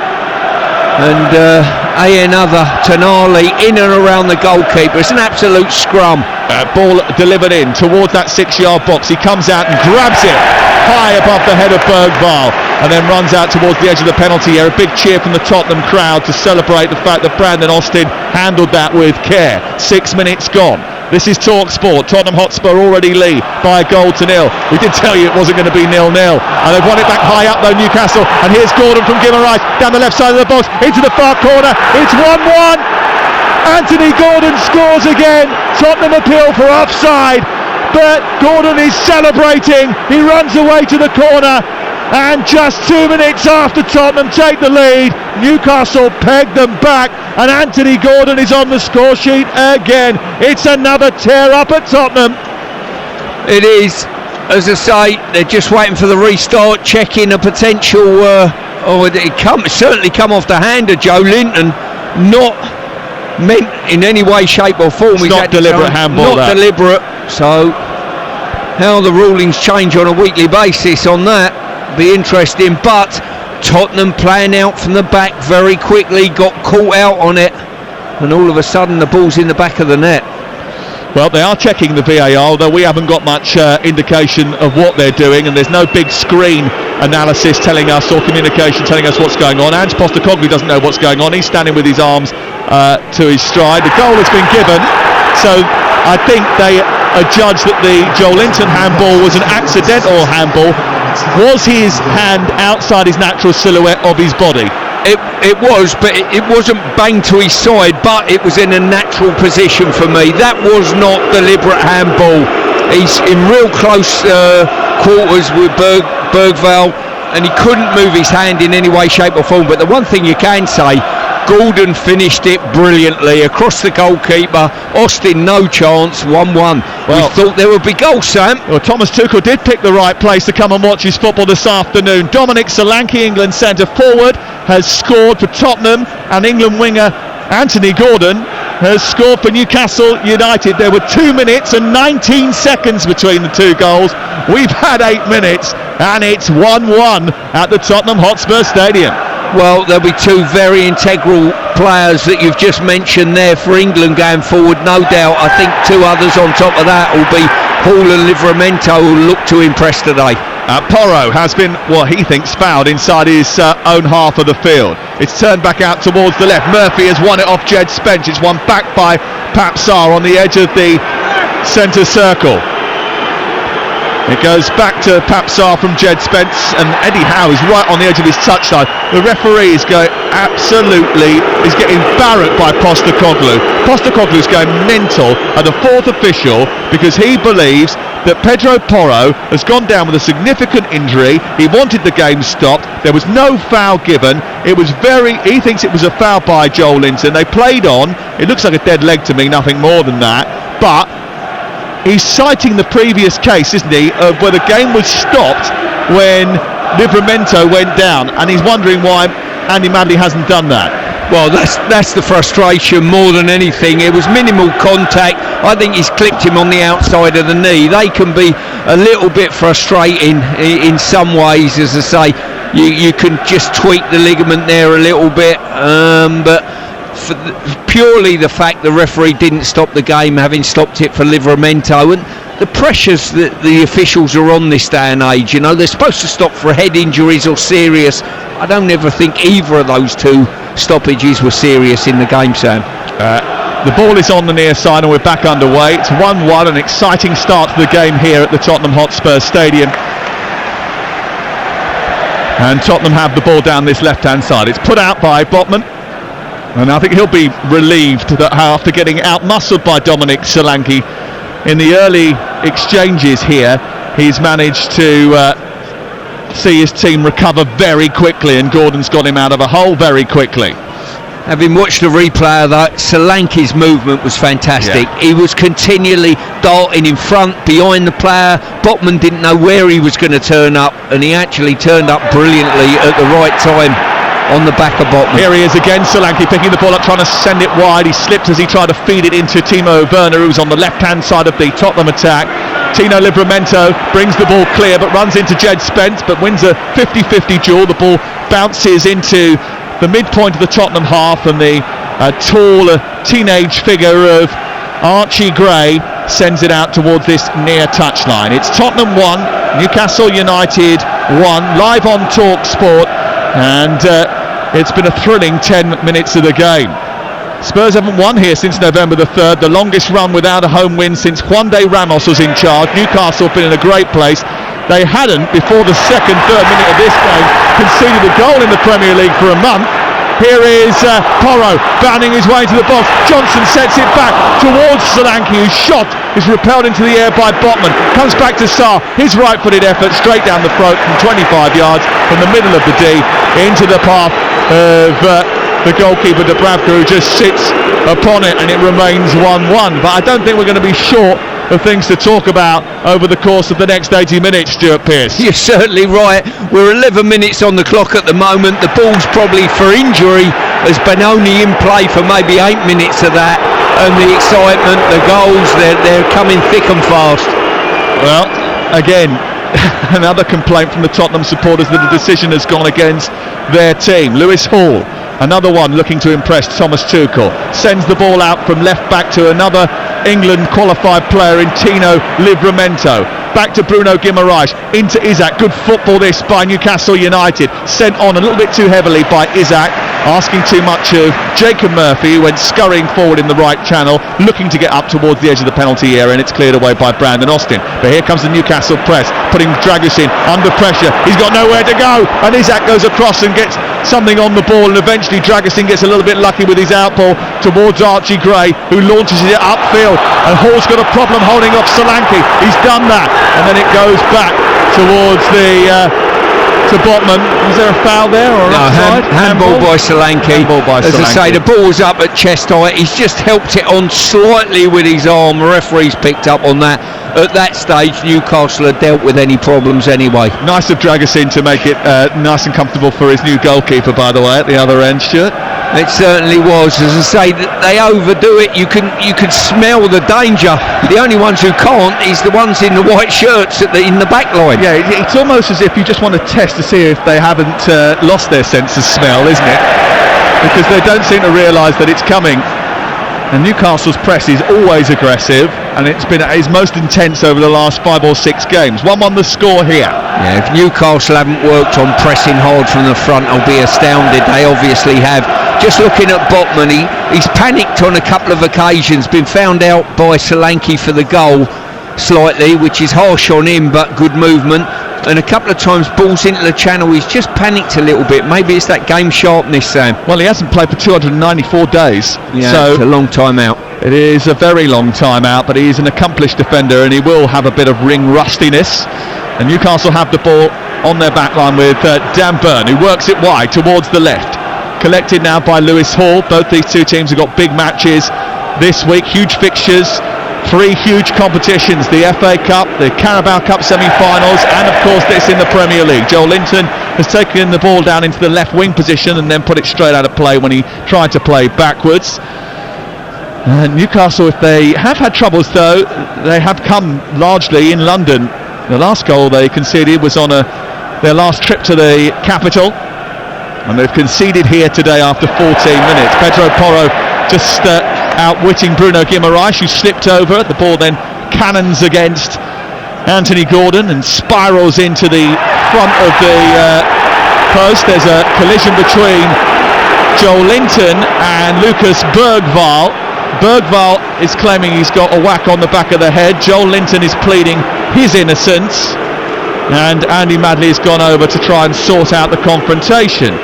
and another Tonali in and around the goalkeeper. It's an absolute scrum. Ball delivered in towards that 6-yard box. He comes out and grabs it high above the head of Bergvall, and then runs out towards the edge of the penalty area. A big cheer from the Tottenham crowd to celebrate the fact that Brandon Austin handled that with care. 6 minutes gone. This is TalkSport. Tottenham Hotspur already lead by a goal to 0. We did tell you it wasn't going to be 0-0. And they've won it back high up though, Newcastle. And here's Gordon from Guimaraes down the left side of the box into the far corner. It's 1-1. Anthony Gordon scores again. Tottenham appeal for offside, but Gordon is celebrating. He runs away to the corner, and just 2 minutes after Tottenham take the lead, Newcastle peg them back, and Anthony Gordon is on the score sheet again. It's another tear up at Tottenham. It is. As I say, they're just waiting for the restart, checking a potential certainly come off the hand of Joe Linton, not meant in any way, shape or form. It's not deliberate handball. Not deliberate. So how the rulings change on a weekly basis on that, be interesting. But Tottenham playing out from the back very quickly, got caught out on it, and all of a sudden the ball's in the back of the net. Well, they are checking the VAR, although we haven't got much indication of what they're doing, and there's no big screen analysis telling us, or communication telling us what's going on. Ange Postecoglou doesn't know what's going on. He's standing with his arms to his stride. The goal has been given, so I think they adjudged that the Joel Linton handball was an accidental handball. Was his hand outside his natural silhouette of his body? It was, but it wasn't banged to his side, but it was in a natural position for me. That was not deliberate handball. He's in real close quarters with Bergvall, and he couldn't move his hand in any way, shape or form. But the one thing you can say, Gordon finished it brilliantly across the goalkeeper. Austin, no chance, 1-1. Well, we thought there would be goals, Sam. Well, Thomas Tuchel did pick the right place to come and watch his football this afternoon. Dominic Solanke, England centre forward, has scored for Tottenham, and England winger Anthony Gordon has scored for Newcastle United. There were 2 minutes and 19 seconds between the two goals. We've had 8 minutes, and it's 1-1 at the Tottenham Hotspur Stadium. Well, there'll be two very integral players that you've just mentioned there for England going forward, no doubt. I think two others on top of that will be Hall and Livramento, who look to impress today. Porro has been what he thinks fouled inside his own half of the field. It's turned back out towards the left. Murphy has won it off Jed Spence. It's won back by Pap Sarr on the edge of the centre circle. It goes back to Pap Sarr from Jed Spence, and Eddie Howe is right on the edge of his touchline. The referee is getting barracked by Postecoglou. Postecoglou's going mental at the fourth official because he believes that Pedro Porro has gone down with a significant injury. He wanted the game stopped. There was no foul given. He thinks it was a foul by Joel Linton. They played on. It looks like a dead leg to me, nothing more than that. But he's citing the previous case, isn't he, of where the game was stopped when Livramento went down, and he's wondering why Andy Madley hasn't done that. Well, that's the frustration more than anything. It was minimal contact. I think he's clipped him on the outside of the knee. They can be a little bit frustrating in some ways, as I say. You can just tweak the ligament there a little bit, but purely the fact the referee didn't stop the game, having stopped it for Livramento, and the pressures that the officials are on this day and age, you know, they're supposed to stop for head injuries or serious. I don't ever think either of those two stoppages were serious in the game, Sam. The ball is on the near side and we're back underway. It's 1-1, an exciting start to the game here at the Tottenham Hotspur Stadium. And Tottenham have the ball down this left-hand side. It's put out by Botman, and I think he'll be relieved that after getting out-muscled by Dominic Solanke in the early exchanges here, he's managed to see his team recover very quickly, and Gordon's got him out of a hole very quickly. Having watched the replay of that, Solanke's movement was fantastic. Yeah. He was continually darting in front, behind the player. Botman didn't know where he was going to turn up, and he actually turned up brilliantly at the right time on the back of Botman. Here he is again, Solanke picking the ball up, trying to send it wide. He slipped as he tried to feed it into Timo Werner, who's on the left-hand side of the Tottenham attack. Tino Livramento brings the ball clear, but runs into Jed Spence, but wins a 50-50 duel. The ball bounces into the midpoint of the Tottenham half, and the tall teenage figure of Archie Gray sends it out towards this near touchline. It's Tottenham 1, Newcastle United 1, live on TalkSport, and it's been a thrilling 10 minutes of the game. Spurs haven't won here since November the 3rd, the longest run without a home win since Juan de Ramos was in charge. Newcastle have been in a great place. They hadn't, before the third minute of this game, conceded a goal in the Premier League for a month. Here is Porro bounding his way into the box. Johnson sets it back towards Solanke, whose shot is repelled into the air by Botman. Comes back to Sarr, his right-footed effort straight down the throat from 25 yards from the middle of the D into the path of the goalkeeper Dubravka, who just sits upon it, and it remains 1-1. But I don't think we're going to be short of things to talk about over the course of the next 80 minutes, Stuart Pearce. You're certainly right. We're 11 minutes on the clock at the moment. The ball's probably for injury has been only in play for maybe 8 minutes of that, and the excitement, the goals, they're coming thick and fast. Well, again, another complaint from the Tottenham supporters that the decision has gone against their team. Lewis Hall, another one looking to impress Thomas Tuchel, sends the ball out from left back to another England qualified player in Tino Livramento. Back to Bruno Guimaraes, into Isak. Good football this by Newcastle United. Sent on a little bit too heavily by Isak, asking too much of Jacob Murphy, who went scurrying forward in the right channel, looking to get up towards the edge of the penalty area, and it's cleared away by Brandon Austin. But here comes the Newcastle press, putting Dragusin under pressure. He's got nowhere to go, and Isak goes across and gets something on the ball, and eventually Dragusin gets a little bit lucky with his outball towards Archie Gray, who launches it upfield, and Hall's got a problem holding off Solanke. He's done that, and then it goes back towards to Botman. Was there a foul there or no? Handball by Solanke. As I say, the ball was up at chest height. He's just helped it on slightly with his arm. The referee's picked up on that. At that stage, Newcastle had dealt with any problems anyway. Nice of Dragusin to make it nice and comfortable for his new goalkeeper, by the way, at the other end, Stuart. It certainly was. As I say, they overdo it. You can smell the danger. The only ones who can't is the ones in the white shirts in the back line. Yeah, it's almost as if you just want to test to see if they haven't lost their sense of smell, isn't it? Because they don't seem to realise that it's coming. And Newcastle's press is always aggressive, and it's been at its most intense over the last 5 or 6 games. 1-1 the score here. Yeah, if Newcastle haven't worked on pressing hard from the front, I'll be astounded. They obviously have. Just looking at Botman, he's panicked on a couple of occasions, been found out by Solanke for the goal slightly, which is harsh on him, but good movement. And a couple of times balls into the channel, he's just panicked a little bit. Maybe it's that game sharpness, Sam. Well, he hasn't played for 294 days. Yeah, so it's a long time out. It is a very long time out, but he's an accomplished defender, and he will have a bit of ring rustiness. And Newcastle have the ball on their back line with Dan Burn, who works it wide towards the left. Collected now by Lewis Hall. Both these two teams have got big matches this week, huge fixtures. 3 huge competitions, the FA Cup, the Carabao Cup semi-finals, and of course this in the Premier League. Joel Linton has taken the ball down into the left wing position and then put it straight out of play when he tried to play backwards. Newcastle, if they have had troubles though, they have come largely in London. The last goal they conceded was on their last trip to the capital, and they've conceded here today after 14 minutes. Pedro Porro just outwitting Bruno Guimaraes, who slipped over. The ball then cannons against Anthony Gordon and spirals into the front of the post. There's a collision between Joel Linton and Lucas Bergvall. Bergvall is claiming he's got a whack on the back of the head. Joel Linton is pleading his innocence, and Andy Madley has gone over to try and sort out the confrontation.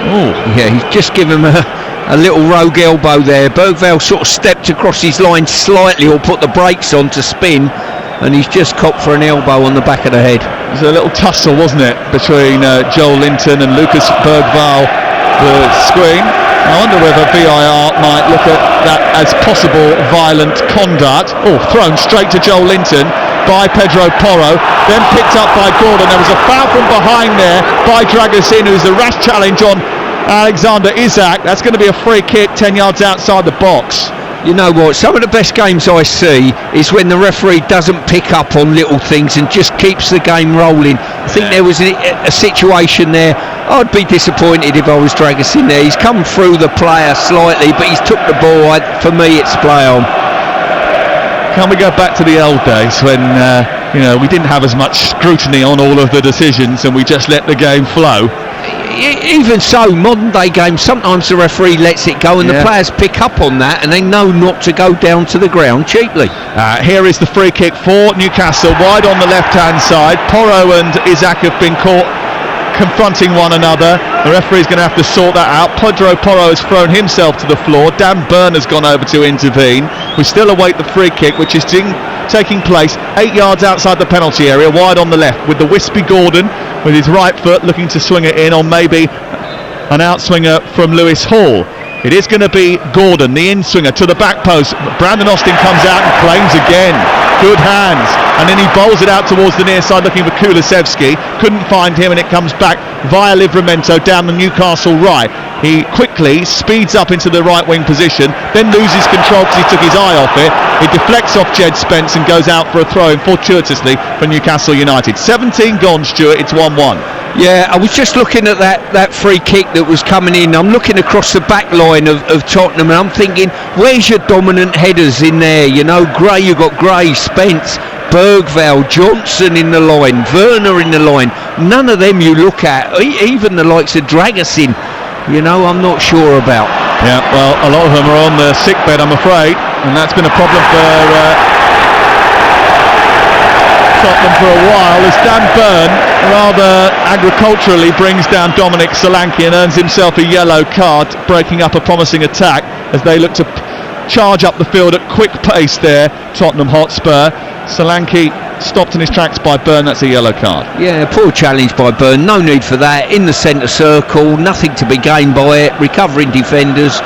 Oh, yeah, he's just given him a little rogue elbow there. Bergvall sort of stepped across his line slightly, or put the brakes on to spin, and he's just copped for an elbow on the back of the head. It was a little tussle, wasn't it, between Joel Linton and Lucas Bergvall, the screen. I wonder whether VIR might look at that as possible violent conduct. Oh, thrown straight to Joel Linton by Pedro Porro, then picked up by Gordon. There was a foul from behind there by Dragusin, who's a rash challenge on Alexander Isak. That's going to be a free kick 10 yards outside the box. You know what, some of the best games I see is when the referee doesn't pick up on little things and just keeps the game rolling. I think there was a situation there. I'd be disappointed if I was Dragusin there. He's come through the player slightly, but he's took the ball. For me, it's play on. Can we go back to the old days when we didn't have as much scrutiny on all of the decisions and we just let the game flow? Even so, modern day games, sometimes the referee lets it go and the players pick up on that and they know not to go down to the ground cheaply. Here is the free kick for Newcastle, wide on the left hand side. Porro and Isak have been caught confronting one another. The referee's going to have to sort that out. Pedro Porro has thrown himself to the floor. Dan Burn has gone over to intervene. We still await the free kick, which is taking place 8 yards outside the penalty area, wide on the left, with the wispy Gordon with his right foot looking to swing it in, or maybe an outswinger from Lewis Hall. It is going to be Gordon, the in-swinger, to the back post. Brandon Austin comes out and claims again. Good hands, and then he bowls it out towards the near side looking for Kulusevski. Couldn't find him, and it comes back via Livramento down the Newcastle right. He quickly speeds up into the right wing position, then loses control because he took his eye off it. It deflects off Jed Spence and goes out for a throw-in fortuitously for Newcastle United. 17 gone, Stuart. It's 1-1. Yeah, I was just looking at that free kick that was coming in. I'm looking across the back line of Tottenham, and I'm thinking, where's your dominant headers in there? You know, Gray, you've got Gray, Spence, Bergvall, Johnson in the line, Werner in the line. None of them you look at, even the likes of Dragusin, you know, I'm not sure about. Yeah, well, a lot of them are on the sick bed, I'm afraid, and that's been a problem for Tottenham for a while, as Dan Burn rather agriculturally brings down Dominic Solanke and earns himself a yellow card, breaking up a promising attack as they look to charge up the field at quick pace there, Tottenham Hotspur. Solanke stopped in his tracks by Burn, that's a yellow card. Yeah, poor challenge by Burn, no need for that, in the centre circle, nothing to be gained by it, recovering defenders,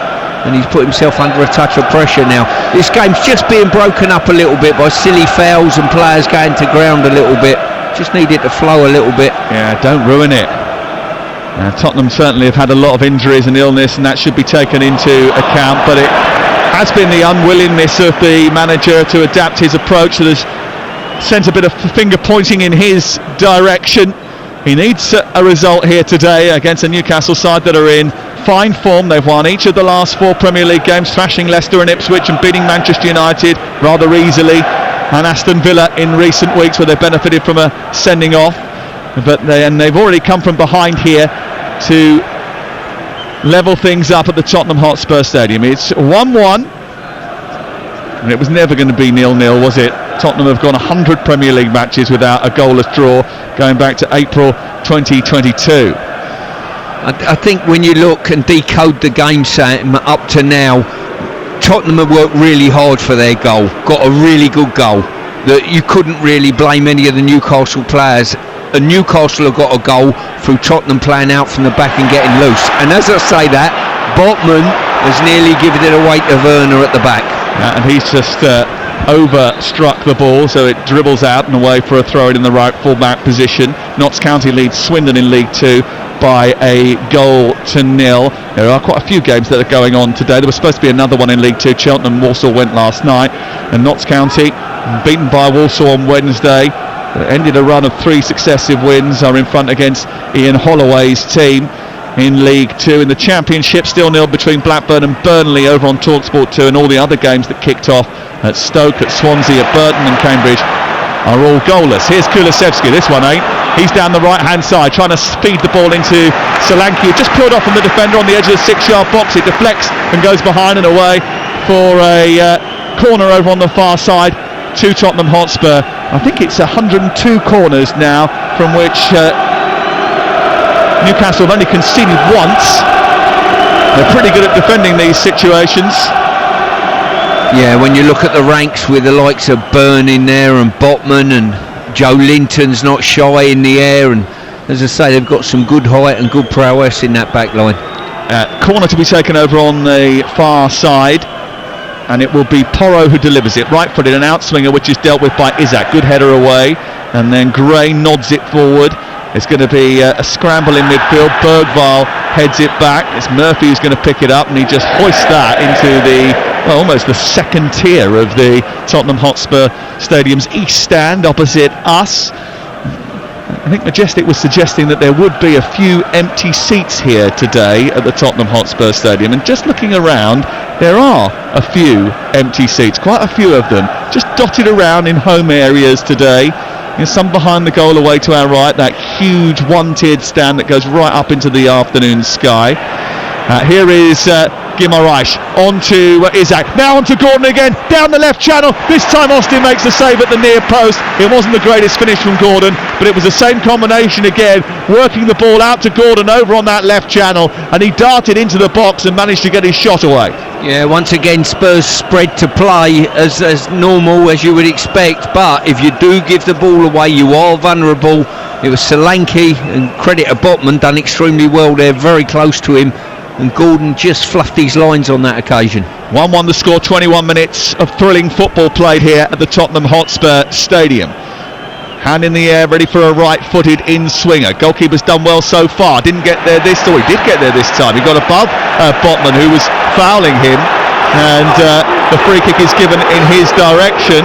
and he's put himself under a touch of pressure now. This game's just being broken up a little bit by silly fouls and players going to ground a little bit. Just need it to flow a little bit. Yeah, don't ruin it. Tottenham certainly have had a lot of injuries and illness, and that should be taken into account, but it has been the unwillingness of the manager to adapt his approach that has sent a bit of finger pointing in his direction. He needs a result here today against a Newcastle side that are in fine form. They've won each of the last 4 Premier League games, thrashing Leicester and Ipswich and beating Manchester United rather easily, and Aston Villa in recent weeks where they've benefited from a sending off. But they've already come from behind here to level things up at the Tottenham Hotspur Stadium. It's 1-1, and it was never going to be 0-0, was it? Tottenham have gone 100 Premier League matches without a goalless draw, going back to April 2022. I think when you look and decode the game, Sam, up to now, Tottenham have worked really hard for their goal, got a really good goal, that you couldn't really blame any of the Newcastle players. And Newcastle have got a goal through Tottenham playing out from the back and getting loose. And as I say that, Botman has nearly given it away to Werner at the back. And he's just overstruck the ball, so it dribbles out and away for a throw-in in the right full-back position. Notts County leads Swindon in League 2 by a 1-0. There are quite a few games that are going on today. There was supposed to be another one in League 2. Cheltenham and Walsall went last night, and Notts County, beaten by Walsall on Wednesday, ended a run of 3 successive wins, are in front against Ian Holloway's team in League 2. In the Championship, still 0 between Blackburn and Burnley over on TalkSport 2, and all the other games that kicked off at Stoke, at Swansea, at Burton and Cambridge are all goalless. Here's Kulusevski, this one ain't. He's down the right hand side trying to feed the ball into Solanke, who just peeled off from the defender on the edge of the 6-yard box. It deflects and goes behind and away for a corner over on the far side to Tottenham Hotspur. I think it's 102 corners now, from which Newcastle have only conceded once. They're pretty good at defending these situations. Yeah, when you look at the ranks with the likes of Burn in there and Botman, and Joe Linton's not shy in the air, and as I say, they've got some good height and good prowess in that back line. Corner to be taken over on the far side, and it will be Porro who delivers it, right-footed, an outswinger which is dealt with by Isak. Good header away, and then Gray nods it forward. It's going to be a scramble in midfield. Bergvall heads it back. It's Murphy who's going to pick it up, and he just hoists that into almost the second tier of the Tottenham Hotspur Stadium's east stand opposite us. I think Majestic was suggesting that there would be a few empty seats here today at the Tottenham Hotspur Stadium, and just looking around, there are a few empty seats, quite a few of them, just dotted around in home areas today. There's some behind the goal away to our right, that huge one-tiered stand that goes right up into the afternoon sky. Here is Guimaraes on to Isak, now on to Gordon again, down the left channel. This time Austin makes the save at the near post. It wasn't the greatest finish from Gordon, but it was the same combination again, working the ball out to Gordon over on that left channel, and he darted into the box and managed to get his shot away. Yeah, once again Spurs spread to play as normal, as you would expect, but if you do give the ball away, you are vulnerable. It was Solanke, and credit to Botman, done extremely well there, very close to him, and Gordon just fluffed his lines on that occasion. 1-1 the score, 21 minutes of thrilling football played here at the Tottenham Hotspur Stadium. Hand in the air, ready for a right-footed in-swinger. Goalkeeper's done well so far. Didn't get there this time. He did get there this time. He got above Botman, who was fouling him, and the free kick is given in his direction.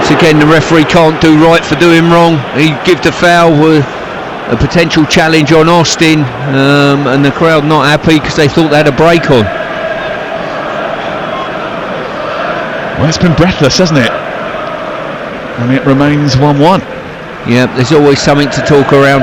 Once again, the referee can't do right for doing wrong. He give the foul with a potential challenge on Austin, and the crowd not happy because they thought they had a break on. Well, it's been breathless, hasn't it? And it remains 1-1. Yeah, there's always something to talk around.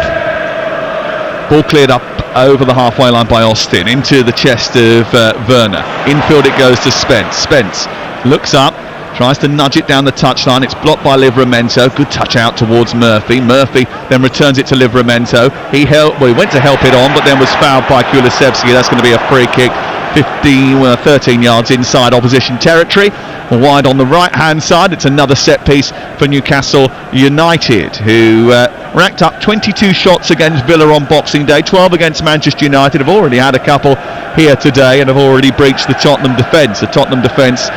Ball cleared up over the halfway line by Austin, into the chest of Werner. Infield it goes to Spence. Spence looks up, tries to nudge it down the touchline. It's blocked by Livramento. Good touch out towards Murphy. Murphy then returns it to Livramento. He went to help it on, but then was fouled by Kulusevski. That's going to be a free kick 13 yards inside opposition territory. Wide on the right hand side. It's another set piece for Newcastle United, who racked up 22 shots against Villa on Boxing Day, 12 against Manchester United. Have already had a couple here today and have already breached the Tottenham defence. The Tottenham defence,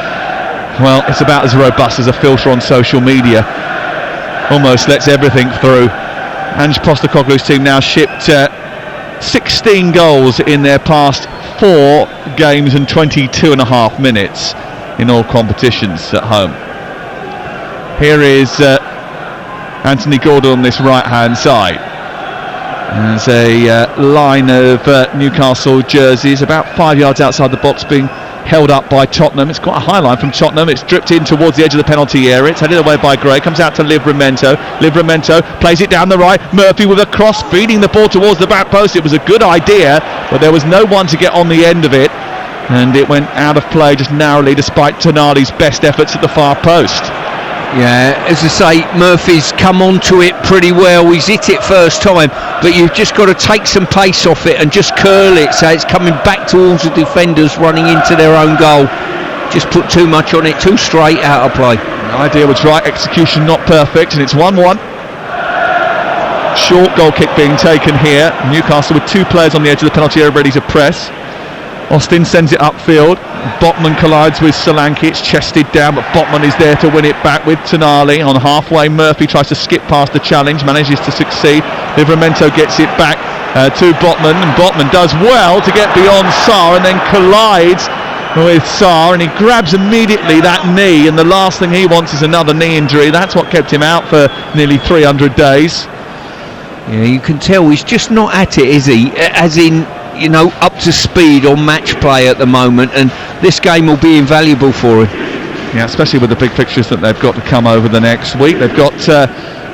well, it's about as robust as a filter on social media. Almost lets everything through. Ange Postecoglou's team now shipped 16 goals in their past 4 games and 22 and a half minutes in all competitions at home. Here is Anthony Gordon on this right hand side. There's a line of Newcastle jerseys about 5 yards outside the box being held up by Tottenham. It's quite a high line from Tottenham. It's dripped in towards the edge of the penalty area. It's headed away by Gray. Comes out to Livramento. Livramento plays it down the right. Murphy with a cross, feeding the ball towards the back post. It was a good idea, but there was no one to get on the end of it, and it went out of play just narrowly, despite Tonali's best efforts at the far post. Yeah, as I say, Murphy's come onto it pretty well. He's hit it first time, but you've just got to take some pace off it and just curl it so it's coming back towards the defenders running into their own goal. Just put too much on it, too straight, out of play. The idea was right, execution not perfect, and it's 1-1. Short goal kick being taken here. Newcastle with 2 players on the edge of the penalty area ready to press. Austin sends it upfield. Botman collides with Solanke. It's chested down, but Botman is there to win it back with Tonali. On halfway, Murphy tries to skip past the challenge, manages to succeed. Livramento gets it back to Botman, and Botman does well to get beyond Sarr and then collides with Sarr, and he grabs immediately that knee, and the last thing he wants is another knee injury. That's what kept him out for nearly 300 days. Yeah, you can tell he's just not at it, is he? As in, you know, up to speed on match play at the moment, and this game will be invaluable for him. Yeah, especially with the big fixtures that they've got to come over the next week. They've got a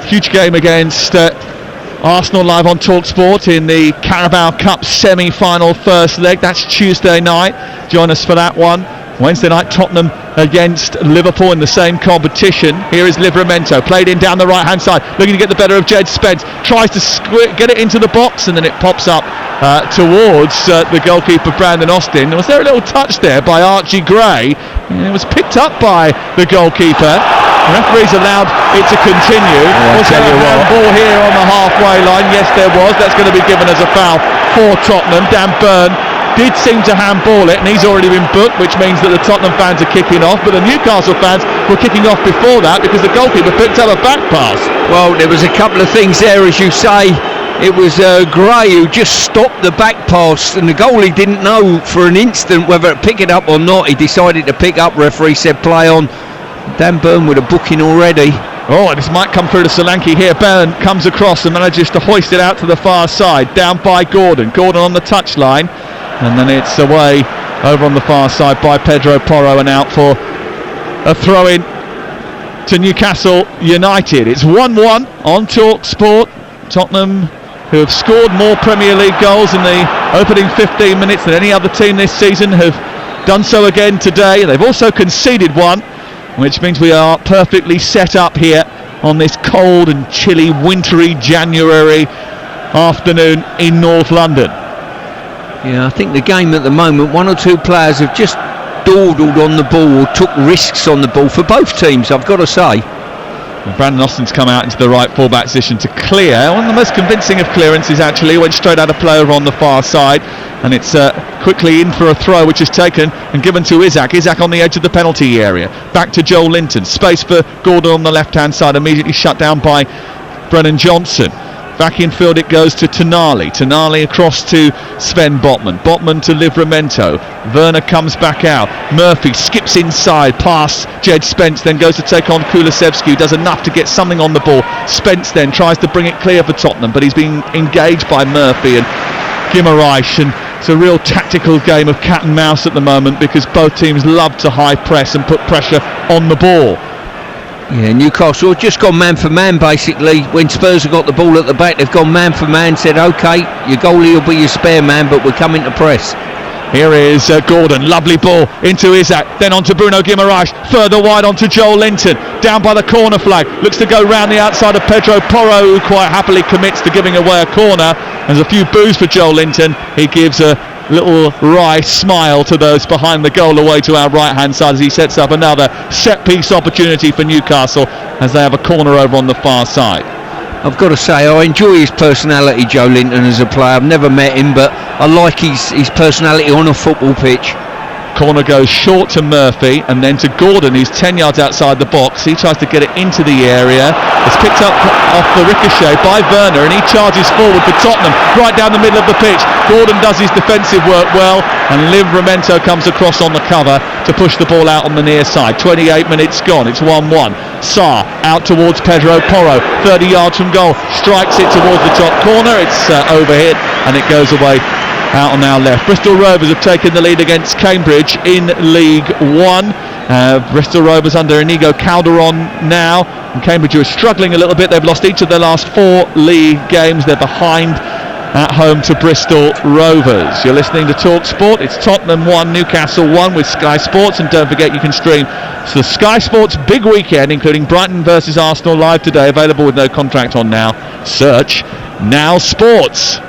huge game against Arsenal live on TalkSport in the Carabao Cup semi-final first leg. That's Tuesday night. Join us for that one. Wednesday night, Tottenham against Liverpool in the same competition. Here is Livramento, played in down the right-hand side, looking to get the better of Jed Spence. Tries to get it into the box, and then it pops up towards the goalkeeper, Brandon Austin. Was there a little touch there by Archie Gray? It was picked up by the goalkeeper. The referee's allowed it to continue. Was there a handball here on the halfway line? Yes, there was. That's going to be given as a foul for Tottenham. Dan Burn did seem to handball it, and he's already been booked, which means that the Tottenham fans are kicking off, but the Newcastle fans were kicking off before that because the goalkeeper picked up a back pass. Well, there was a couple of things there, as you say. It was Gray who just stopped the back pass, and the goalie didn't know for an instant whether to pick it up or not. He decided to pick up. Referee said play on. Dan Burn with a booking already. Oh, and this might come through to Solanke here. Burn comes across and manages to hoist it out to the far side, down by Gordon. Gordon on the touchline, and then it's away over on the far side by Pedro Porro, and out for a throw-in to Newcastle United. It's 1-1 on TalkSport. Tottenham, who have scored more Premier League goals in the opening 15 minutes than any other team this season, have done so again today. They've also conceded one, which means we are perfectly set up here on this cold and chilly, wintry January afternoon in North London. Yeah, I think the game at the moment, 1 or 2 players have just dawdled on the ball or took risks on the ball for both teams, I've got to say. And Brandon Austin's come out into the right full-back position to clear. One of the most convincing of clearances, actually. Went straight out of play over on the far side, and it's quickly in for a throw, which is taken and given to Isaac. Isaac on the edge of the penalty area. Back to Joel Linton. Space for Gordon on the left-hand side, immediately shut down by Brennan Johnson. Back in field it goes to Tonali. Tonali across to Sven Botman. Botman to Livramento. Werner comes back out. Murphy skips inside past Jed Spence, then goes to take on Kulusevski, who does enough to get something on the ball. Spence then tries to bring it clear for Tottenham, but he's being engaged by Murphy and Guimaraes, and it's a real tactical game of cat and mouse at the moment because both teams love to high press and put pressure on the ball. Yeah, Newcastle have just gone man for man basically. When Spurs have got the ball at the back, they've gone man for man, said OK, your goalie will be your spare man, but we're coming to press. Here is Gordon, lovely ball into Isak, then on to Bruno Guimaraes, further wide onto Joel Linton, down by the corner flag, looks to go round the outside of Pedro Porro, who quite happily commits to giving away a corner. There's a few boos for Joel Linton. He gives a little wry smile to those behind the goal away to our right hand side as he sets up another set piece opportunity for Newcastle as they have a corner over on the far side. I've got to say, I enjoy his personality, Joe Linton, as a player. I've never met him, but I like his personality on a football pitch. Corner goes short to Murphy and then to Gordon, who's 10 yards outside the box. He tries to get it into the area. It's picked up off the ricochet by Werner and he charges forward for Tottenham right down the middle of the pitch. Gordon does his defensive work well and Livramento comes across on the cover to push the ball out on the near side. 28 minutes gone, it's 1-1. Sarr out towards Pedro Porro, 30 yards from goal, strikes it towards the top corner. It's overhit and it goes away out on our left. Bristol Rovers have taken the lead against Cambridge in League One. Bristol Rovers under Inigo Calderon now, and Cambridge are struggling a little bit. They've lost each of their last 4 league games. They're behind at home to Bristol Rovers. You're listening to TalkSport. It's Tottenham 1, Newcastle 1 with Sky Sports, and don't forget you can stream the Sky Sports big weekend including Brighton versus Arsenal live today, available with no contract on now. Search Now Sports.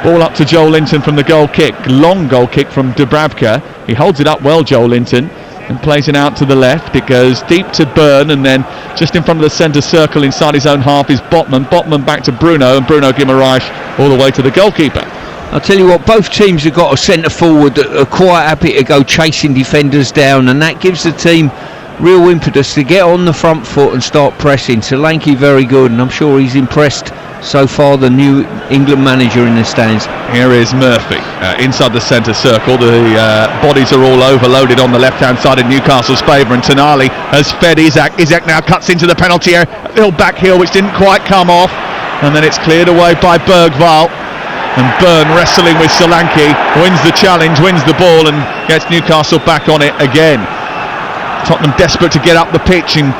Ball up to Joel Linton from the goal kick. Long goal kick from Dubravka. He holds it up well, Joel Linton, and plays it out to the left. It goes deep to Byrne, and then just in front of the centre circle inside his own half is Botman. Botman back to Bruno, and Bruno Guimaraes all the way to the goalkeeper. I'll tell you what, both teams have got a centre forward that are quite happy to go chasing defenders down, and that gives the team real impetus to get on the front foot and start pressing. Solanke very good, and I'm sure he's impressed so far the new England manager in the stands. Here is Murphy inside the centre circle. The bodies are all overloaded on the left hand side in Newcastle's favour, and Tonali has fed Isak. Isak now cuts into the penalty area, a little back heel which didn't quite come off, and then it's cleared away by Bergvall, and Byrne wrestling with Solanke wins the challenge, wins the ball and gets Newcastle back on it again. Tottenham desperate to get up the pitch and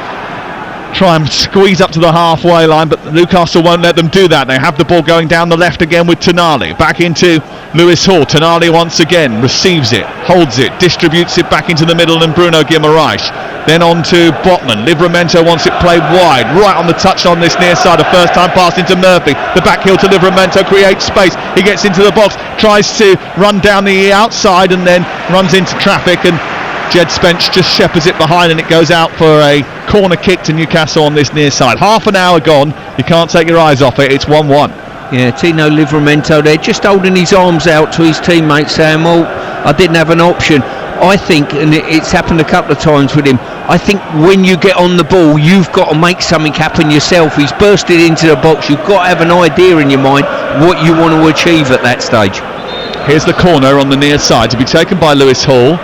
try and squeeze up to the halfway line, but Newcastle won't let them do that. They have the ball going down the left again with Tonali. Back into Lewis Hall. Tonali once again receives it, holds it, distributes it back into the middle, and Bruno Guimaraes. Then on to Botman. Livramento wants it played wide, right on the touch on this near side. A first time pass into Murphy. The back heel to Livramento creates space. He gets into the box, tries to run down the outside and then runs into traffic, and Jed Spence just shepherds it behind and it goes out for a corner kick to Newcastle on this near side. Half an hour gone, you can't take your eyes off it. It's 1-1. Yeah, Tino Livramento there just holding his arms out to his teammates saying, well, I didn't have an option. I think, and it's happened a couple of times with him, I think when you get on the ball you've got to make something happen yourself. He's bursted into the box. You've got to have an idea in your mind what you want to achieve at that stage. Here's the corner on the near side to be taken by Lewis Hall.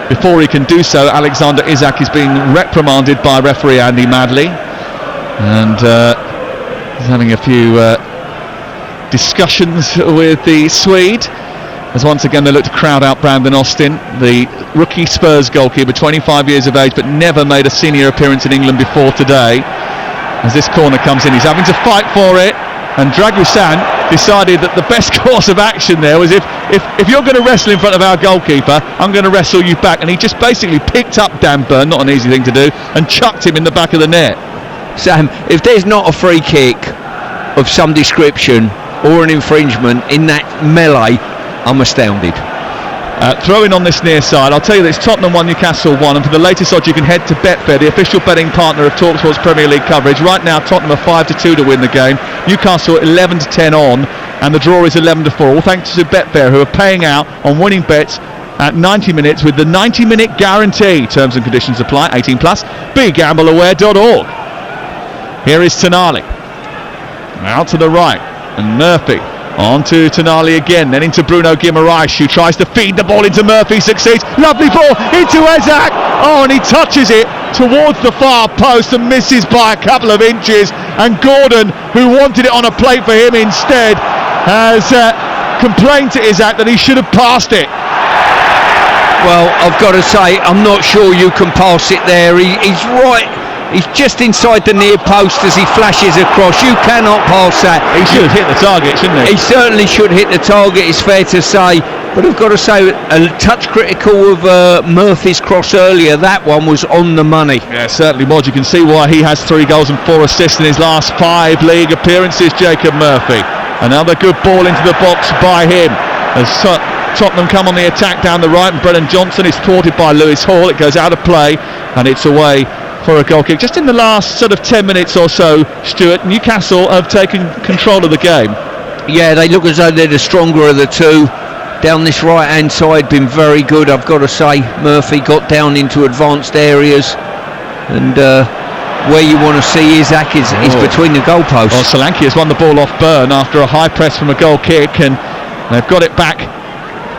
Before he can do so, Alexander Isak is being reprimanded by referee Andy Madley, and he's having a few discussions with the Swede, as once again they look to crowd out Brandon Austin, the rookie Spurs goalkeeper, 25 years of age but never made a senior appearance in England before today. As this corner comes in, he's having to fight for it, and Dragusan decided that the best course of action there was if you're going to wrestle in front of our goalkeeper, I'm going to wrestle you back, and he just basically picked up Dan Byrne, not an easy thing to do, and chucked him in the back of the net. Sam, if there's not a free kick of some description or an infringement in that melee, I'm astounded. Throwing on this near side, I'll tell you this: Tottenham 1, Newcastle 1, and for the latest odds you can head to Betfair, the official betting partner of TalkSport's Premier League coverage. Right now Tottenham are 5-2 to win the game, Newcastle 11-10 on, and the draw is 11-4, all thanks to Betfair, who are paying out on winning bets at 90 minutes with the 90-minute guarantee. Terms and conditions apply. 18+. BeGambleAware.org. Here is Tonali. Out to the right, and Murphy on to Tonali again, then into Bruno Guimaraes, who tries to feed the ball into Murphy, succeeds. Lovely ball into Ezak. Oh, and he touches it towards the far post and misses by a couple of inches. And Gordon, who wanted it on a plate for him instead, has complained to Ezak that he should have passed it. Well, I've got to say, I'm not sure you can pass it there. He's right. He's just inside the near post as he flashes across. You cannot pass that. He should hit the target, shouldn't he? He certainly should hit the target, it's fair to say. But I've got to say, a touch critical of Murphy's cross earlier. That one was on the money. Yeah, certainly was. You can see why he has 3 goals and 4 assists in his last 5 league appearances, Jacob Murphy. Another good ball into the box by him. As Tottenham come on the attack down the right, and Brennan Johnson is thwarted by Lewis Hall. It goes out of play, and it's away for a goal kick. Just in the last sort of 10 minutes or so, Stuart, Newcastle have taken control of the game. Yeah, they look as though they're the stronger of the two. Down this right hand side, been very good, I've got to say. Murphy got down into advanced areas, and where you want to see Isaac is between the goalposts. Well, Solanke has won the ball off Byrne after a high press from a goal kick, and they've got it back,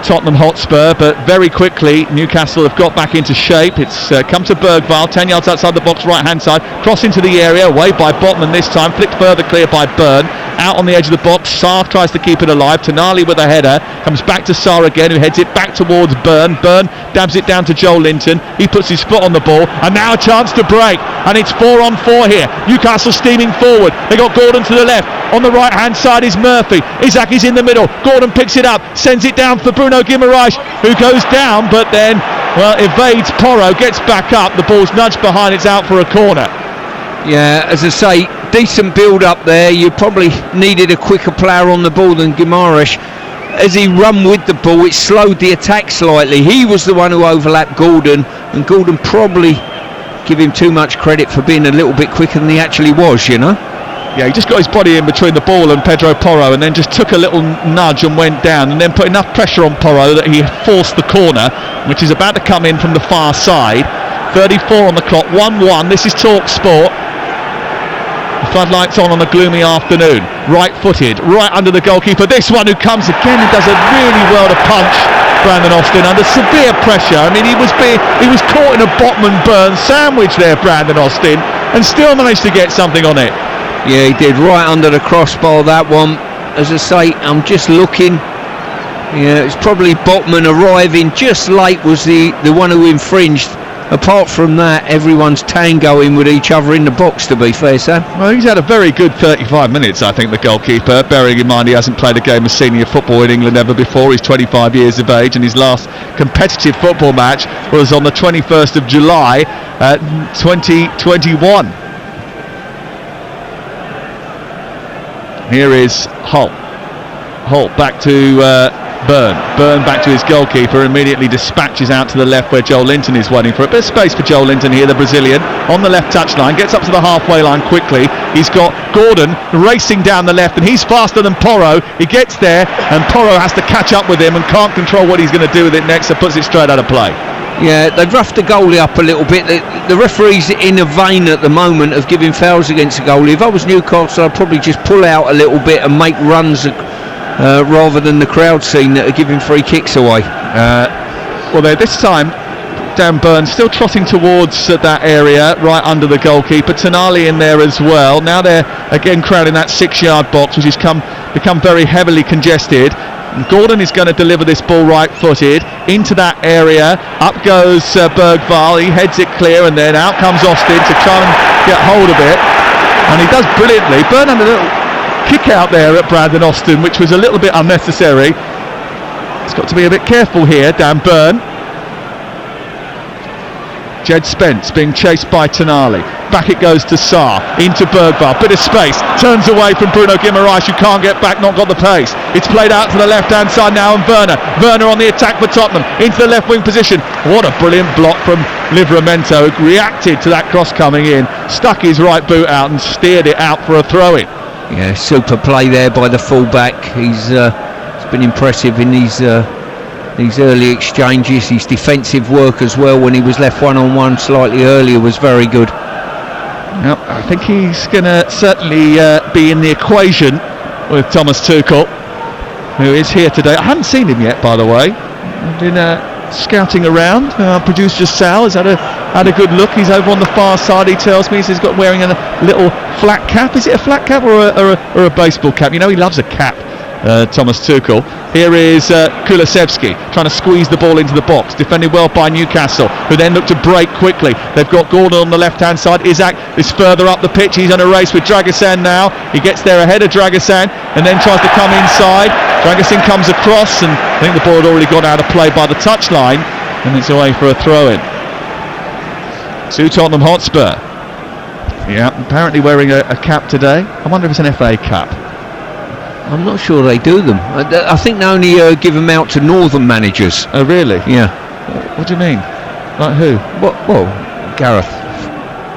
Tottenham Hotspur, but very quickly Newcastle have got back into shape. It's come to Bergvall, 10 yards outside the box, right hand side, cross into the area, away by Botman this time, flicked further clear by Byrne, out on the edge of the box. Sarr tries to keep it alive, Tonali with a header, comes back to Sarr again, who heads it back towards Byrne. Byrne dabs it down to Joel Linton, he puts his foot on the ball, and now a chance to break, and it's 4-on-4 here. Newcastle steaming forward, they got Gordon to the left, on the right hand side is Murphy, Isaac is in the middle, Gordon picks it up, sends it down for Bruno Guimaraes, who goes down but then evades Porro, gets back up, the ball's nudged behind, it's out for a corner. Yeah, as I say, decent build up there. You probably needed a quicker player on the ball than Guimaraes. As he run with the ball, it slowed the attack slightly. He was the one who overlapped Gordon, and Gordon probably give him too much credit for being a little bit quicker than he actually was, you know. Yeah, he just got his body in between the ball and Pedro Porro, and then just took a little nudge and went down, and then put enough pressure on Porro that he forced the corner, which is about to come in from the far side. 34 on the clock, 1-1. This is TalkSport. The floodlights on a gloomy afternoon. Right-footed, right under the goalkeeper. This one who comes again and does it really well to punch Brandon Austin under severe pressure. I mean, he was caught in a Botman-Burn sandwich there, Brandon Austin, and still managed to get something on it. Yeah, he did, right under the crossbar, that one. As I say, I'm just looking. Yeah, it's probably Botman arriving just late was the one who infringed. Apart from that, everyone's tangoing with each other in the box, to be fair, Sam. Well, he's had a very good 35 minutes, I think, the goalkeeper, bearing in mind he hasn't played a game of senior football in England ever before. He's 25 years of age, and his last competitive football match was on the 21st of July 2021. Here is Holt. Holt back to Byrne. Byrne back to his goalkeeper, immediately dispatches out to the left where Joel Linton is waiting for a bit of space for Joel Linton here, the Brazilian, on the left touchline, gets up to the halfway line quickly. He's got Gordon racing down the left, and he's faster than Porro. He gets there, and Porro has to catch up with him and can't control what he's going to do with it next, so puts it straight out of play. Yeah, they've roughed the goalie up a little bit. The referee's in a vein at the moment of giving fouls against the goalie. If I was Newcastle, I'd probably just pull out a little bit and make runs rather than the crowd scene that are giving free kicks away. Well, this time, Dan Byrne still trotting towards that area, right under the goalkeeper. Tonali in there as well. Now they're again crowding that 6-yard box, which has become very heavily congested. And Gordon is going to deliver this ball right-footed into that area. Up goes Bergvall. He heads it clear, and then out comes Austin to try and get hold of it. And he does brilliantly. Byrne had a little kick out there at Brandon Austin, which was a little bit unnecessary. He's got to be a bit careful here, Dan Byrne. Jed Spence being chased by Tonali. Back it goes to Sarr, into Bergvall, bit of space, turns away from Bruno Guimaraes, who can't get back, not got the pace. It's played out to the left hand side now, and Werner on the attack for Tottenham, into the left wing position. What a brilliant block from Livramento, who reacted to that cross coming in, stuck his right boot out and steered it out for a throw-in. Yeah, super play there by the full-back. He's been impressive in these early exchanges. His defensive work as well when he was left one-on-one slightly earlier was very good. Yep, I think he's going to certainly be in the equation with Thomas Tuchel, who is here today. I haven't seen him yet, by the way. I've been scouting around. Producer Sal has had a good look. He's over on the far side, he tells me. He's got wearing a little flat cap. Is it a flat cap or a baseball cap? You know, he loves a cap, Thomas Tuchel. Here is Kulusevski trying to squeeze the ball into the box, defended well by Newcastle, who then look to break quickly. They've got Gordon on the left hand side. Isak is further up the pitch. He's on a race with Dragusan now. He gets there ahead of Dragusan and then tries to come inside. Dragusan comes across, and I think the ball had already gone out of play by the touchline, and it's away for a throw-in to Tottenham Hotspur. Yeah, apparently wearing a cap today. I wonder if it's an FA cap. I'm not sure they do them. I think they only give them out to northern managers. Oh, really? Yeah. What do you mean? Like who? Well, Gareth.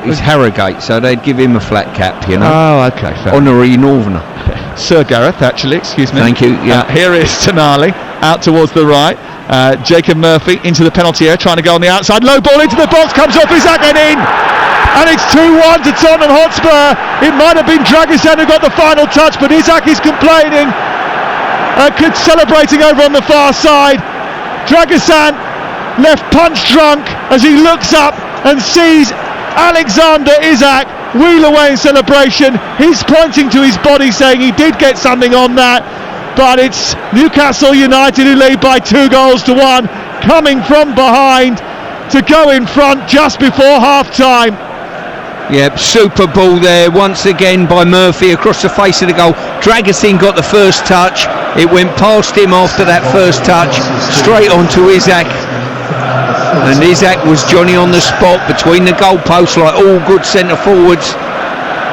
He's Harrogate, so they'd give him a flat cap, you know. Oh, okay. Honorary northerner. Sir Gareth, actually, excuse me. Thank you, yeah. Here is Tonali, out towards the right. Jacob Murphy into the penalty area, trying to go on the outside. Low ball into the box, comes off Isak and in! And it's 2-1 to Tottenham Hotspur. It might have been Dragusan who got the final touch, but Isak is complaining. Celebrating over on the far side. Dragusan left punch drunk as he looks up and sees Alexander Isak wheel away in celebration. He's pointing to his body saying he did get something on that, but it's Newcastle United who lead by 2-1, coming from behind to go in front just before half-time. Yep, super ball there once again by Murphy across the face of the goal. Dragusan got the first touch. It went past him after that first touch, straight on to Isak. And Isak was Johnny on the spot between the goalposts, like all good centre forwards,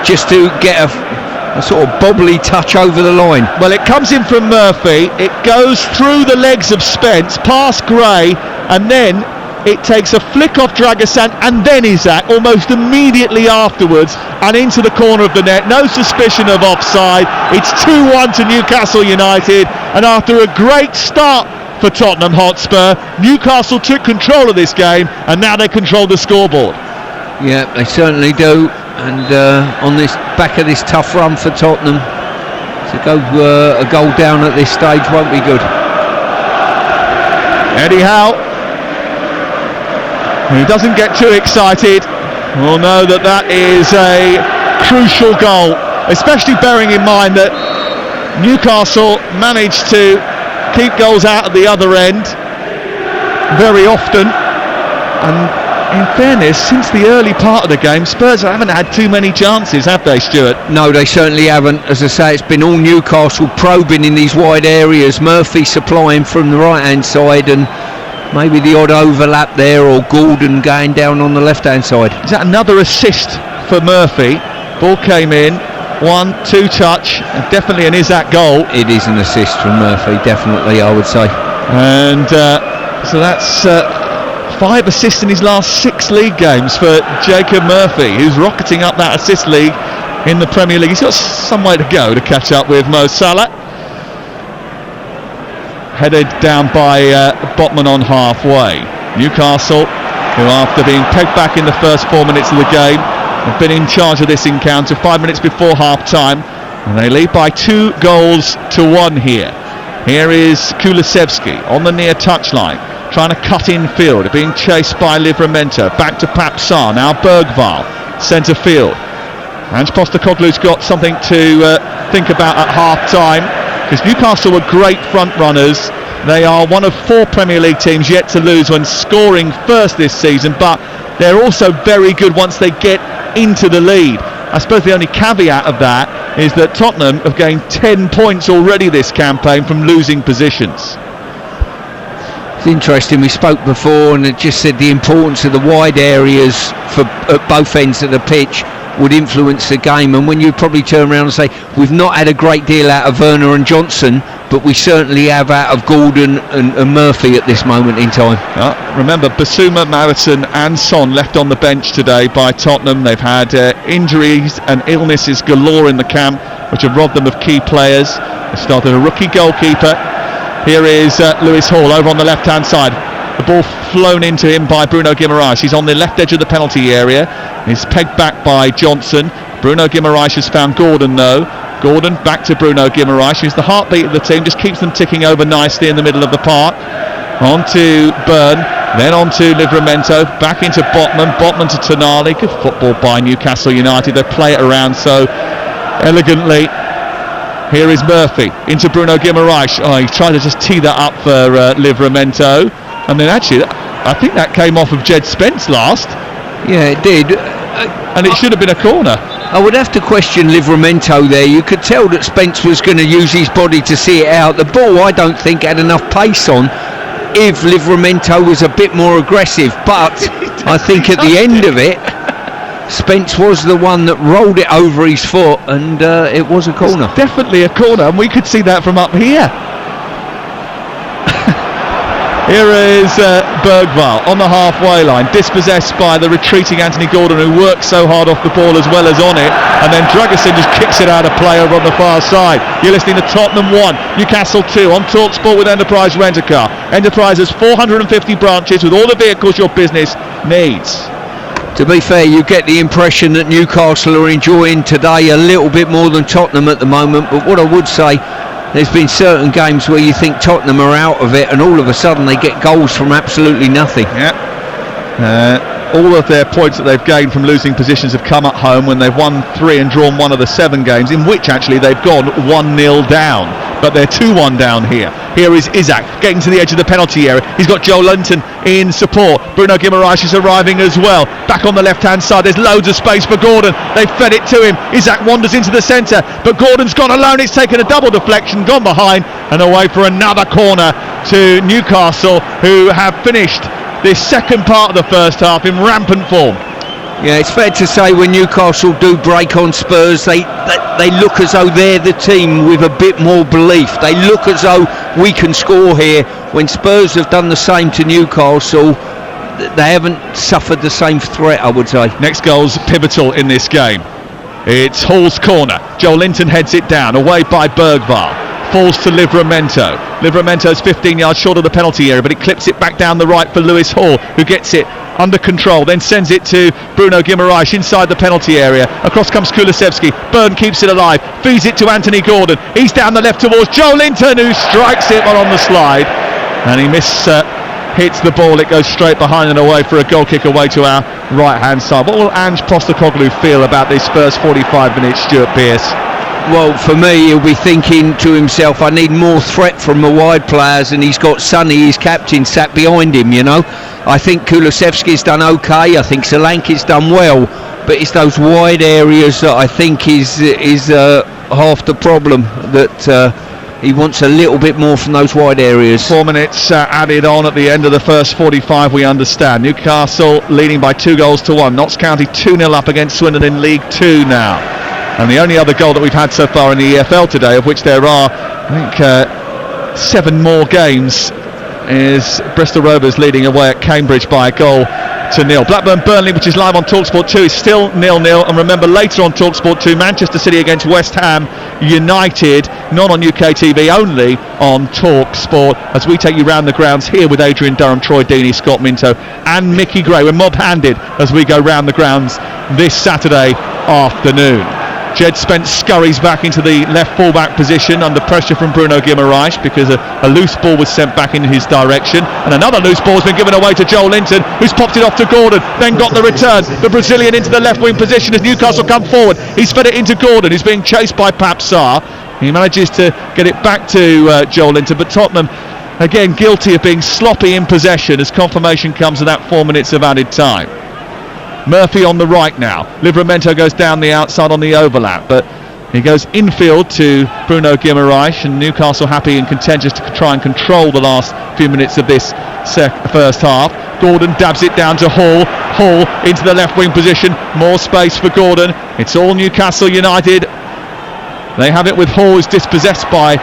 just to get a sort of bobbly touch over the line. Well, it comes in from Murphy, it goes through the legs of Spence, past Gray, and then it takes a flick off Dragusan and then Isak almost immediately afterwards and into the corner of the net. No suspicion of offside. It's 2-1 to Newcastle United, and after a great start for Tottenham Hotspur, Newcastle took control of this game and now they control the scoreboard. Yeah, they certainly do. And on this back of this tough run for Tottenham, to go a goal down at this stage won't be good. Eddie Howe, who doesn't get too excited, will know that is a crucial goal, especially bearing in mind that Newcastle managed to keep goals out at the other end very often, and in fairness, since the early part of the game, Spurs haven't had too many chances, have they, Stuart? No, they certainly haven't. As I say, it's been all Newcastle probing in these wide areas. Murphy supplying from the right-hand side, and maybe the odd overlap there, or Gordon going down on the left-hand side. Is that another assist for Murphy? Ball came in, 1-2 touch, and definitely an Isak goal. It is an assist from Murphy, definitely, I would say. And so that's 5 assists in his last 6 league games for Jacob Murphy, who's rocketing up that assist league in the Premier League. He's got some way to go to catch up with Mo Salah. Headed down by Botman on halfway. Newcastle, who after being pegged back in the first 4 minutes of the game, have been in charge of this encounter 5 minutes before half-time, and they lead by 2-1 here. Here is Kulusevski on the near touchline, trying to cut in field, being chased by Livramento. Back to Papsar, now Bergvall, centre field. Ange Postecoglou's got something to think about at half-time, because Newcastle were great front runners. They are one of 4 Premier League teams yet to lose when scoring first this season, but they're also very good once they get into the lead. I suppose the only caveat of that is that Tottenham have gained 10 points already this campaign from losing positions. It's interesting, we spoke before and it just said the importance of the wide areas at both ends of the pitch would influence the game, and when you probably turn around and say we've not had a great deal out of Werner and Johnson, but we certainly have out of Gordon and Murphy at this moment in time. Remember, Basuma, Maddison and Son left on the bench today by Tottenham. They've had injuries and illnesses galore in the camp, which have robbed them of key players. They started a rookie goalkeeper. Here is Lewis Hall over on the left hand side. The ball flown into him by Bruno Guimaraes. He's on the left edge of the penalty area. He's pegged back by Johnson. Bruno Guimaraes has found Gordon though. Gordon back to Bruno Guimaraes, who's the heartbeat of the team, just keeps them ticking over nicely in the middle of the park. On to Byrne, then on to Livramento, back into Botman to Tonali. Good football by Newcastle United. They play it around so elegantly. Here is Murphy into Bruno Guimaraes. Oh, he tried to just tee that up for Livramento, and then actually I think that came off of Jed Spence last. Yeah, it did. And it should have been a corner. I would have to question Livramento there. You could tell that Spence was going to use his body to see it out. The ball, I don't think, had enough pace on if Livramento was a bit more aggressive. But I think at the end of it, Spence was the one that rolled it over his foot, and it was a corner. It's definitely a corner, and we could see that from up here. Here is Bergvall on the halfway line, dispossessed by the retreating Anthony Gordon, who works so hard off the ball as well as on it, and then Dragusin just kicks it out of play over on the far side. You're listening to Tottenham 1, Newcastle 2 on TalkSport with Enterprise Rent-A-Car. Enterprise has 450 branches with all the vehicles your business needs. To be fair, you get the impression that Newcastle are enjoying today a little bit more than Tottenham at the moment, but what I would say, there's been certain games where you think Tottenham are out of it and all of a sudden they get goals from absolutely nothing. All of their points that they've gained from losing positions have come at home when they've won 3 and drawn 1 of the 7 games, in which actually they've gone 1-0 down. But they're 2-1 down here. Here is Isaac getting to the edge of the penalty area. He's got Joe Linton in support. Bruno Guimaraes is arriving as well. Back on the left-hand side, there's loads of space for Gordon. They've fed it to him. Isaac wanders into the centre, but Gordon's gone alone. It's taken a double deflection, gone behind, and away for another corner to Newcastle, who have finished this second part of the first half in rampant form. Yeah, it's fair to say when Newcastle do break on Spurs, they look as though they're the team with a bit more belief. They look as though we can score here. When Spurs have done the same to Newcastle, they haven't suffered the same threat, I would say. Next goal's pivotal in this game. It's Hall's corner. Joe Linton heads it down, away by Bergvall. Falls to Livramento. Livramento's 15 yards short of the penalty area, but he clips it back down the right for Lewis Hall, who gets it under control, then sends it to Bruno Guimaraes inside the penalty area. Across comes Kulusevski. Byrne keeps it alive, feeds it to Anthony Gordon. He's down the left towards Joe Linton, who strikes it on the slide, and he hits the ball. It goes straight behind and away for a goal kick away to our right hand side. What will Ange Postecoglou feel about this first 45 minutes, Stuart Pearce? Well, for me, he'll be thinking to himself, I need more threat from the wide players, and he's got Sonny, his captain, sat behind him, you know. I think Kulusevski's done okay, I think Solanke's done well, but it's those wide areas that I think is half the problem, that he wants a little bit more from those wide areas. 4 minutes added on at the end of the first 45, we understand. Newcastle leading by 2-1. Notts County 2-0 up against Swindon in League 2 now. And the only other goal that we've had so far in the EFL today, of which there are, I think, 7 more games, is Bristol Rovers leading away at Cambridge by 1-0. Blackburn-Burnley, which is live on TalkSport 2, is still 0-0. And remember, later on TalkSport 2, Manchester City against West Ham United, not on UK TV, only on TalkSport, as we take you round the grounds here with Adrian Durham, Troy Deeney, Scott Minto and Mickey Gray. We're mob-handed as we go round the grounds this Saturday afternoon. Jed Spence scurries back into the left full-back position under pressure from Bruno Guimaraes, because a loose ball was sent back in his direction, and another loose ball has been given away to Joe Linton, who's popped it off to Gordon, then got the return. The Brazilian into the left wing position as Newcastle come forward. He's fed it into Gordon, who's being chased by Pap Sarr. He manages to get it back to Joe Linton, but Tottenham again guilty of being sloppy in possession as confirmation comes of that 4 minutes of added time. Murphy on the right now. Livramento goes down the outside on the overlap, but he goes infield to Bruno Guimaraes, and Newcastle happy and content just to try and control the last few minutes of this first half. Gordon dabs it down to Hall. Hall into the left wing position. More space for Gordon. It's all Newcastle United. They have it with Hall, who's dispossessed by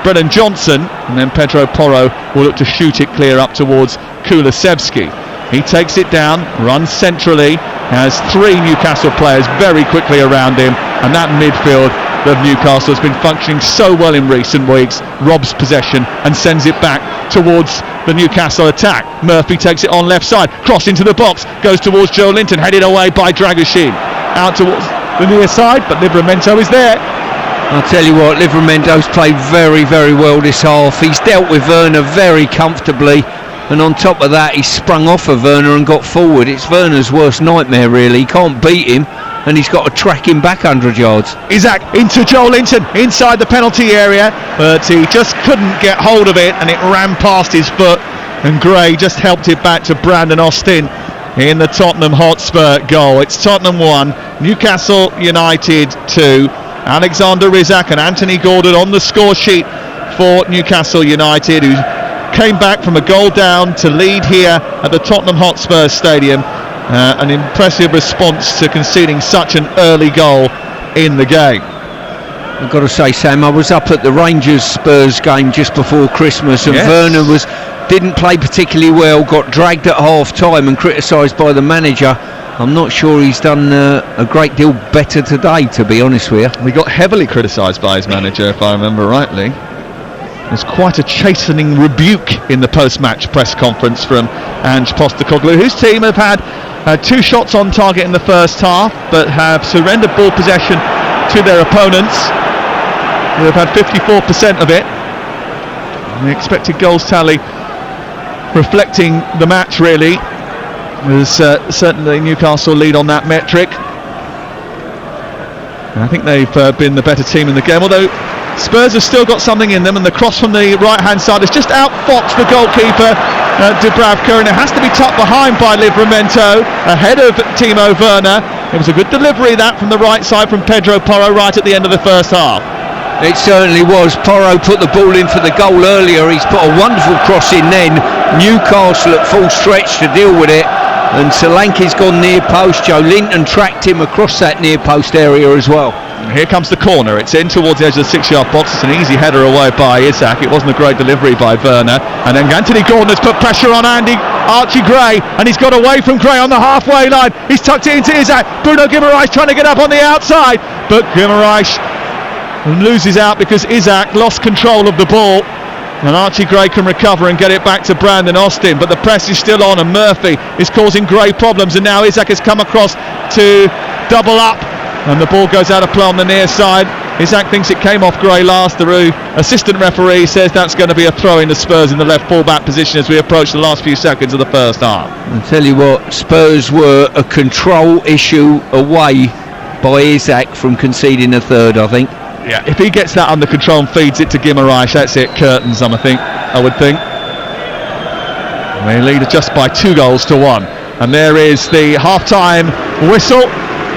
Brennan Johnson, and then Pedro Porro will look to shoot it clear up towards Kulusevski. He takes it down, runs centrally, has 3 Newcastle players very quickly around him, and that midfield of Newcastle has been functioning so well in recent weeks, robs possession and sends it back towards the Newcastle attack. Murphy takes it on left side, cross into the box, goes towards Joe Linton, headed away by Dragoshin. Out towards the near side, but Livramento is there. I'll tell you what, Livramento's played very, very well this half. He's dealt with Werner very comfortably, and on top of that, he sprung off of Werner and got forward. It's Werner's worst nightmare, really. He can't beat him, and he's got to track him back 100 yards. Isaac into Joe Linton, inside the penalty area, but he just couldn't get hold of it, and it ran past his foot, and Gray just helped it back to Brandon Austin in the Tottenham Hotspur goal. It's Tottenham 1, Newcastle United 2. Alexander Isak and Anthony Gordon on the score sheet for Newcastle United, who came back from a goal down to lead here at the Tottenham Hotspur Stadium. An impressive response to conceding such an early goal in the game. I've got to say, Sam, I was up at the Rangers-Spurs game just before Christmas, and yes. Werner didn't play particularly well, got dragged at half-time and criticised by the manager. I'm not sure he's done a great deal better today, to be honest with you. He got heavily criticised by his manager, if I remember rightly. There's quite a chastening rebuke in the post-match press conference from Ange Postecoglou, whose team have had 2 shots on target in the first half, but have surrendered ball possession to their opponents. They've had 54% of it. And the expected goals tally reflecting the match, really. There's certainly Newcastle lead on that metric. And I think they've been the better team in the game, although Spurs have still got something in them, and the cross from the right-hand side has just outfoxed the goalkeeper, Dubravka, and it has to be tucked behind by Livramento, ahead of Timo Werner. It was a good delivery, that, from the right side from Pedro Porro right at the end of the first half. It certainly was. Porro put the ball in for the goal earlier. He's put a wonderful cross in then. Newcastle at full stretch to deal with it. And Solanke's gone near post. Joe Linton tracked him across that near post area as well. Here comes the corner. It's in towards the edge of the 6-yard box. It's an easy header away by Isak. It wasn't a great delivery by Werner. And then Anthony Gordon has put pressure on Archie Gray, and he's got away from Gray on the halfway line. He's tucked it into Isak. Bruno Guimaraes trying to get up on the outside, but Guimaraes loses out because Isak lost control of the ball. And Archie Gray can recover and get it back to Brandon Austin, but the press is still on, and Murphy is causing Gray problems, and now Isak has come across to double up, and the ball goes out of play on the near side. Isak thinks it came off Gray last. The assistant referee says that's going to be a throw in the Spurs in the left full-back position as we approach the last few seconds of the first half. I'll tell you what, Spurs were a control issue away by Isak from conceding a third, I think. Yeah, if he gets that under control and feeds it to Guimaraes, that's it, curtains, I would think. And they lead just by 2 goals to 1. And there is the half-time whistle,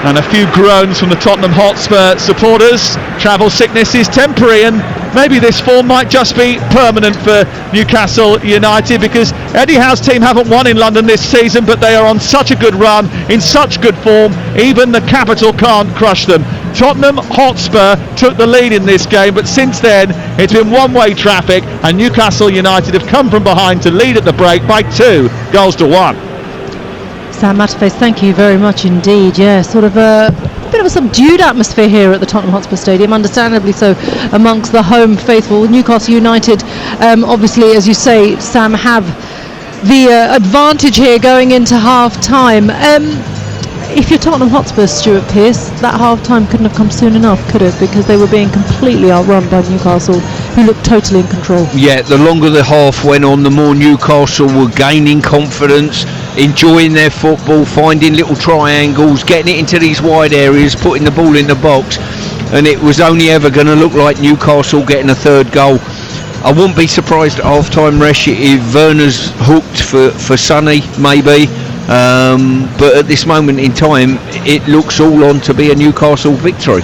and a few groans from the Tottenham Hotspur supporters. Travel sickness is temporary, and maybe this form might just be permanent for Newcastle United, because Eddie Howe's team haven't won in London this season, but they are on such a good run, in such good form, even the capital can't crush them. Tottenham Hotspur took the lead in this game, but since then it's been one-way traffic, and Newcastle United have come from behind to lead at the break by 2 goals to 1. Sam Matterface, thank you very much indeed. Yeah, sort of a bit of a subdued atmosphere here at the Tottenham Hotspur Stadium, understandably so amongst the home faithful. Newcastle United, obviously, as you say, Sam, have the advantage here going into half-time. If you're Tottenham Hotspur, Stuart Pearce, that half-time couldn't have come soon enough, could it? Because they were being completely outrun by Newcastle, who looked totally in control. Yeah, the longer the half went on, the more Newcastle were gaining confidence, enjoying their football, finding little triangles, getting it into these wide areas, putting the ball in the box, and it was only ever going to look like Newcastle getting a third goal. I wouldn't be surprised at half-time, Resh, if Werner's hooked for Sonny, maybe. But at this moment in time, it looks all on to be a Newcastle victory.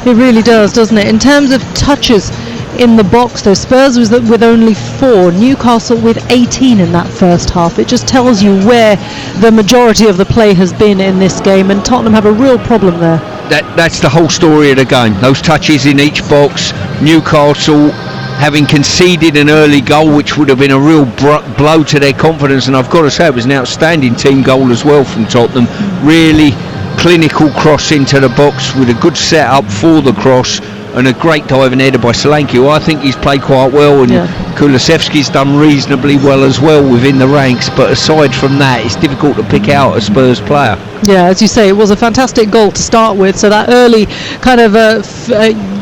It really does, doesn't it? In terms of touches in the box, though, Spurs was with only 4, Newcastle with 18 in that first half. It just tells you where the majority of the play has been in this game, and Tottenham have a real problem there. That's the whole story of the game. Those touches in each box. Newcastle having conceded an early goal, which would have been a real blow to their confidence, and I've got to say it was an outstanding team goal as well from Tottenham. Really clinical cross into the box with a good set-up for the cross and a great diving header by Solanke, who I think he's played quite well, and Kulusevski's done reasonably well as well within the ranks, but aside from that, it's difficult to pick out a Spurs player. Yeah, as you say, it was a fantastic goal to start with, so that early kind of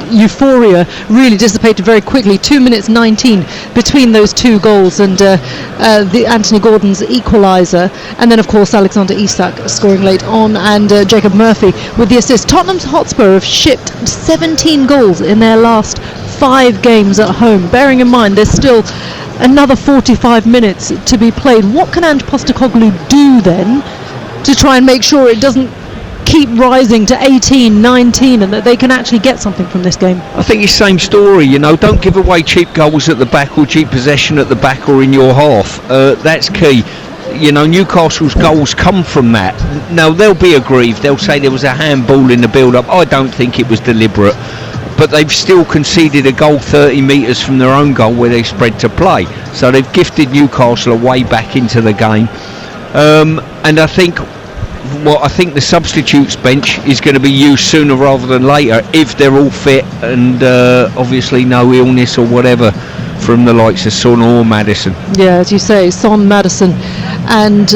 euphoria really dissipated very quickly. 2 minutes 19 between those two goals, and the Anthony Gordon's equaliser, and then of course Alexander Isak scoring late on, and Jacob Murphy with the assist. Tottenham Hotspur have shipped 17 goals in their last 5 games at home. Bearing in mind there's still another 45 minutes to be played. What can Ange Postecoglou do then to try and make sure it doesn't keep rising to 18, 19, and that they can actually get something from this game? I think it's the same story, you know, don't give away cheap goals at the back or cheap possession at the back or in your half. That's key. You know, Newcastle's goals come from that. Now, they'll be aggrieved. They'll say there was a handball in the build-up. I don't think it was deliberate. But they've still conceded a goal 30 metres from their own goal where they spread to play. So they've gifted Newcastle a way back into the game. And I think the substitutes bench is going to be used sooner rather than later if they're all fit and obviously no illness or whatever from the likes of Son or Maddison. Yeah, as you say, Son, Maddison and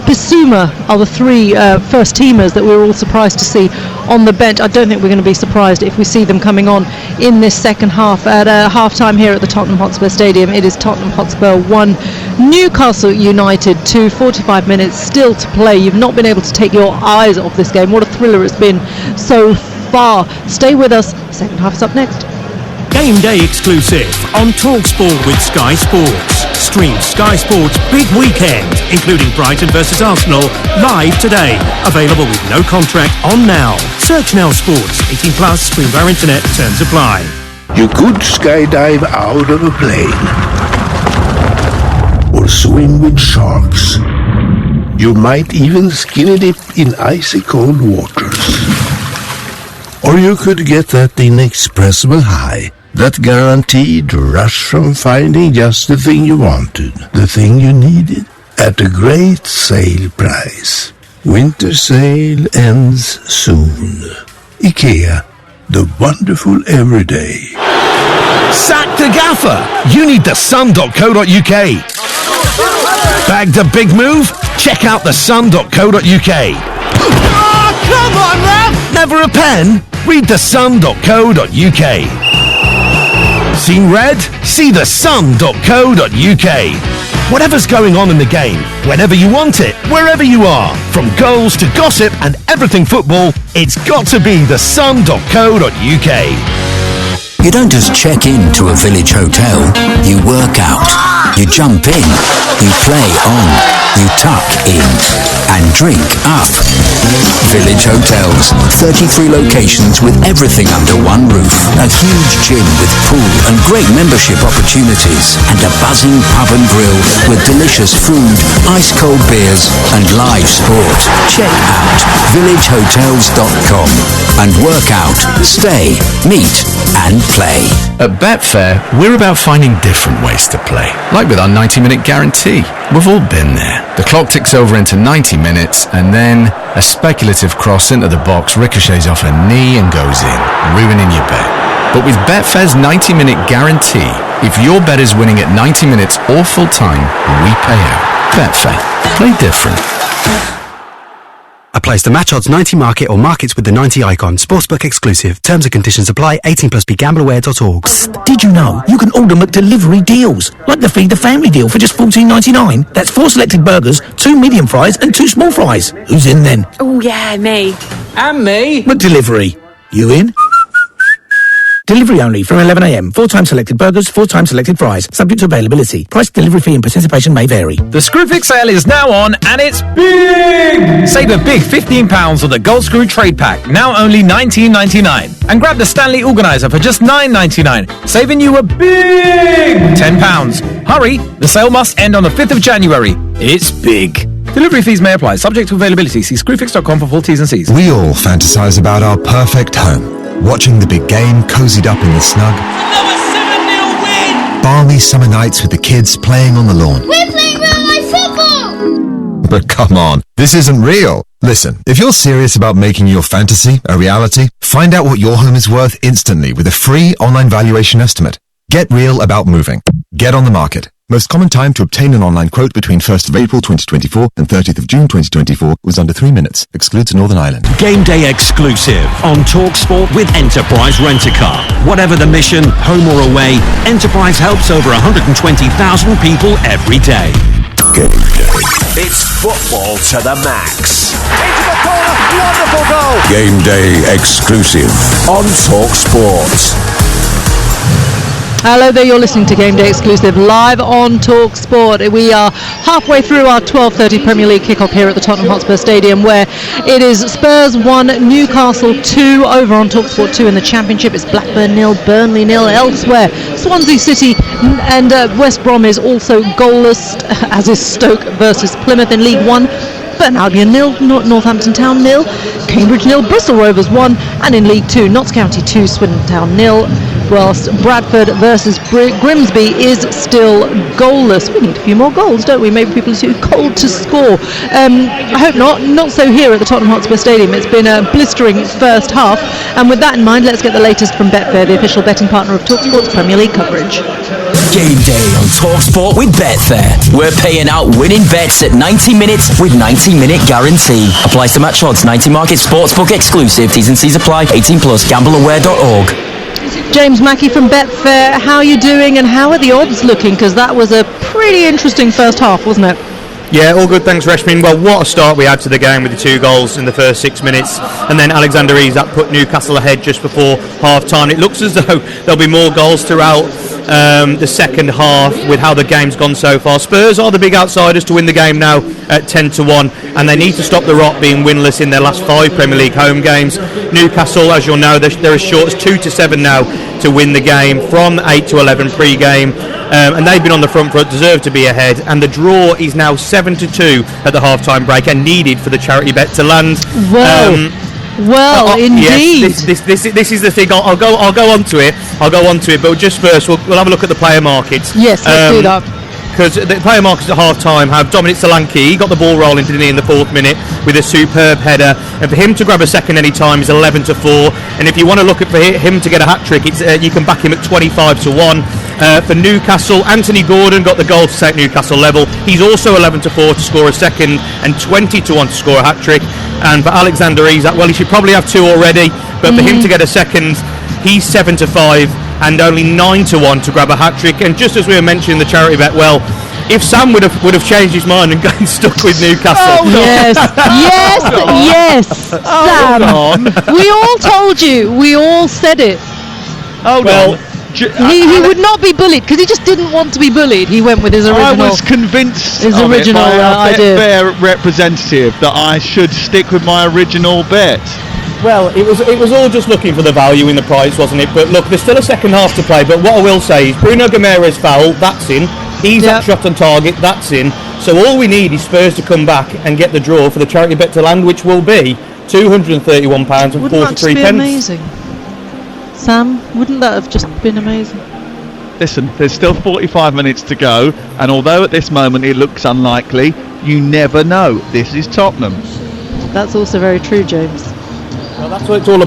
Bissouma are the 3 first teamers that we were all surprised to see on the bench. I don't think we're going to be surprised if we see them coming on in this second half. At half-time here at the Tottenham Hotspur Stadium, it is Tottenham Hotspur 1, Newcastle United 2, 45 minutes still to play. You've not been able to take your eyes off this game. What a thriller it's been so far. Stay with us. Second half is up next. Game day exclusive on TalkSport with Sky Sports. Stream Sky Sports Big Weekend, including Brighton versus Arsenal, live today. Available with no contract on now. Search Now Sports. 18 plus. Stream via internet. Terms apply. You could skydive out of a plane, or swim with sharks. You might even skinny dip in icy cold waters. Or you could get that inexpressible high, that guaranteed rush from finding just the thing you wanted, the thing you needed, at a great sale price. Winter sale ends soon. IKEA, the wonderful everyday. Sack the gaffer! You need the sun.co.uk. Bagged a big move? Check out the sun.co.uk. Oh, come on, Ralph! Never a pen? Read the sun.co.uk. Seen red? See the sun.co.uk. Whatever's going on in the game, whenever you want it, wherever you are, from goals to gossip and everything football, it's got to be the sun.co.uk. You don't just check in to a village hotel, you work out, you jump in, you play on, you tuck in, and drink up. Village Hotels, 33 locations with everything under one roof, a huge gym with pool and great membership opportunities, and a buzzing pub and grill with delicious food, ice-cold beers, and live sport. Check out villagehotels.com and work out, stay, meet, and play. At Betfair, we're about finding different ways to play. Like with our 90-minute guarantee. We've all been there. The clock ticks over into 90 minutes, and then a speculative cross into the box ricochets off a knee and goes in, ruining your bet. But with Betfair's 90-minute guarantee, if your bet is winning at 90 minutes or full time, we pay out. Betfair. Play different. Applies to match odds 90 market or markets with the 90 icon. Sportsbook exclusive. Terms and conditions apply. 18 plus BeGambleAware.org. Did you know you can order McDelivery deals? Like the Feed the Family deal for just $14.99. That's 4 selected burgers, 2 medium fries and 2 small fries. Who's in then? Oh yeah, me. And me. McDelivery. You in? Delivery only from 11 a.m. 4 times selected burgers, 4 times selected fries. Subject to availability. Price, delivery fee and participation may vary. The Screwfix sale is now on and it's big! Save a big £15 on the Gold Screw Trade Pack, now only $19.99. And grab the Stanley Organizer for just $9.99, saving you a big £10. Hurry, the sale must end on the 5th of January. It's big. Delivery fees may apply, subject to availability. See screwfix.com for full T's and C's. We all fantasize about our perfect home. Watching the big game cozied up in the snug. Another 7-0 win! Balmy summer nights with the kids playing on the lawn. We're playing real life football! But come on, this isn't real. Listen, if you're serious about making your fantasy a reality, find out what your home is worth instantly with a free online valuation estimate. Get real about moving. Get on the market. Most common time to obtain an online quote between 1st of April 2024 and 30th of June 2024 was under 3 minutes. Excludes Northern Ireland. Game day exclusive on TalkSport with Enterprise Rent-A-Car. Whatever the mission, home or away, Enterprise helps over 120,000 people every day. Game day. It's football to the max. Into the corner, wonderful goal. Game day exclusive on TalkSport. Hello there, you're listening to Game Day Exclusive live on TalkSport. We are halfway through our 12:30 Premier League kickoff here at the Tottenham Hotspur Stadium, where it is Spurs 1, Newcastle 2. Over on TalkSport 2 in the Championship, it's Blackburn 0, Burnley 0. Elsewhere, Swansea City and West Brom is also goalless, as is Stoke versus Plymouth in League 1. Burton Albion 0, Northampton Town 0, Cambridge 0, Bristol Rovers 1, and in League 2, Notts County 2, Swindon Town 0, whilst Bradford versus Grimsby is still goalless. We need a few more goals, don't we? Maybe people are too cold to score. I hope not so here at the Tottenham Hotspur Stadium. It's been a blistering first half, and with that in mind, let's get the latest from Betfair, the official betting partner of TalkSport's Premier League coverage. Game day on TalkSport with Betfair. We're paying out winning bets at 90 minutes with 90-minute guarantee. Applies to match odds. 90 Market Sportsbook exclusive. T's and C's apply. 18 plus. GambleAware.org. James Mackey from Betfair, how are you doing and how are the odds looking? Because that was a pretty interesting first half, wasn't it? Yeah, all good, thanks Reshmin. Well, what a start we had to the game with the 2 goals in the first 6 minutes, and then Alexander Isak put Newcastle ahead just before half-time. It looks as though there'll be more goals throughout the second half with how the game's gone so far. Spurs are the big outsiders to win the game now at 10-1, and they need to stop the rot being winless in their last 5 Premier League home games. Newcastle, as you'll know, they're as short as 2-7 now to win the game from 8-11 pre-game, and they've been on the front foot, deserve to be ahead, and the draw is now 7-2 at the half-time break and needed for the charity bet to land. Well, indeed. Yes, this is the thing. I'll go on to it. But just first, we'll have a look at the player markets. Yes, let's do that. Because the player markets at half-time have Dominic Solanke. He got the ball rolling, didn't he, in the 4th minute with a superb header. And for him to grab a second any time is 11-4. And if you want to look at for him to get a hat-trick, it's you can back him at 25-1. For Newcastle, Anthony Gordon got the goal to take Newcastle level. He's also 11-4 to score a second and 20-1 to score a hat-trick. And for Alexander Isak, well, he should probably have 2 already. But for him to get a second, he's 7-5. And only 9-1 to grab a hat-trick. And just as we were mentioning the charity bet, well, if Sam would have changed his mind and gotten stuck with Newcastle. Yes. Sam. We all told you. We all said it. He would not be bullied because he just didn't want to be bullied. He went with his original. I was convinced his of original it by our idea. Betfair representative that I should stick with my original bet. Well, it was all just looking for the value in the price, wasn't it? But look, there's still a second half to play. But what I will say is Bruno Guimaraes foul, that's in. Isak shot on target, that's in. So all we need is Spurs to come back and get the draw for the charity bet to land, which will be £231.43. Wouldn't that just be amazing? Sam, wouldn't that have just been amazing? Listen, there's still 45 minutes to go, and although at this moment it looks unlikely, you never know. This is Tottenham. That's also very true, James. Well, that's what it's all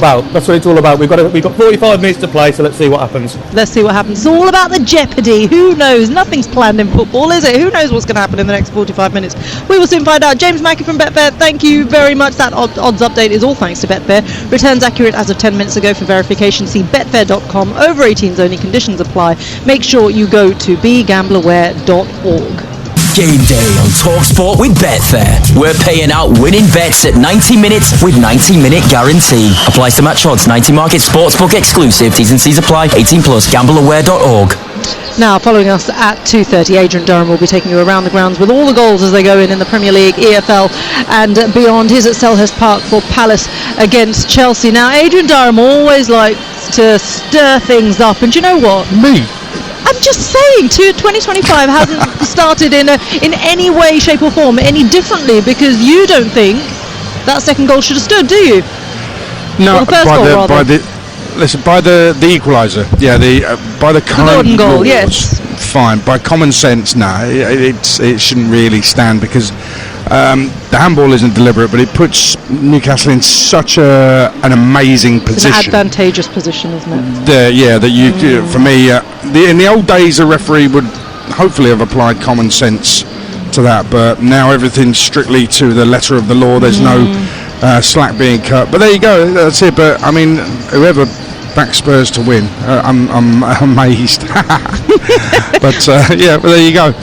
about. We've got 45 minutes to play, so let's see what happens. It's all about the jeopardy. Who knows? Nothing's planned in football, is it? Who knows what's going to happen in the next 45 minutes? We will soon find out. James Mackey from Betfair, thank you very much. That odds update is all thanks to Betfair. Returns accurate as of 10 minutes ago. For verification, see betfair.com. Over 18s only. Conditions apply. Make sure you go to begambleaware.org. Game day on TalkSport with Betfair. We're paying out winning bets at 90 minutes with 90-minute guarantee. Applies to match odds. 90 Market Sportsbook exclusive. T's and C's apply. 18 plus. GambleAware.org. Now, following us at 2:30, Adrian Durham will be taking you around the grounds with all the goals as they go in the Premier League, EFL and beyond. He's at Selhurst Park for Palace against Chelsea. Now, Adrian Durham always likes to stir things up, and do you know what? I'm just saying, 2025 hasn't started in any way, shape or form any differently, because you don't think that second goal should have stood, do you? No, or the first goal, rather. By the equaliser, by the current goal, rules, yes. fine. By common sense, no, it shouldn't really stand, because the handball isn't deliberate, but it puts Newcastle in such an amazing position. It's an advantageous position, isn't it? For me, in the old days, a referee would hopefully have applied common sense to that, but now everything's strictly to the letter of the law. There's no slack being cut. But there you go, that's it. But I mean, whoever back Spurs to win, I'm amazed. but there you go.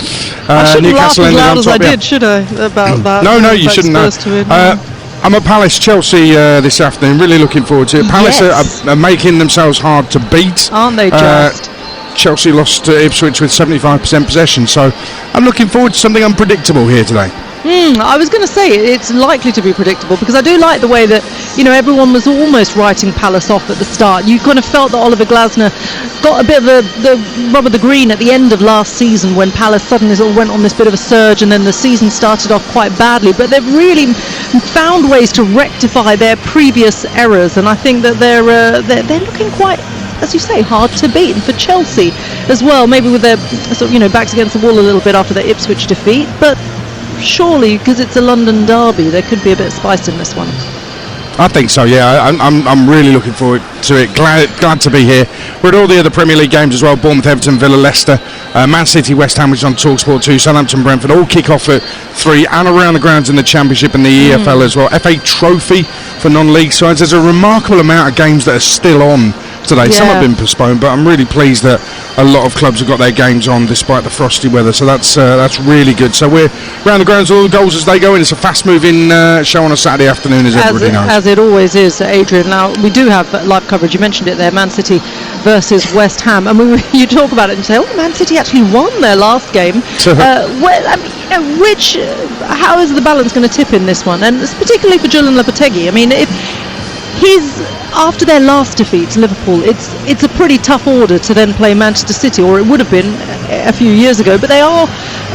I shouldn't Newcastle laugh as loud on as top, I did, should I? About that. No, you shouldn't. I'm at Palace Chelsea this afternoon. Really looking forward to it. Palace are making themselves hard to beat, aren't they? Just Chelsea lost to Ipswich with 75% possession, so I'm looking forward to something unpredictable here today. I was going to say it's likely to be predictable, because I do like the way that everyone was almost writing Palace off at the start. You kind of felt that Oliver Glasner got a bit of the rub of the green at the end of last season, when Palace suddenly sort of went on this bit of a surge, and then the season started off quite badly. But they've really found ways to rectify their previous errors, and I think that they're looking quite, as you say, hard to beat. And for Chelsea as well, maybe with their sort of backs against the wall a little bit after the Ipswich defeat, but surely, because it's a London derby, there could be a bit of spice in this one. I think so, yeah. I'm really looking forward to it. Glad to be here. We're at all the other Premier League games as well. Bournemouth, Everton, Villa, Leicester, Man City, West Ham, which is on TalkSport 2, Southampton, Brentford, all kick off at 3, and around the grounds in the Championship and the EFL as well. FA Trophy for non-league sides. There's a remarkable amount of games that are still on today. Some have been postponed, but I'm really pleased that a lot of clubs have got their games on despite the frosty weather, so that's really good. So we're round the grounds, all the goals as they go in. It's a fast-moving show on a Saturday afternoon, as everybody knows. As it always is, Adrian. Now, we do have live coverage. You mentioned it there, Man City versus West Ham. And you talk about it and say, Man City actually won their last game. How is the balance going to tip in this one? And particularly for Julian Lopetegui. I mean, if he's after their last defeat to Liverpool, it's a pretty tough order to then play Manchester City, or it would have been a few years ago. But they are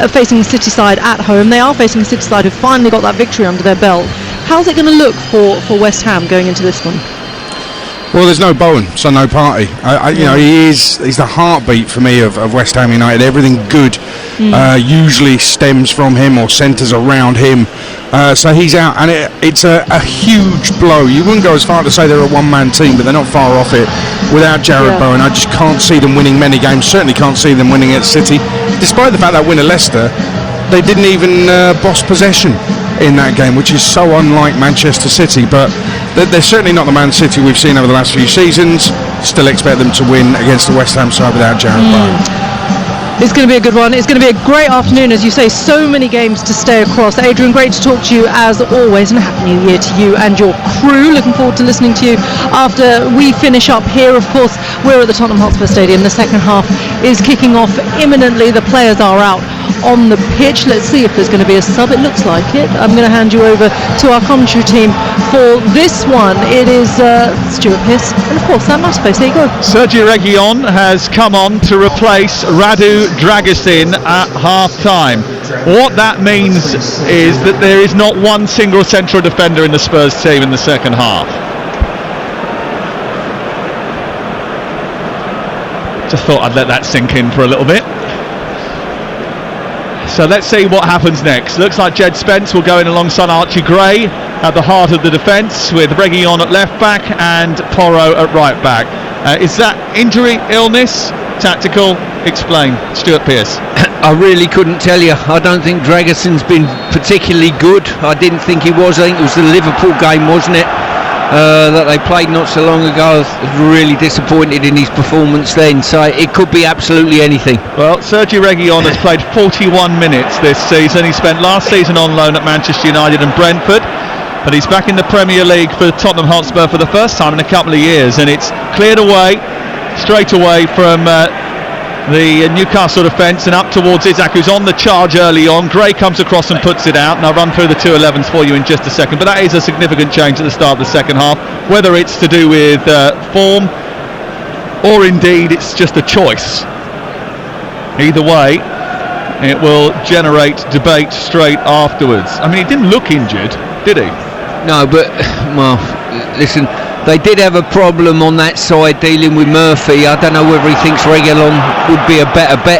facing a City side at home. They are facing a City side who finally got that victory under their belt. How's it going to look for West Ham going into this one? Well, there's no Bowen, so no party. He's the heartbeat for me of West Ham United. Everything good usually stems from him or centres around him. So he's out, and it's a huge blow. You wouldn't go as far to say they're a one-man team, but they're not far off it. Without Jared Bowen, I just can't see them winning many games. Certainly can't see them winning at City. Despite the fact that win at Leicester, they didn't even boss possession in that game, which is so unlike Manchester City. But they're certainly not the Man City we've seen over the last few seasons. Still expect them to win against the West Ham side without Jared Bowen. It's going to be a good one. It's going to be a great afternoon, as you say. So many games to stay across. Adrian, great to talk to you as always, and a happy new year to you and your crew. Looking forward to listening to you after we finish up here. Of course, we're at the Tottenham Hotspur Stadium. The second half is kicking off imminently. The players are out on the pitch. Let's see if there's going to be a sub. It looks like it. I'm going to hand you over to our commentary team for this one. It is Stuart Pearce and, of course, Sam Matterface. There you go. Sergio Reguilon has come on to replace Radu Dragusin at half-time. What that means is that there is not one single central defender in the Spurs team in the second half. Just thought I'd let that sink in for a little bit. So let's see what happens next. Looks like Jed Spence will go in alongside Archie Gray at the heart of the defence, with Reguilon at left back and Porro at right back. Is that injury, illness, tactical? Explain, Stuart Pearce. I really couldn't tell you. I don't think Dragusin's been particularly good. I didn't think he was. I think it was the Liverpool game, wasn't it, that they played not so long ago. I was really disappointed in his performance then, so it could be absolutely anything. Well, Sergio Reguilon has played 41 minutes this season. He spent last season on loan at Manchester United and Brentford, but he's back in the Premier League for Tottenham Hotspur for the first time in a couple of years, and it's cleared away straight away from the Newcastle defence and up towards Isak, who's on the charge early on. Gray comes across and puts it out, and I'll run through the 2-11s for you in just a second. But that is a significant change at the start of the second half, whether it's to do with form or indeed it's just a choice. Either way, it will generate debate straight afterwards. I mean, he didn't look injured, did he? No, but, well, listen, they did have a problem on that side dealing with Murphy. I don't know whether he thinks Reguilon would be a better bet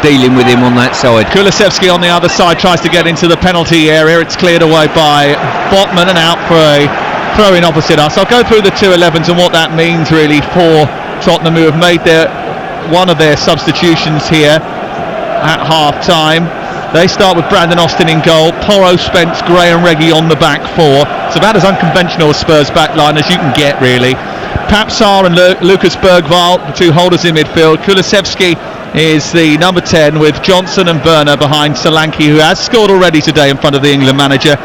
dealing with him on that side. Kulusevski on the other side tries to get into the penalty area. It's cleared away by Botman and out for a throw-in opposite us. I'll go through the 2-11s and what that means really for Tottenham, who have made one of their substitutions here at half-time. They start with Brandon Austin in goal, Porro, Spence, Gray and Reggie on the back four. It's about as unconventional a Spurs backline as you can get, really. Pape Sarr and Lucas Bergvall, the two holders in midfield. Kulusevski is the number 10 with Johnson and Werner behind Solanke, who has scored already today in front of the England manager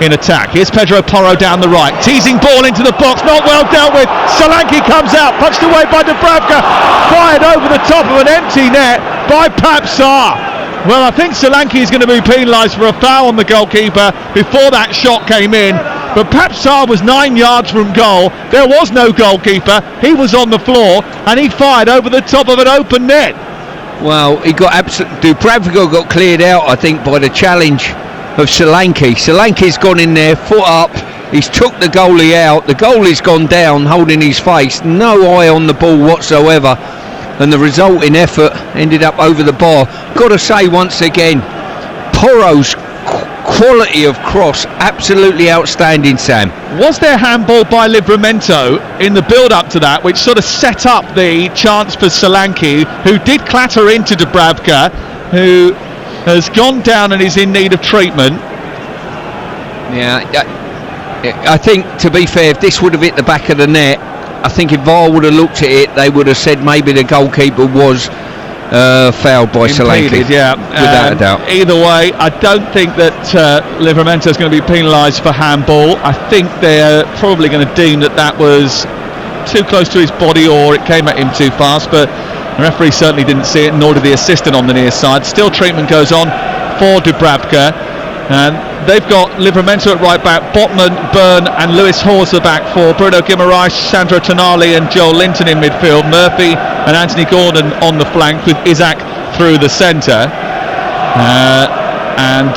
in attack. Here's Pedro Porro down the right, teasing ball into the box, not well dealt with. Solanke comes out, punched away by Dubravka, fired over the top of an empty net by Pape Sarr. Well, I think Solanke is going to be penalised for a foul on the goalkeeper before that shot came in. But Pape Sarr was 9 yards from goal. There was no goalkeeper. He was on the floor and he fired over the top of an open net. Well, he got Dubravka got cleared out, I think, by the challenge of Solanke. Solanke's gone in there, foot up. He's took the goalie out. The goalie's gone down, holding his face. No eye on the ball whatsoever. And the resulting effort ended up over the bar. Got to say once again, Porro's quality of cross, absolutely outstanding, Sam. Was there handball by Livramento in the build-up to that, which sort of set up the chance for Solanke, who did clatter into Dubravka, who has gone down and is in need of treatment? Yeah, I think, to be fair, if this would have hit the back of the net, I think if VAR would have looked at it, they would have said maybe the goalkeeper was fouled by Solanke. Yeah, without a doubt. Either way, I don't think that Livramento is going to be penalised for handball. I think they're probably going to deem that was too close to his body or it came at him too fast, but the referee certainly didn't see it, nor did the assistant on the near side. Still treatment goes on for Dubravka, and they've got Livramento at right back, Botman, Byrne and Lewis Hawes the back four, Bruno Guimaraes, Sandro Tonali and Joel Linton in midfield, Murphy and Anthony Gordon on the flank with Isaac through the centre, and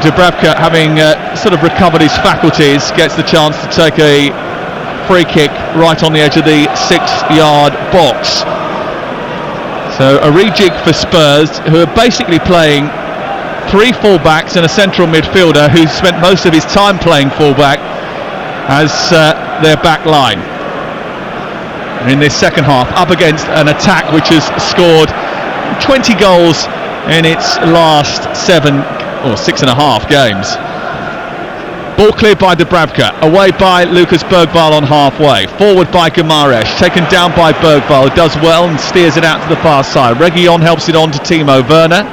Dubravka, having sort of recovered his faculties, gets the chance to take a free kick right on the edge of the 6-yard box. So a rejig for Spurs, who are basically playing 3 full-backs and a central midfielder who spent most of his time playing full-back as their back line. In this second half, up against an attack which has scored 20 goals in its last 7 or 6.5 games. Ball cleared by Dubravka, away by Lucas Bergvall on halfway, forward by Guimaraes, taken down by Bergvall, who does well and steers it out to the far side. Reguilon helps it on to Timo Werner,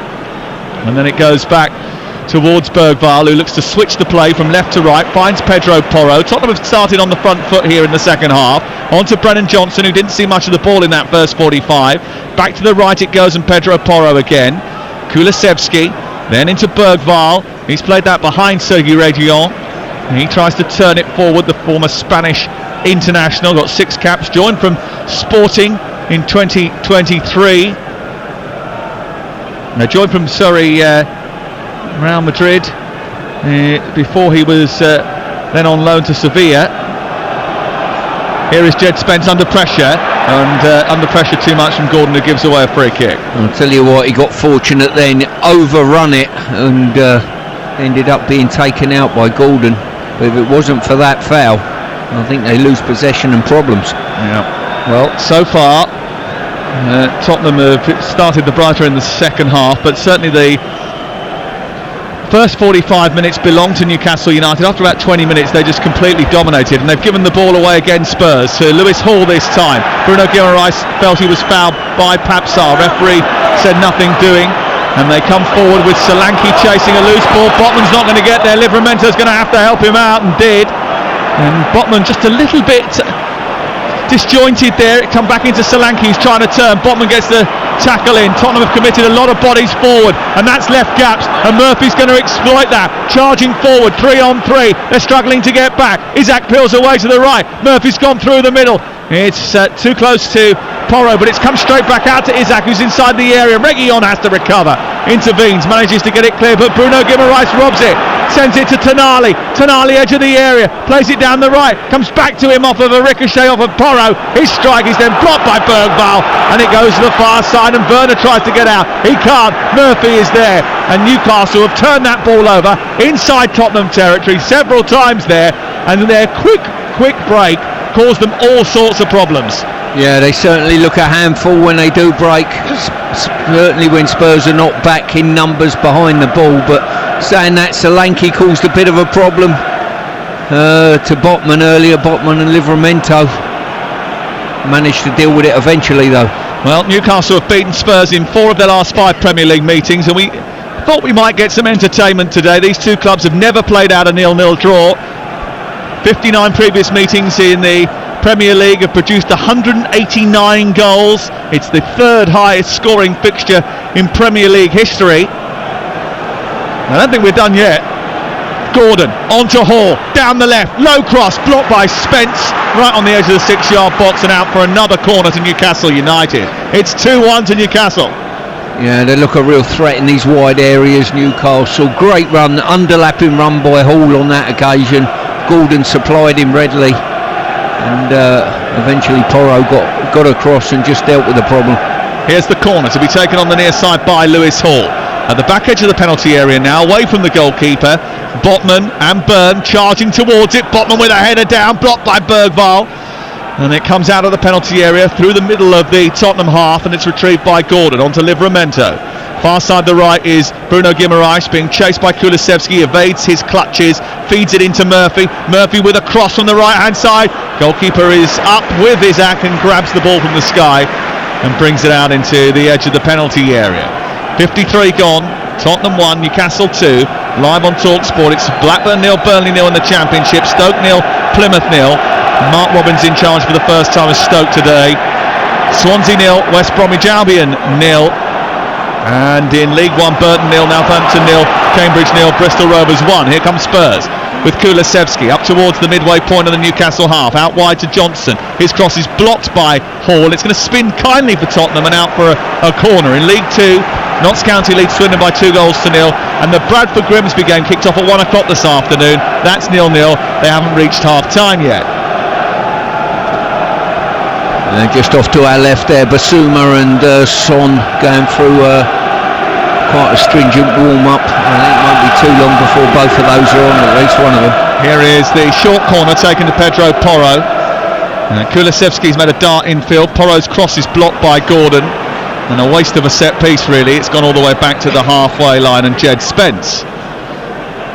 and then it goes back towards Bergvall, who looks to switch the play from left to right, finds Pedro Porro. Tottenham have started on the front foot here in the second half, on to Brennan Johnson, who didn't see much of the ball in that first 45. Back to the right it goes, and Pedro Porro again. Kulusevski, then into Bergvall. He's played that behind Sergi Reguilon. He tries to turn it forward, the former Spanish international, got 6 caps, joined from Sporting in 2023. Joined from Real Madrid before he was then on loan to Sevilla. Here is Jed Spence under pressure, and under pressure too much from Gordon, who gives away a free kick. I'll tell you what, he got fortunate then, overrun it, and ended up being taken out by Gordon. But if it wasn't for that foul, I think they lose possession and problems. Yeah. Well, so far Tottenham have started the brighter in the second half, but certainly the first 45 minutes belonged to Newcastle United. After about 20 minutes they just completely dominated, and they've given the ball away against Spurs to Lewis Hall this time. Bruno Guimaraes felt he was fouled by Pape Sarr. Referee said nothing doing, and they come forward with Solanke chasing a loose ball. Botman's not going to get there. Livramento's going to have to help him out, and did. And Botman just a little bit disjointed there. It come back into Solanke. He's trying to turn. Botman gets the tackle in. Tottenham have committed a lot of bodies forward, and that's left gaps, and Murphy's going to exploit that, charging forward, 3-on-3. They're struggling to get back. Isaac peels away to the right. Murphy's gone through the middle. It's too close to Porro, but it's come straight back out to Isaac, who's inside the area. Reguilon has to recover, intervenes, manages to get it clear, but Bruno Guimaraes robs it, sends it to Tonali. Tonali, edge of the area, plays it down the right, comes back to him off of a ricochet off of Porro. His strike is then blocked by Bergvall, and it goes to the far side, and Werner tries to get out. He can't. Murphy is there, and Newcastle have turned that ball over inside Tottenham territory several times there, and their quick break caused them all sorts of problems. Yeah, they certainly look a handful when they do break, certainly when Spurs are not back in numbers behind the ball, but saying that, Solanke caused a bit of a problem to Botman earlier. Botman and Livramento managed to deal with it eventually though. Well, Newcastle have beaten Spurs in 4 of their last 5 Premier League meetings, and we thought we might get some entertainment today. These two clubs have never played out a 0-0 draw. 59 previous meetings in the Premier League have produced 189 goals. It's the 3rd highest scoring fixture in Premier League history. I don't think we're done yet. Gordon onto Hall, down the left, low cross, blocked by Spence, right on the edge of the 6-yard box, and out for another corner to Newcastle United. It's 2-1 to Newcastle. Yeah, they look a real threat in these wide areas, Newcastle. Great run, underlapping run by Hall on that occasion. Gordon supplied him readily, and eventually Porro got across and just dealt with the problem. Here's the corner to be taken on the near side by Lewis Hall. At the back edge of the penalty area now, away from the goalkeeper. Botman and Byrne charging towards it. Botman with a header down, blocked by Bergvall. And it comes out of the penalty area through the middle of the Tottenham half, and it's retrieved by Gordon onto Livramento. Far side the right is Bruno Guimaraes being chased by Kulusevski, evades his clutches, feeds it into Murphy. Murphy with a cross from the right hand side. Goalkeeper is up with Isaac and grabs the ball from the sky and brings it out into the edge of the penalty area. 53 gone, Tottenham 1, Newcastle 2, live on TalkSport. It's Blackburn 0, Burnley 0 in the Championship, Stoke 0, Plymouth 0. Mark Robins in charge for the first time as Stoke today. Swansea 0, West Bromwich Albion 0. And in League 1, Burton 0, Southampton 0, Cambridge 0, Bristol Rovers 1. Here comes Spurs with Kulusevski up towards the midway point of the Newcastle half, out wide to Johnson. His cross is blocked by Hall. It's going to spin kindly for Tottenham and out for a corner. In League 2, Notts County leads Swindon by 2-0, and the Bradford Grimsby game kicked off at 1 o'clock this afternoon. That's 0-0. They haven't reached half time yet. Just off to our left there, Basuma and Son going through quite a stringent warm-up. I think it won't be too long before both of those are on, at least one of them. Here is the short corner taken to Pedro Porro. Kulusevski's made a dart infield. Porro's cross is blocked by Gordon, and a waste of a set piece really. It's gone all the way back to the halfway line and Jed Spence.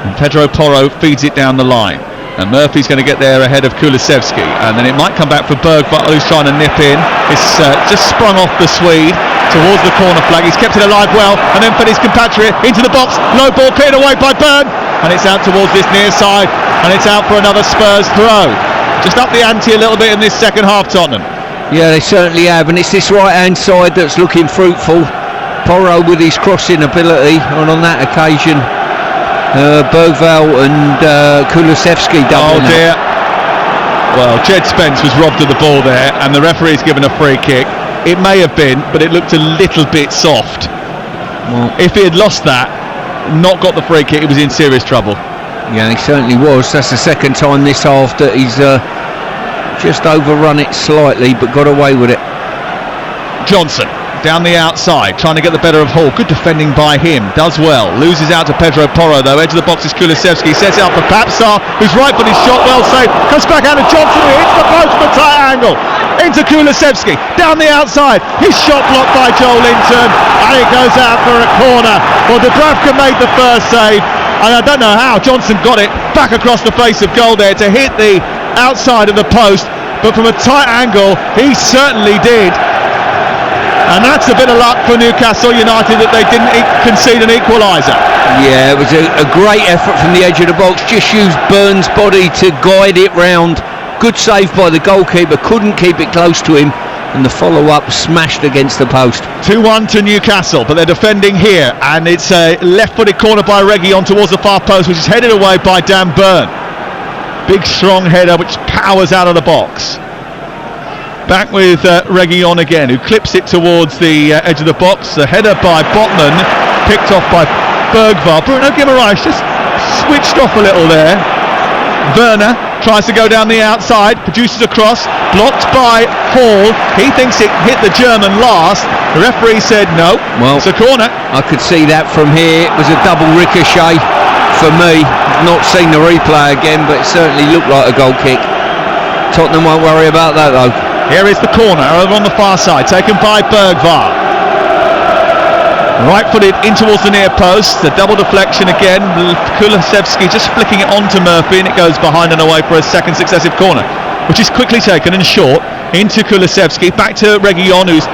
And Pedro Porro feeds it down the line. And Murphy's going to get there ahead of Kulusevski, and then it might come back for Bergvall, who's trying to nip in. It's just sprung off the Swede towards the corner flag. He's kept it alive well, and then for his compatriot into the box. Low ball cleared away by Byrne, and it's out towards this near side, and it's out for another Spurs throw. Just up the ante a little bit in this second half, Tottenham. Yeah, they certainly have, and it's this right-hand side that's looking fruitful. Porro with his crossing ability, and on that occasion Bergvall and Kulusevski doubling. Oh dear. Well, Jed Spence was robbed of the ball there, and the referee's given a free kick. It may have been, but it looked a little bit soft. Well, if he had lost that, not got the free kick, he was in serious trouble. Yeah, he certainly was. That's the second time this half that he's just overrun it slightly, but got away with it. Johnson down the outside, trying to get the better of Hall. Good defending by him, does well. Loses out to Pedro Porro though. Edge of the box is Kulusevski, sets it up for Papsar, who's right footed shot, well saved. Comes back out to Johnson, who hits the post from a tight angle. Into Kulusevski, down the outside. His shot blocked by Joel Linton, and it goes out for a corner. Well, Dubravka made the first save, and I don't know how Johnson got it back across the face of goal there to hit the outside of the post, but from a tight angle, he certainly did. And that's a bit of luck for Newcastle United that they didn't concede an equaliser. Yeah, it was a great effort from the edge of the box. Just used Byrne's body to guide it round. Good save by the goalkeeper, couldn't keep it close to him, and the follow-up smashed against the post. 2-1 to Newcastle, but they're defending here, and it's a left-footed corner by Reguilon towards the far post, which is headed away by Dan Byrne. Big strong header which powers out of the box. Back with Reguilón again, who clips it towards the edge of the box. The header by Botman, picked off by Bergvall. Bruno Guimaraes just switched off a little there. Werner tries to go down the outside, produces a cross, blocked by Hall. He thinks it hit the German last. The referee said no. Well, it's a corner. I could see that from here. It was a double ricochet for me. Not seen the replay again, but it certainly looked like a goal kick. Tottenham won't worry about that though. Here is the corner over on the far side, taken by Bergvall. Right-footed in towards the near post, the double deflection again. Kulusevski just flicking it onto Murphy, and it goes behind and away for a second successive corner, which is quickly taken and short into Kulusevski. Back to Reguilón, whose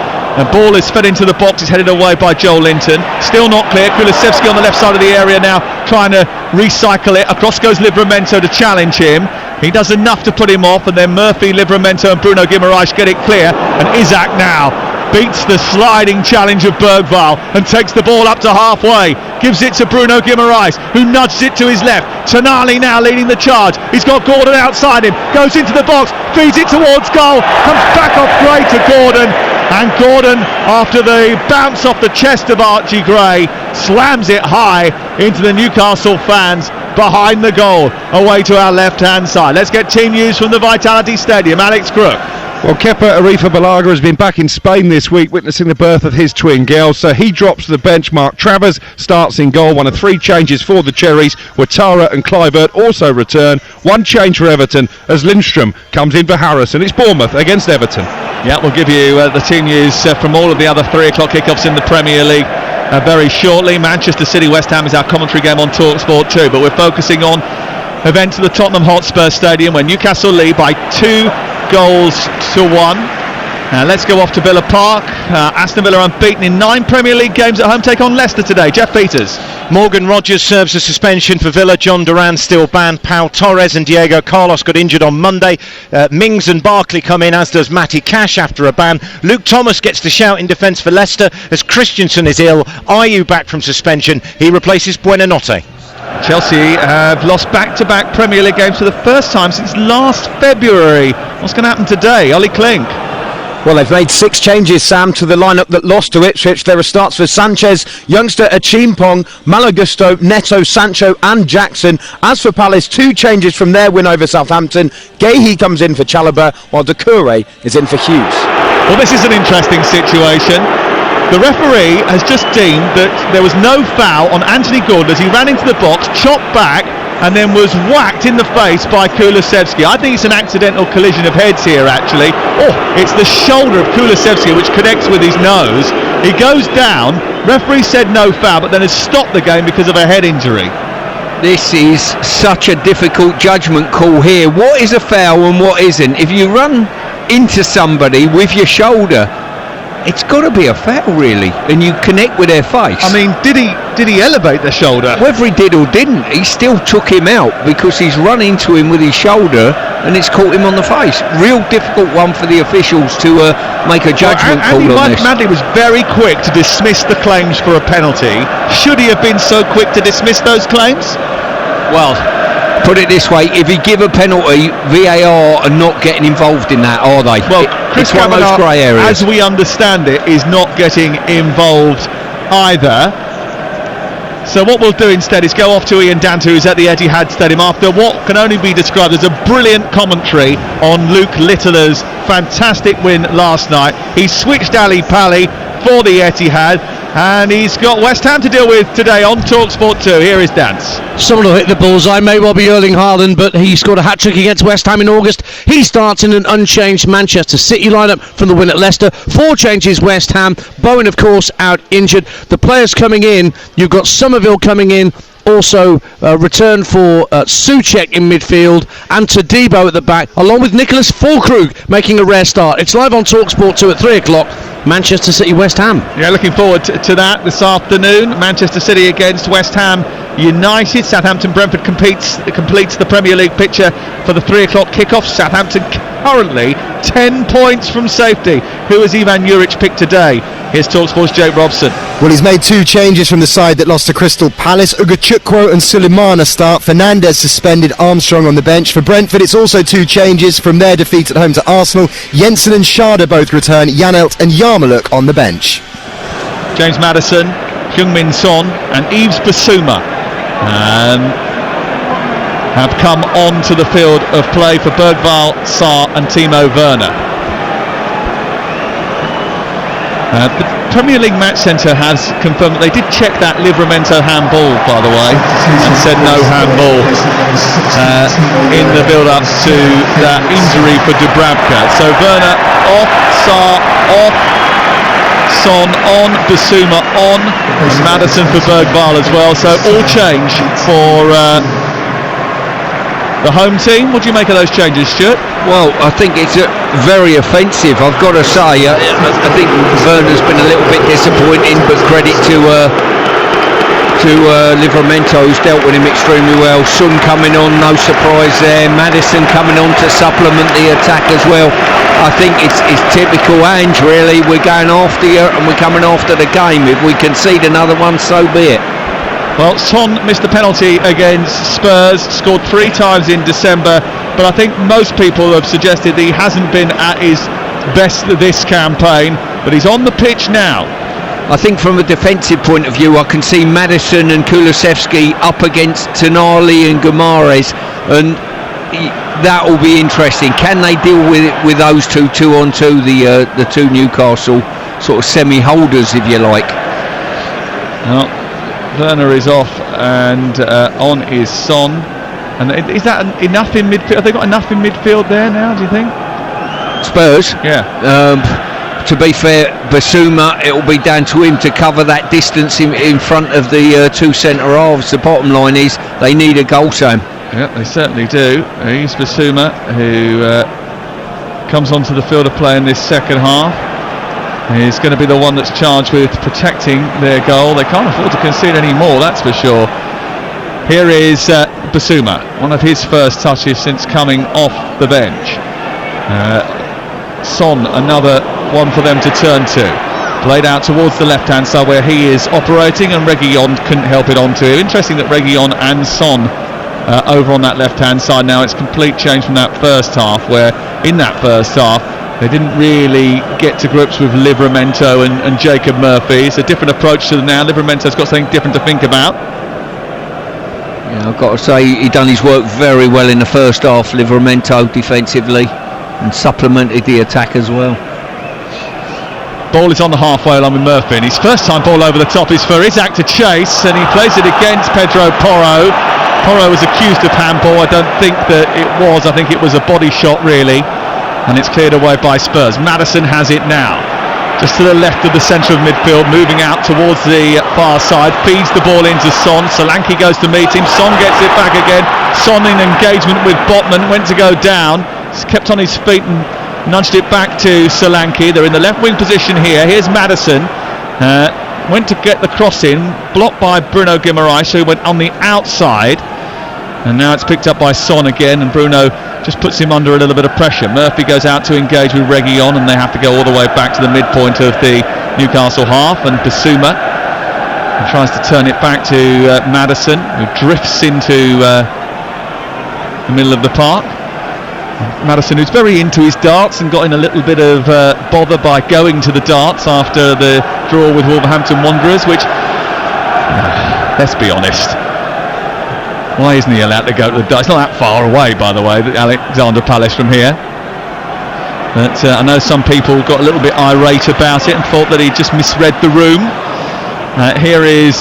ball is fed into the box. It's headed away by Joel Linton. Still not clear. Kulusevski on the left side of the area now, trying to recycle it. Across goes Livramento to challenge him. He does enough to put him off, and then Murphy, Livramento and Bruno Guimaraes get it clear, and Isaac now beats the sliding challenge of Bergvall and takes the ball up to halfway, gives it to Bruno Guimaraes, who nudged it to his left. Tonali now leading the charge. He's got Gordon outside him, goes into the box, feeds it towards goal, comes back off Gray to Gordon, and Gordon, after the bounce off the chest of Archie Gray, slams it high into the Newcastle fans behind the goal, away to our left hand side. Let's get team news from the Vitality Stadium. Alex Crook. Well, Kepa Arrizabalaga has been back in Spain this week, witnessing the birth of his twin girls, so he drops to the bench. Mark Travers starts in goal. One of three changes for the Cherries. Ouattara and Kluivert also return. One change for Everton as Lindstrom comes in for Harrison. It's Bournemouth against Everton. Yeah, we'll give you the team news from all of the other 3 o'clock kickoffs in the Premier League very shortly. Manchester City West Ham is our commentary game on TalkSport 2, but we're focusing on events at the Tottenham Hotspur Stadium where Newcastle lead by 2 goals to 1. Let's go off to Villa Park. Aston Villa unbeaten in 9 Premier League games at home, take on Leicester today. Jeff Peters. Morgan Rogers serves a suspension for Villa. John Duran still banned. Pau Torres and Diego Carlos got injured on Monday. Mings and Barkley come in, as does Matty Cash after a ban. Luke Thomas gets the shout in defence for Leicester as Christensen is ill. Ayew back from suspension. He replaces Buonanotte. Chelsea have lost back-to-back Premier League games for the first time since last February. What's going to happen today? Ollie Klink. Well, they've made 6 changes, Sam, to the lineup that lost to Ipswich. There are starts for Sanchez, youngster Achimpong, Malagusto, Neto, Sancho and Jackson. As for Palace, 2 changes from their win over Southampton. Gahey comes in for Chalobah, while Doucouré is in for Hughes. Well, this is an interesting situation. The referee has just deemed that there was no foul on Anthony Gordon as he ran into the box, chopped back, and then was whacked in the face by Kulusevski. I think it's an accidental collision of heads here, actually. Oh, it's the shoulder of Kulusevski which connects with his nose. He goes down. Referee said no foul, but then has stopped the game because of a head injury. This is such a difficult judgment call here. What is a foul and what isn't? If you run into somebody with your shoulder, it's got to be a foul, really, and you connect with their face. I mean, did he elevate the shoulder? Whether he did or didn't, he still took him out because he's run into him with his shoulder and it's caught him on the face. Real difficult one for the officials to make a judgment call on this. Madley was very quick to dismiss the claims for a penalty. Should he have been so quick to dismiss those claims? Well, put it this way, if he give a penalty, VAR are not getting involved in that, are they? Well, Chris it's one of those grey areas. As we understand it, is not getting involved either. So what we'll do instead is go off to Ian Dante, who's at the Etihad Stadium after what can only be described as a brilliant commentary on Luke Littler's fantastic win last night. He switched Ali Pali for the Etihad, and he's got West Ham to deal with today on TalkSport 2. Here is Dance. Someone will hit the bullseye, may well be Erling Haaland, but he scored a hat-trick against West Ham in August. He starts in an unchanged Manchester City lineup from the win at Leicester. 4 changes West Ham. Bowen, of course, out injured. The players coming in, you've got Somerville coming in, also return for Souček in midfield and Todibo at the back, along with Nicholas Füllkrug making a rare start. It's live on TalkSport 2 at 3 o'clock. Manchester City West Ham. Yeah, looking forward to that this afternoon. Manchester City against West Ham United. Southampton Brentford completes the Premier League picture for the 3 o'clock kickoff. Southampton currently 10 points from safety. Who has Ivan Juric picked today? Here's TalkSport's Jake Robson. Well, he's made 2 changes from the side that lost to Crystal Palace. Ugachukwu and Suleimana start. Fernandes suspended, Armstrong on the bench. For Brentford, it's also 2 changes from their defeat at home to Arsenal. Jensen and Schade both return. Janelt and Yarmouk on the bench. James Maddison, Heung-min Son and Yves Bissouma have come onto the field of play for Bergvall, Sarr and Timo Werner. The Premier League Match Centre has confirmed that they did check that Livramento handball, by the way, and said no handball in the build-up to that injury for Dubravka. So Werner off, Sarr off, Son on, Bissouma on, and Maddison for Bergvall as well. So all change for the home team. What do you make of those changes, Stuart? Well, I think it's very offensive, I've got to say. I think Werner's been a little bit disappointing, but credit to Livramento, who's dealt with him extremely well. Son coming on, no surprise there. Maddison coming on to supplement the attack as well. I think it's typical Ange, really. We're going after you and we're coming after the game. If we concede another one, so be it. Well, Son missed the penalty against Spurs, scored 3 times in December, but I think most people have suggested that he hasn't been at his best this campaign, but he's on the pitch now. I think from a defensive point of view, I can see Maddison and Kulusevski up against Tonali and Guimaraes, and that will be interesting. Can they deal with those 2-on-2, the 2 Newcastle sort of semi-holders, if you like? Well, Werner is off and on is Son. And is that enough in midfield? Have they got enough in midfield there now, do you think? Spurs? Yeah. To be fair, Bissouma, it will be down to him to cover that distance in front of the 2 centre halves. The bottom line is they need a goal, Sam. Yeah, they certainly do. He's Bissouma, who comes onto the field of play in this second half. He's going to be the one that's charged with protecting their goal. They can't afford to concede any more, that's for sure. Here is Bissouma, one of his first touches since coming off the bench. Son, another one for them to turn to. Played out towards the left-hand side where he is operating, and Reguilon couldn't help it onto him. Interesting that Reguilon and Son over on that left-hand side now. It's complete change from that first half, where in that first half they didn't really get to grips with Livramento and Jacob Murphy. It's a different approach to them now. Livramento's got something different to think about. Yeah, I've got to say he done his work very well in the first half, Livramento, defensively, and supplemented the attack as well. Ball is on the halfway line with Murphy, and his first time ball over the top is for Isaac to chase, and he plays it against Pedro Porro. Porro was accused of handball. I don't think that it was. I think it was a body shot, really. And it's cleared away by Spurs. Maddison has it now, just to the left of the centre of midfield, moving out towards the far side, feeds the ball into Son. Solanke goes to meet him. Son gets it back again. Son in engagement with Botman, went to go down. He's kept on his feet and nudged it back to Solanke. They're in the left wing position here. Here's Maddison. Went to get the cross in, blocked by Bruno Guimaraes, who went on the outside. And now it's picked up by Son again, and Bruno just puts him under a little bit of pressure. Murphy goes out to engage with Reguilon, and they have to go all the way back to the midpoint of the Newcastle half. And Bissouma tries to turn it back to Maddison, who drifts into the middle of the park. Maddison, who's very into his darts and got in a little bit of bother by going to the darts after the draw with Wolverhampton Wanderers, which, let's be honest, why isn't he allowed to go to the darts? It's not that far away, by the way, Alexander Palace from here. But I know some people got a little bit irate about it and thought that he just misread the room. Here is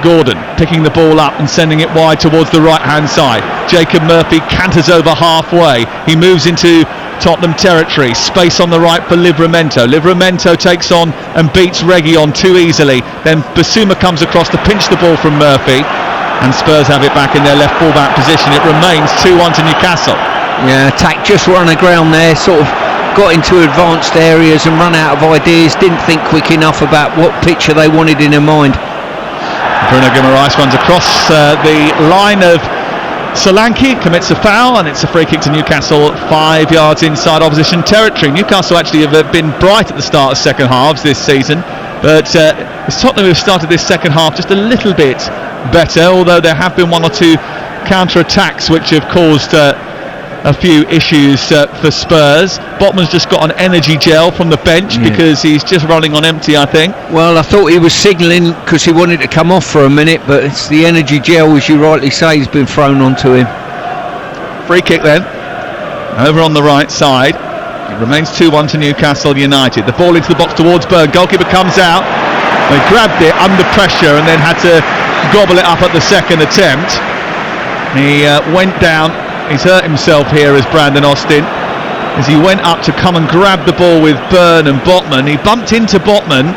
Gordon picking the ball up and sending it wide towards the right hand side. Jacob Murphy canters over halfway. He moves into Tottenham territory. Space on the right for Livramento. Livramento takes on and beats Reguilon too easily. Then Bissouma comes across to pinch the ball from Murphy, and Spurs have it back in their left full-back position. It remains 2-1 to Newcastle. Yeah, attack just run aground there, sort of got into advanced areas and run out of ideas, didn't think quick enough about what picture they wanted in their mind. Bruno Guimaraes runs across the line of Solanke commits a foul, and it's a free kick to Newcastle 5 yards inside opposition territory. Newcastle actually have been bright at the start of second halves this season, but it's Tottenham who have started this second half just a little bit better, although there have been one or two counter-attacks which have caused a few issues for Spurs. Botman's just got an energy gel from the bench because he's just running on empty, I think. Well, I thought he was signalling because he wanted to come off for a minute, but it's the energy gel, as you rightly say, has been thrown onto him. Free kick then, over on the right side. It remains 2-1 to Newcastle United. The ball into the box towards Berg. Goalkeeper comes out. They grabbed it under pressure and then had to gobble it up at the second attempt. He went down. He's hurt himself here as Brandon Austin, as he went up to come and grab the ball with Byrne and Botman. He bumped into Botman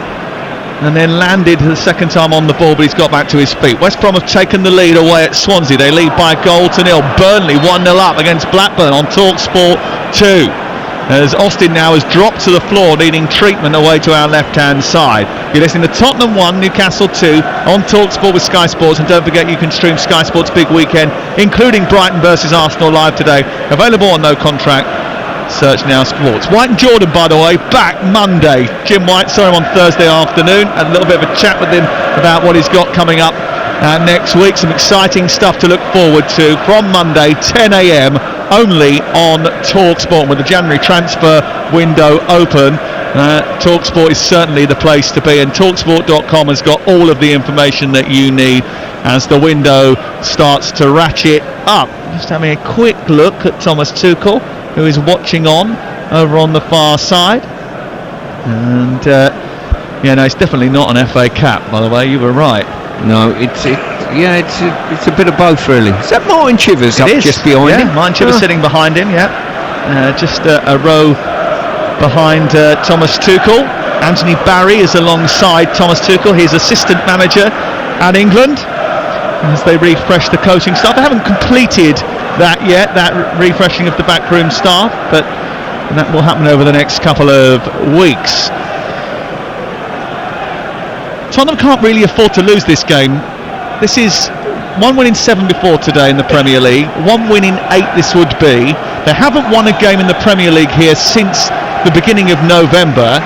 and then landed the second time on the ball, but he's got back to his feet. West Brom have taken the lead away at Swansea. They lead by a goal to nil. Burnley 1-0 up against Blackburn on TalkSport 2. As Austin now has dropped to the floor, needing treatment away to our left-hand side. You're listening to Tottenham 1, Newcastle 2 on TalkSport with Sky Sports, and don't forget you can stream Sky Sports Big Weekend, including Brighton versus Arsenal live today. Available on no contract. Search Now Sports. White and Jordan, by the way, back Monday. Jim White saw him on Thursday afternoon. Had a little bit of a chat with him about what he's got coming up next week. Some exciting stuff to look forward to from Monday, 10 a.m. only on TalkSport. With the January transfer window open, TalkSport is certainly the place to be, and TalkSport.com has got all of the information that you need as the window starts to ratchet up. Just having a quick look at Thomas Tuchel, who is watching on over on the far side. And no, it's definitely not an FA Cup, by the way. You were right. No, it's a bit of both, really. Is that Martin Chivers up just behind him? Martin Chivers sitting behind him, just a row behind Thomas Tuchel. Anthony Barry is alongside Thomas Tuchel, his assistant manager at England, as they refresh the coaching staff. They haven't completed that yet, that refreshing of the backroom staff, but that will happen over the next couple of weeks. Tottenham can't really afford to lose this game. This is one win in 7 before today in the Premier League, 1 win in 8 this would be. They haven't won a game in the Premier League here since the beginning of November.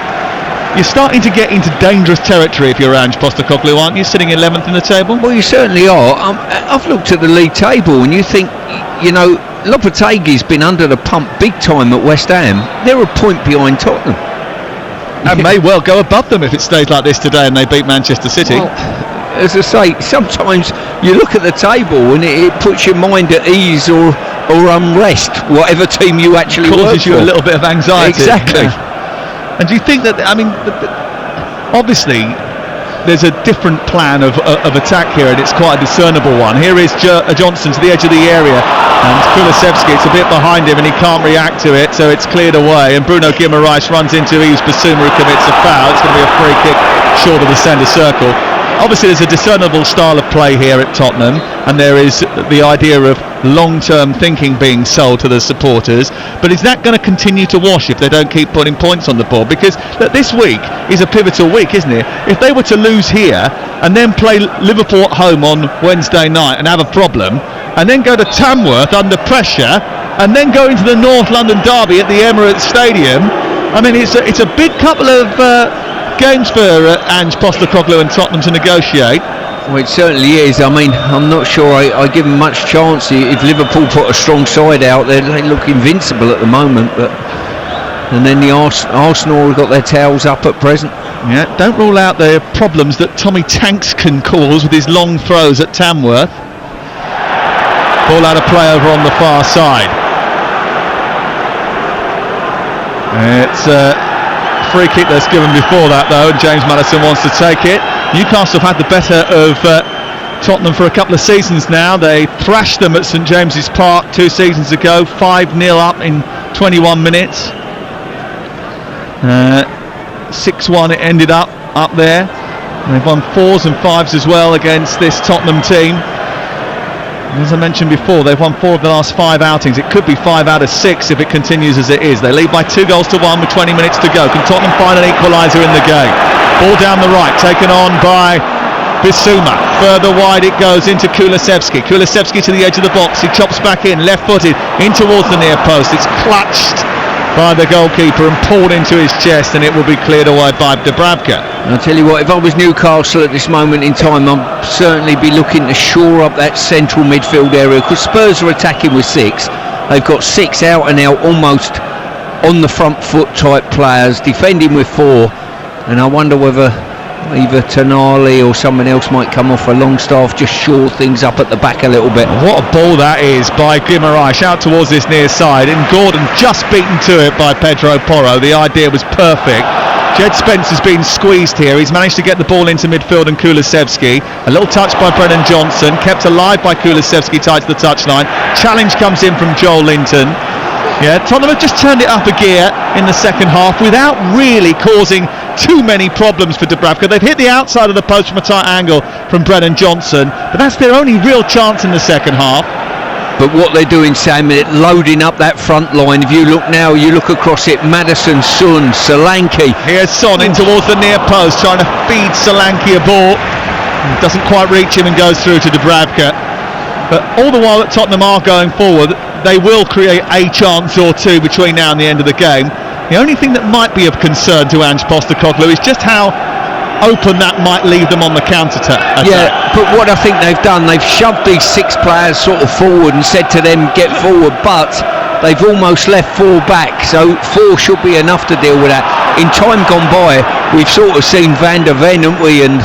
You're starting to get into dangerous territory if you're Ange Postecoglou, aren't you? Sitting 11th in the table? Well, you certainly are. I've looked at the league table and you think, Lopetegui's been under the pump big time at West Ham. They're a point behind Tottenham. And may well go above them if it stays like this today and they beat Manchester City. Well, as I say, sometimes you look at the table and it puts your mind at ease or unrest, whatever team you actually work for. Causes you a little bit of anxiety. Exactly. Yeah. And do you think that, obviously there's a different plan of attack here, and it's quite a discernible one. Here is Johnson to the edge of the area, and Kulusevski, it's a bit behind him and he can't react to it, so it's cleared away, and Bruno Guimaraes runs into Yves Bissouma, who commits a foul. It's going to be a free kick short of the centre circle. Obviously there's a discernible style of play here at Tottenham, and there is the idea of long-term thinking being sold to the supporters, but is that going to continue to wash if they don't keep putting points on the board? Because this week is a pivotal week, isn't it? If they were to lose here and then play Liverpool at home on Wednesday night and have a problem, and then go to Tamworth under pressure, and then go into the North London derby at the Emirates Stadium, it's a big couple of games for Ange Postecoglou and Tottenham to negotiate. Well, it certainly is. I'm not sure I give them much chance. If Liverpool put a strong side out there, they look invincible at the moment. And then the Arsenal have got their tails up at present. Yeah, don't rule out the problems that Tommy Tanks can cause with his long throws at Tamworth. Ball out of play over on the far side. It's free kick that's given before that though, and James Maddison wants to take it. Newcastle have had the better of Tottenham for a couple of seasons now. They thrashed them at St James's Park 2 seasons ago, 5-0 up in 21 minutes. 6-1 it ended up there. And they've won 4s and 5s as well against this Tottenham team. As I mentioned before, they've won 4 of the last 5 outings. It could be 5 out of 6 if it continues as it is. They lead by 2-1 with 20 minutes to go. Can Tottenham find an equaliser in the game? Ball down the right, taken on by Bissouma, further wide it goes into Kulusevski. Kulusevski to the edge of the box. He chops back in, left-footed, in towards the near post. It's clutched by the goalkeeper and pulled into his chest, and it will be cleared away by Dubravka. I'll tell you what, if I was Newcastle at this moment in time, I'd certainly be looking to shore up that central midfield area, because Spurs are attacking with 6. They've got 6 out and out, almost on the front foot type players, defending with 4, and I wonder whether either Tonali or someone else might come off a Longstaff, just shore things up at the back a little bit. What a ball that is by Guimaraes out towards this near side, and Gordon just beaten to it by Pedro Porro. The idea was perfect. Jed Spencer's been squeezed here. He's managed to get the ball into midfield, and Kulusevski, a little touch by Brennan Johnson, kept alive by Kulusevski tied to the touchline. Challenge comes in from Joel Linton. Yeah, Tottenham have just turned it up a gear in the second half without really causing too many problems for Dubravka. They've hit the outside of the post from a tight angle from Brennan Johnson, but that's their only real chance in the second half. But what they're doing, Sam, loading up that front line. If you look now, you look across it, Maddison, Son, Solanke. Here's Son in towards the near post, trying to feed Solanke a ball. Doesn't quite reach him and goes through to Dubravka. But all the while that Tottenham are going forward, they will create a chance or two between now and the end of the game. The only thing that might be of concern to Ange Postecoglou is just how open that might leave them on the counter-attack. Yeah, but what I think they've done, they've shoved these 6 players sort of forward and said to them, get forward, but they've almost left 4 back, so 4 should be enough to deal with that. In time gone by, we've sort of seen Van der Ven, haven't we, and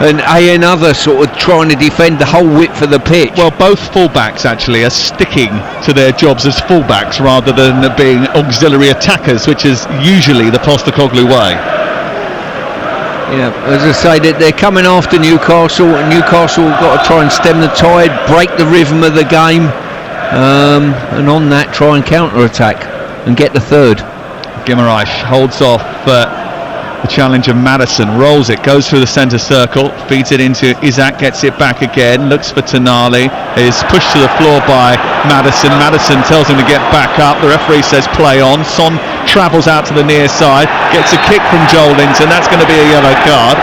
another sort of trying to defend the whole width of the pitch. Well, both fullbacks actually are sticking to their jobs as fullbacks rather than being auxiliary attackers, which is usually the Postecoglou way. Yeah, as I say, they're coming after Newcastle, and Newcastle have got to try and stem the tide, break the rhythm of the game, and on that try and counter-attack and get the third. Guimaraes holds off the challenge of Maddison, rolls it, goes through the centre circle, feeds it into Isak, gets it back again, looks for Tonali, is pushed to the floor by Maddison. Maddison tells him to get back up. The referee says play on. Son travels out to the near side, gets a kick from Joel Linton. That's going to be a yellow card.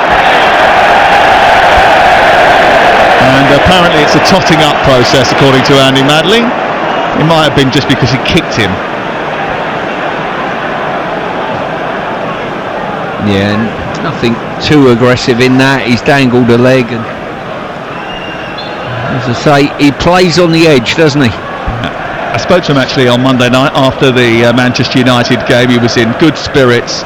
And apparently it's a totting up process according to Andy Madley. It might have been just because he kicked him. Yeah, nothing too aggressive in that. He's dangled a leg, and as I say, he plays on the edge, doesn't he? I spoke to him actually on Monday night after the Manchester United game. He was in good spirits.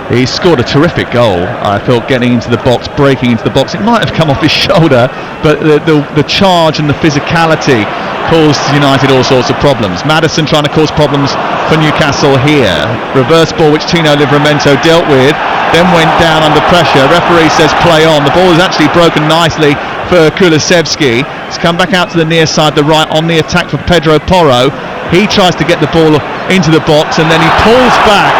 He scored a terrific goal, I thought, getting into the box, breaking into the box. It might have come off his shoulder, but the charge and the physicality caused United all sorts of problems. Maddison trying to cause problems for Newcastle here. Reverse ball which Tino Livramento dealt with, then went down under pressure. Referee says play on. The ball is actually broken nicely for Kulusevski. It's come back out to the near side, the right, on the attack for Pedro Porro. He tries to get the ball into the box, and then he pulls back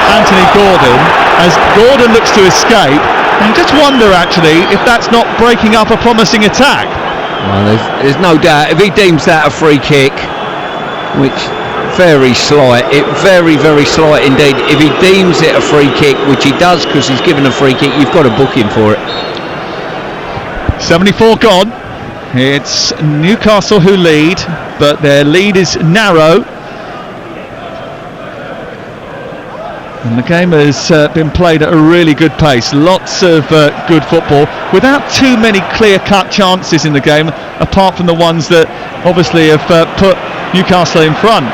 Anthony Gordon as Gordon looks to escape. And you just wonder actually if that's not breaking up a promising attack. Well, there's no doubt if he deems that a free kick, which very slight, very slight indeed. If he deems it a free kick, which he does because he's given a free kick, you've got to book him for it. 74 gone. It's Newcastle who lead, but their lead is narrow. And the game has been played at a really good pace. Lots of good football without too many clear-cut chances in the game, apart from the ones that obviously have put Newcastle in front.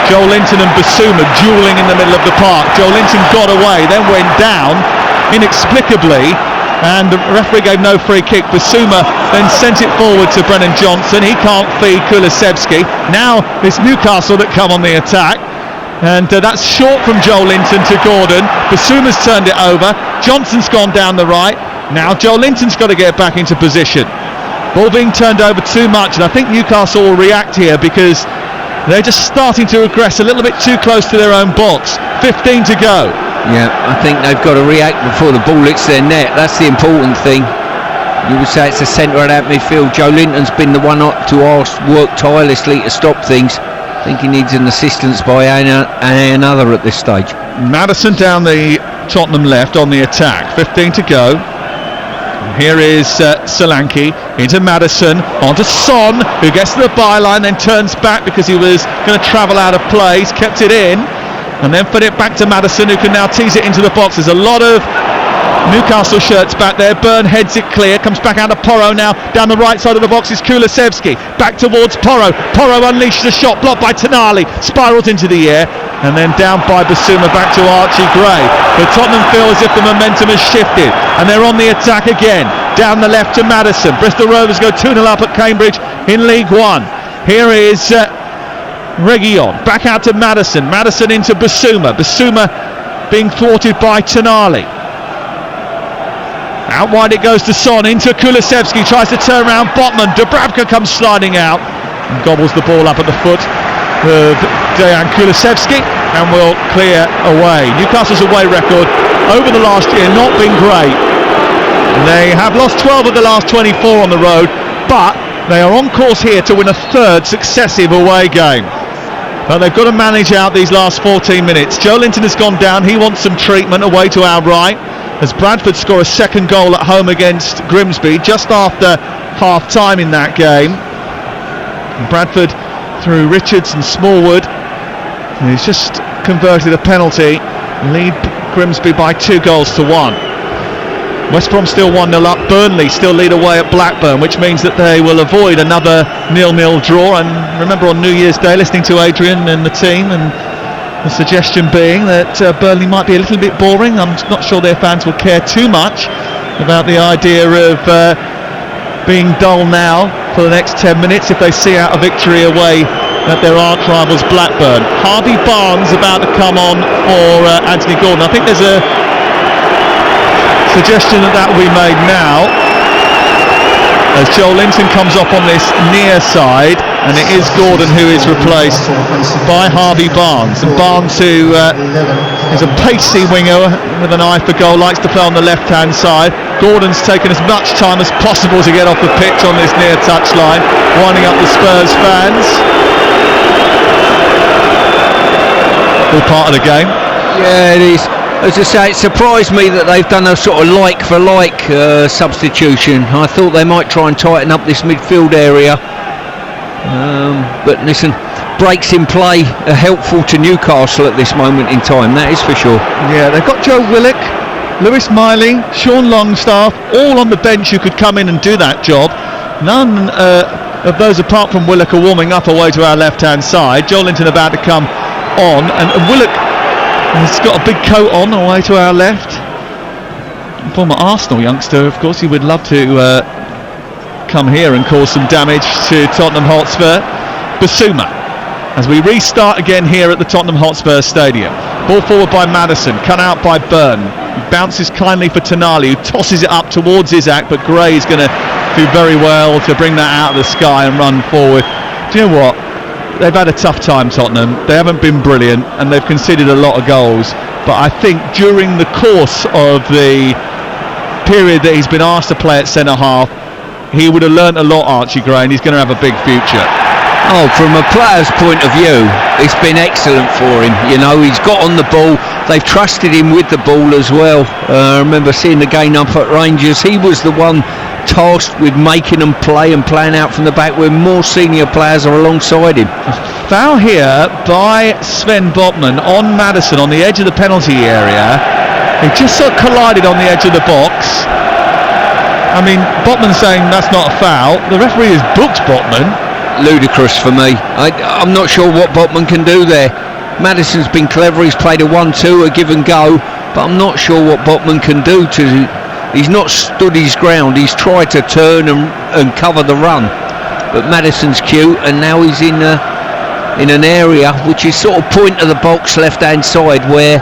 Joel Linton and Bissouma duelling in the middle of the park. Joel Linton got away, then went down inexplicably, and the referee gave no free kick. Bissouma then sent it forward to Brennan Johnson. He can't feed Kulusevski. Now it's Newcastle that come on the attack. And that's short from Joel Linton to Gordon. Bissouma's turned it over. Johnson's gone down the right. Now Joel Linton's got to get back into position. Ball being turned over too much, and I think Newcastle will react here because they're just starting to regress a little bit too close to their own box. 15 to go. Yeah, I think they've got to react before the ball hits their net. That's the important thing. You would say it's the centre of that midfield. Joe Linton's been the one to work tirelessly to stop things. I think he needs an assistance by another at this stage. Maddison down the Tottenham left on the attack. 15 to go. Here is Solanke into Maddison, onto Son, who gets to the byline, then turns back because he was going to travel out of play. He's kept it in, and then put it back to Maddison, who can now tease it into the box. There's a lot of Newcastle shirts back there. Byrne heads it clear, comes back out to Porro now. Down the right side of the box is Kulusevski. Back towards Porro. Porro unleashes a shot, blocked by Tonali. Spirals into the air, and then down by Basuma, back to Archie Gray. But Tottenham feel as if the momentum has shifted, and they're on the attack again. Down the left to Maddison. Bristol Rovers go 2-0 up at Cambridge in League One. Here is Reguilon. Back out to Maddison. Maddison into Basuma. Basuma being thwarted by Tonali. Out wide it goes to Son, into Kulusevski, tries to turn around Botman. Dubravka comes sliding out and gobbles the ball up at the foot of Dejan Kulusevski and will clear away. Newcastle's away record over the last year not been great. They have lost 12 of the last 24 on the road, but they are on course here to win a third successive away game. But they've got to manage out these last 14 minutes. Joe Linton has gone down. He wants some treatment away to our right, as Bradford score a second goal at home against Grimsby just after half time in that game. And Bradford through Richards and Smallwood, and he's just converted a penalty, lead Grimsby by 2-1. West Brom still 1-0 up. Burnley still lead away at Blackburn, which means that they will avoid another 0-0 draw. And remember, on New Year's Day, listening to Adrian and the team, and the suggestion being that Burnley might be a little bit boring. I'm not sure their fans will care too much about the idea of being dull now for the next 10 minutes if they see out a victory away at their arch rivals Blackburn. Harvey Barnes about to come on for Anthony Gordon. I think there's a suggestion that will be made now as Joel Linton comes up on this near side, and it is Gordon who is replaced by Harvey Barnes. And Barnes, who is a pacey winger with an eye for goal, likes to play on the left hand side. Gordon's taken as much time as possible to get off the pitch on this near touchline, winding up the Spurs fans. All part of the game. Yeah, it is. As I say, it surprised me that they've done a sort of like for like substitution. I thought they might try and tighten up this midfield area. But listen, breaks in play are helpful to Newcastle at this moment in time, that is for sure. Yeah, they've got Joe Willock, Lewis Miley, Sean Longstaff, all on the bench who could come in and do that job. None of those apart from Willock are warming up away to our left-hand side. Joe Linton about to come on, and Willock has got a big coat on away to our left. Former Arsenal youngster, of course. He would love to come here and cause some damage to Tottenham Hotspur. Basuma, as we restart again here at the Tottenham Hotspur Stadium. Ball forward by Maddison, cut out by Byrne. He bounces kindly for Tonali, who tosses it up towards Isaac, but Gray is going to do very well to bring that out of the sky and run forward. Do you know what? They've had a tough time, Tottenham. They haven't been brilliant, and they've conceded a lot of goals. But I think during the course of the period that he's been asked to play at centre-half, he would have learnt a lot, Archie Gray, and he's going to have a big future. Oh, from a player's point of view, it's been excellent for him. You know, he's got on the ball. They've trusted him with the ball as well. I remember seeing the game up at Rangers. He was the one tasked with making them play and playing out from the back, where more senior players are alongside him. Foul here by Sven Botman on Maddison on the edge of the penalty area. He just sort of collided on the edge of the box. I mean, Botman saying that's not a foul. The referee has booked Botman. Ludicrous for me. I'm not sure what Botman can do there. Maddison's been clever. He's played a 1-2, a give and go, but I'm not sure what Botman can do to. He's not stood his ground. He's tried to turn and cover the run, but Maddison's cute, and now he's in an area which is sort of point of the box left hand side, where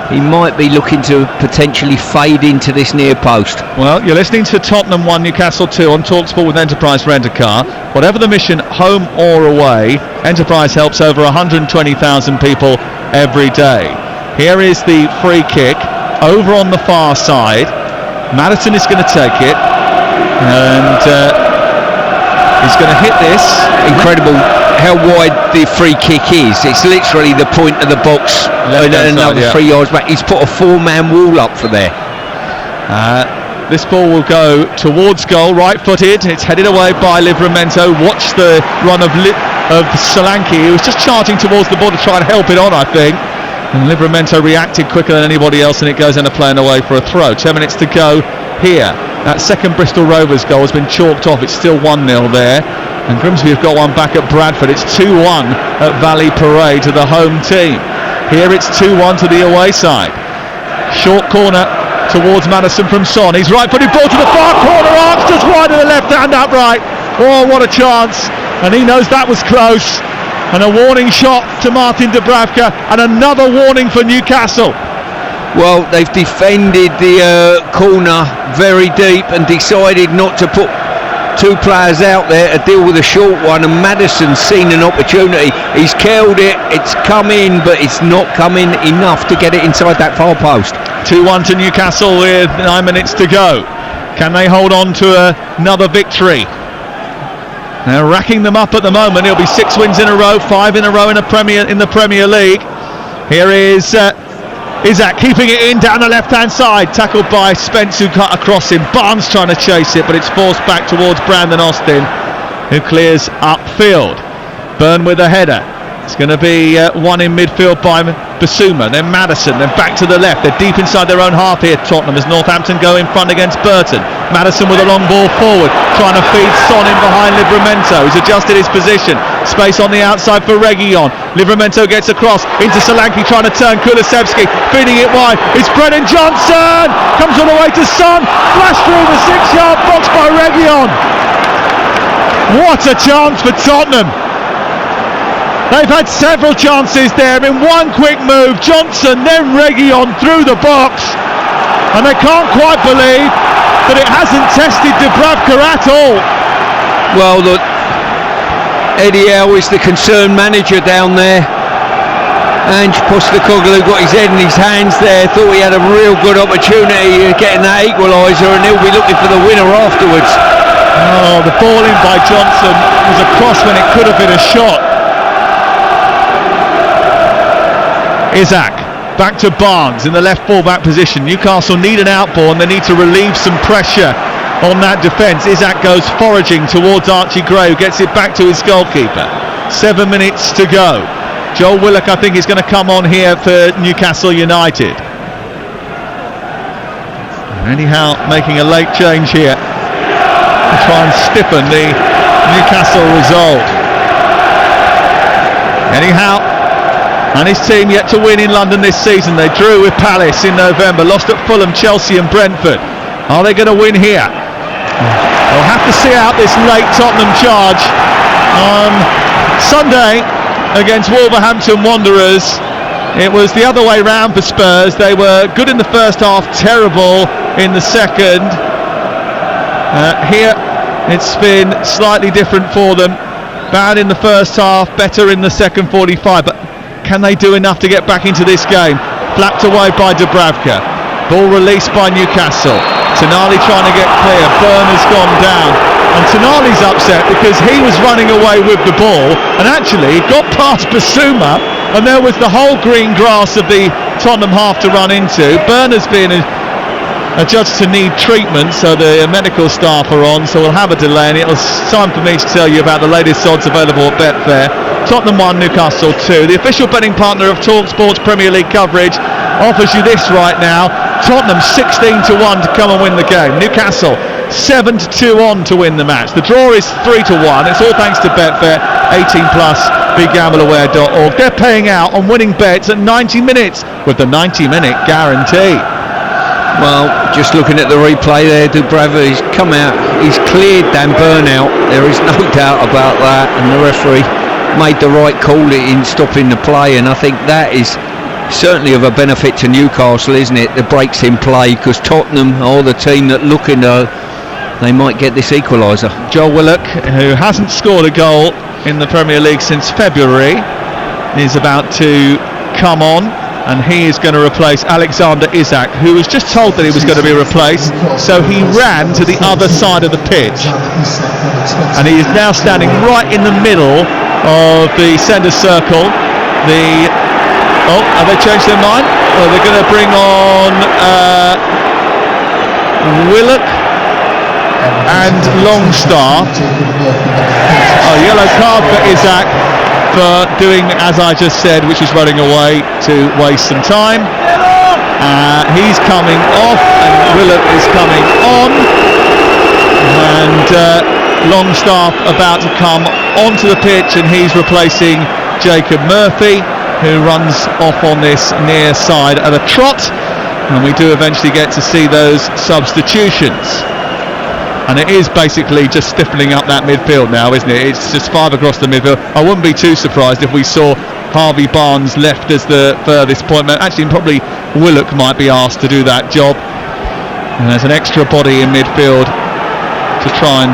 he might be looking to potentially fade into this near post. Well, you're listening to Tottenham 1, Newcastle 2 on TalkSport with Enterprise Rent-A-Car. Whatever the mission, home or away, Enterprise helps over 120,000 people every day. Here is the free kick over on the far side. Maddison is going to take it, and he's going to hit this. Incredible how wide the free kick is. It's literally the point of the box, another 3 yards back. He's put a 4-man wall up for there. This ball will go towards goal, right-footed. It's headed away by Livramento. Watch the run of Solanke. He was just charging towards the ball to try and help it on, I think. And Livramento reacted quicker than anybody else, and it goes in a play and away for a throw. 10 minutes to go here. That second Bristol Rovers goal has been chalked off. It's still 1-0 there. And Grimsby have got one back at Bradford. It's 2-1 at Valley Parade to the home team. Here it's 2-1 to the away side. Short corner towards Madison from Son. He's right-footed ball to the far corner, arcs just wide of the left hand upright. Oh, what a chance. And he knows that was close. And a warning shot to Martin Dubravka, and another warning for Newcastle. Well, they've defended the corner very deep and decided not to put two players out there to deal with a short one, and Madison's seen an opportunity. He's curled it, it's come in, but it's not coming enough to get it inside that far post. 2-1 to Newcastle with 9 minutes to go. Can they hold on to another victory? They're racking them up at the moment. It'll be 6 wins in a row, 5 in a row in the Premier League. Here is Isaac keeping it in down the left-hand side, tackled by Spence, who cut across him. Barnes trying to chase it, but it's forced back towards Brandon Austin, who clears upfield. Byrne with a header. It's going to be one in midfield by Basuma, then Madison, then back to the left. They're deep inside their own half here, Tottenham, as Northampton go in front against Burton. Madison with a long ball forward, trying to feed Son in behind Livramento. He's adjusted his position. Space on the outside for Reguilon. Livramento gets across into Solanke, trying to turn Kulusevski, feeding it wide. It's Brennan Johnson! Comes all the way to Son, flashed through the 6-yard box by Reguilon. What a chance for Tottenham! They've had several chances there. In one quick move, Johnson, then Reguilon through the box. And they can't quite believe that it hasn't tested Dubravka at all. Well, look, Eddie Howe is the concerned manager down there. Ange Postecoglou got his head in his hands there, thought he had a real good opportunity of getting that equaliser, and he'll be looking for the winner afterwards. Oh, the ball in by Johnson was a cross when it could have been a shot. Isaac back to Barnes in the left full-back position. Newcastle need an outball, and they need to relieve some pressure on that defence. Isaac goes foraging towards Archie Gray, who gets it back to his goalkeeper. 7 minutes to go. Joel Willock, I think, is going to come on here for Newcastle United. Anyhow, making a late change here to try and stiffen the Newcastle result. Anyhow, and his team yet to win in London this season. They drew with Palace in November, lost at Fulham, Chelsea and Brentford. Are they going to win here? They'll have to see out this late Tottenham charge on Sunday against Wolverhampton Wanderers. It was the other way round for Spurs. They were good in the first half, terrible in the second. Here it's been slightly different for them. Bad in the first half, better in the second 45, but can they do enough to get back into this game? Flapped away by Dubravka. Ball released by Newcastle. Tonali trying to get clear. Byrne has gone down. And Tonali's upset because he was running away with the ball and actually got past Basuma, and there was the whole green grass of the Tottenham half to run into. Byrne has been adjudged to need treatment, so the medical staff are on, so we'll have a delay, and it's time for me to tell you about the latest odds available at Betfair. Tottenham 1, Newcastle 2. The official betting partner of TalkSport's Premier League coverage offers you this right now. Tottenham 16-1 to come and win the game. Newcastle 7-2 on to win the match. The draw is 3-1. It's all thanks to Betfair. 18+. BeGambleAware.org. They're paying out on winning bets at 90 minutes with the 90-minute guarantee. Well, just looking at the replay there, Dubravka, he's come out, he's cleared Dan Byrne out. There is no doubt about that, and the referee made the right call in stopping the play, and I think that is certainly of a benefit to Newcastle, isn't it? The breaks in play, because Tottenham are the team that looking they might get this equaliser. Joel Willock, who hasn't scored a goal in the Premier League since February, is about to come on, and he is going to replace Alexander Isak, who was just told that he was going to be replaced, so he ran to the other side of the pitch, and he is now standing right in the middle of the centre circle. Have they changed their mind? Well, they're going to bring on Willock and Longstaff. Yellow card for Isaac for doing as I just said, which is running away to waste some time. He's coming off and Willock is coming on, and Longstaff about to come onto the pitch, and he's replacing Jacob Murphy, who runs off on this near side at a trot, and we do eventually get to see those substitutions. And it is basically just stiffening up that midfield now, isn't it? It's just 5 across the midfield. I wouldn't be too surprised if we saw Harvey Barnes left as the furthest point man. Actually, probably Willock might be asked to do that job. And there's an extra body in midfield to try and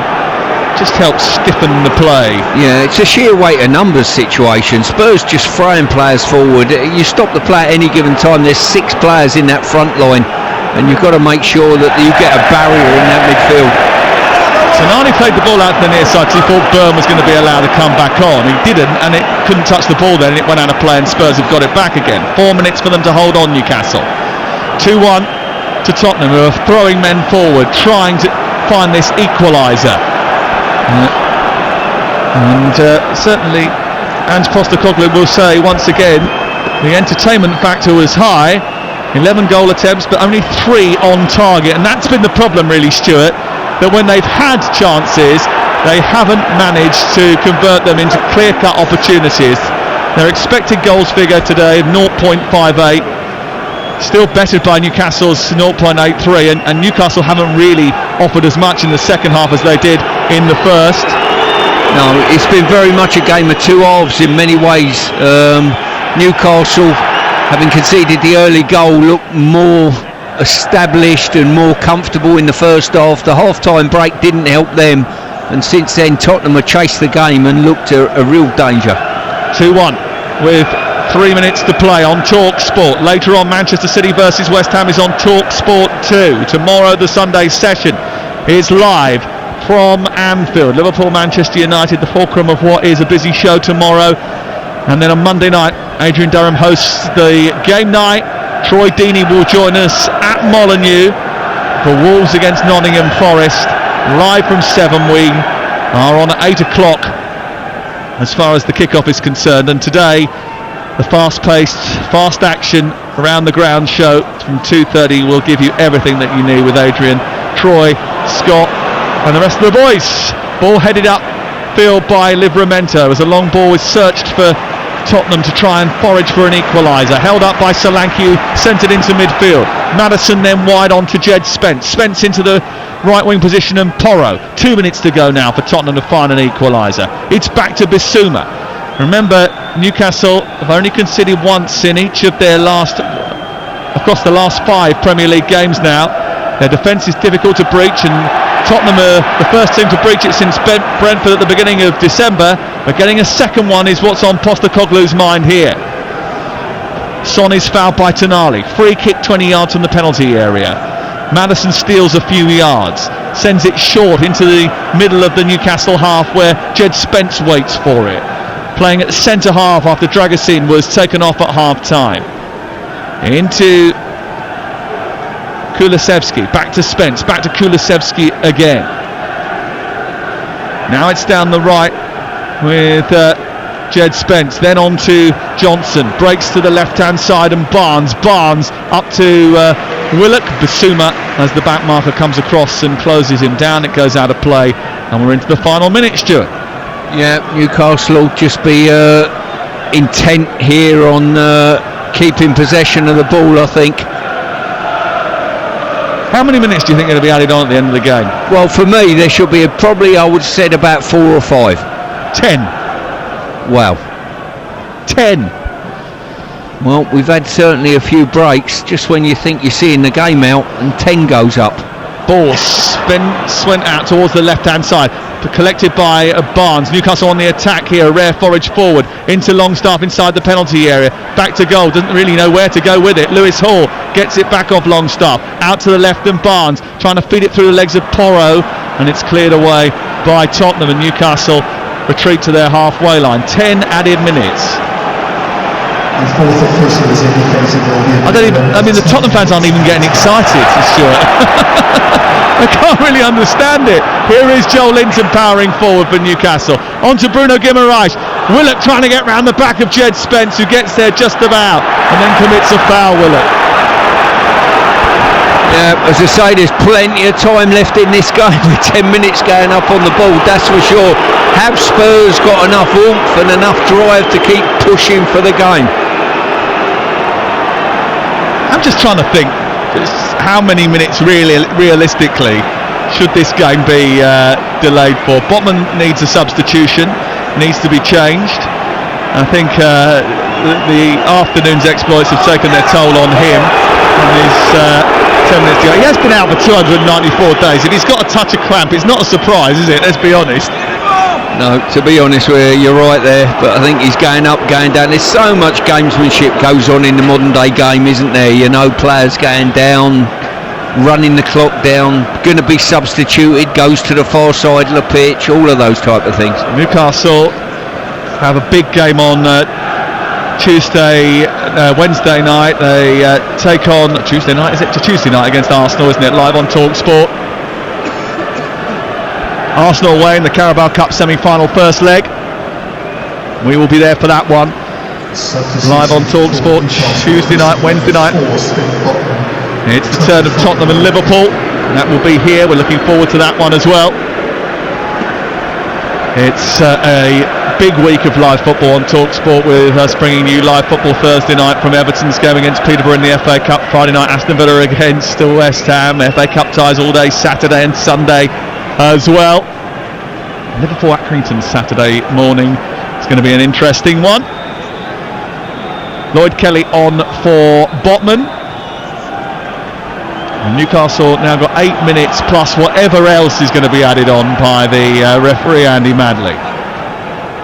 just help stiffen the play. Yeah, it's a sheer weight of numbers situation. Spurs just throwing players forward. You stop the play at any given time, there's 6 players in that front line, and you've got to make sure that you get a barrier in that midfield. Tonali played the ball out to the near side because he thought Byrne was going to be allowed to come back on. He didn't, and it couldn't touch the ball then, and it went out of play, and Spurs have got it back again. 4 minutes for them to hold on, Newcastle. 2-1 to Tottenham, who are throwing men forward, trying to find this equaliser. And certainly Ange Postecoglou will say once again the entertainment factor was high. 11 goal attempts but only 3 on target, and that's been the problem really, Stuart, that when they've had chances they haven't managed to convert them into clear-cut opportunities. Their expected goals figure today of 0.58, still bettered by Newcastle's 0.83, and Newcastle haven't really offered as much in the second half as they did in the first. No, it's been very much a game of two halves in many ways. Newcastle, having conceded the early goal, looked more established and more comfortable in the first half. The half-time break didn't help them, and since then Tottenham have chased the game and looked a real danger. 2-1 with 3 minutes to play on TalkSport. Later on, Manchester City versus West Ham is on TalkSport 2. Tomorrow the Sunday session is live from Anfield. Liverpool-Manchester United, the fulcrum of what is a busy show tomorrow. And then on Monday night, Adrian Durham hosts the game night. Troy Deeney will join us at Molineux for Wolves against Nottingham Forest. Live from 7, we are on at 8 o'clock as far as the kickoff is concerned. And today, the fast-paced, fast action around the ground show from 2:30 will give you everything that you need with Adrian, Troy, Scott and the rest of the boys. Ball headed up field by Livramento as a long ball is searched for Tottenham to try and forage for an equaliser. Held up by Solanke, sent it into midfield. Maddison then wide on to Jed Spence. Spence into the right wing position and Porro. 2 minutes to go now for Tottenham to find an equaliser. It's back to Bissouma. Remember, Newcastle have only conceded once in each of their across the last 5 Premier League games now. Their defence is difficult to breach, and Tottenham are the first team to breach it since Brentford at the beginning of December, but getting a second one is what's on Postecoglou's mind here. Son is fouled by Tonali. Free kick 20 yards from the penalty area. Maddison steals a few yards, sends it short into the middle of the Newcastle half where Jed Spence waits for it. Playing at the centre half after Dragusin was taken off at half time. Into Kulusevski, back to Spence, back to Kulusevski again. Now it's down the right with Jed Spence, then on to Johnson, breaks to the left hand side and Barnes up to Willock. Bissouma as the back marker comes across and closes him down. It goes out of play and we're into the final minute, Stuart. Yeah, Newcastle will just be intent here on keeping possession of the ball, I think. How many minutes do you think are going to be added on at the end of the game? Well, for me, there should be probably, I would have said, about 4 or 5. 10. Wow. 10. Well, we've had certainly a few breaks just when you think you're seeing the game out, and 10 goes up. Ball went out towards the left-hand side, collected by Barnes. Newcastle on the attack here, a rare forage forward into Longstaff inside the penalty area. Back to goal, doesn't really know where to go with it. Lewis Hall gets it back off Longstaff, out to the left and Barnes trying to feed it through the legs of Porro, and it's cleared away by Tottenham, and Newcastle retreat to their halfway line. 10 added minutes. The Tottenham fans aren't even getting excited, Stuart. I can't really understand it. Here is Joel Linton powering forward for Newcastle. On to Bruno Guimaraes. Willock trying to get round the back of Jed Spence, who gets there just about and then commits a foul, Willock. Yeah, as I say, there's plenty of time left in this game with 10 minutes going up on the board, that's for sure. Have Spurs got enough oomph and enough drive to keep pushing for the game? I'm just trying to think how many minutes realistically should this game be delayed for. Botman needs a substitution, needs to be changed. I think the afternoon's exploits have taken their toll on him. And his 10 minutes ago. He has been out for 294 days. If he's got a touch of cramp, it's not a surprise, is it? Let's be honest. No, to be honest with you, you're right there, but I think he's going up, going down. There's so much gamesmanship goes on in the modern day game, isn't there? You know, players going down, running the clock down, going to be substituted, goes to the far side of the pitch, all of those type of things. Newcastle have a big game on Wednesday night. They take on Tuesday night. Is it Tuesday night against Arsenal? Isn't it? Live on TalkSport. Arsenal away in the Carabao Cup semi-final first leg. We will be there for that one. Live on TalkSport Tuesday night, Wednesday night. It's the turn of Tottenham and Liverpool. That will be here. We're looking forward to that one as well. It's a big week of live football on TalkSport, with us bringing you live football Thursday night from Everton's game against Peterborough in the FA Cup. Friday night, Aston Villa against West Ham. FA Cup ties all day Saturday and Sunday as well. Liverpool Accrington Saturday morning. It's going to be an interesting one. Lloyd Kelly on for Botman. And Newcastle now got 8 minutes plus whatever else is going to be added on by the referee Andy Madley.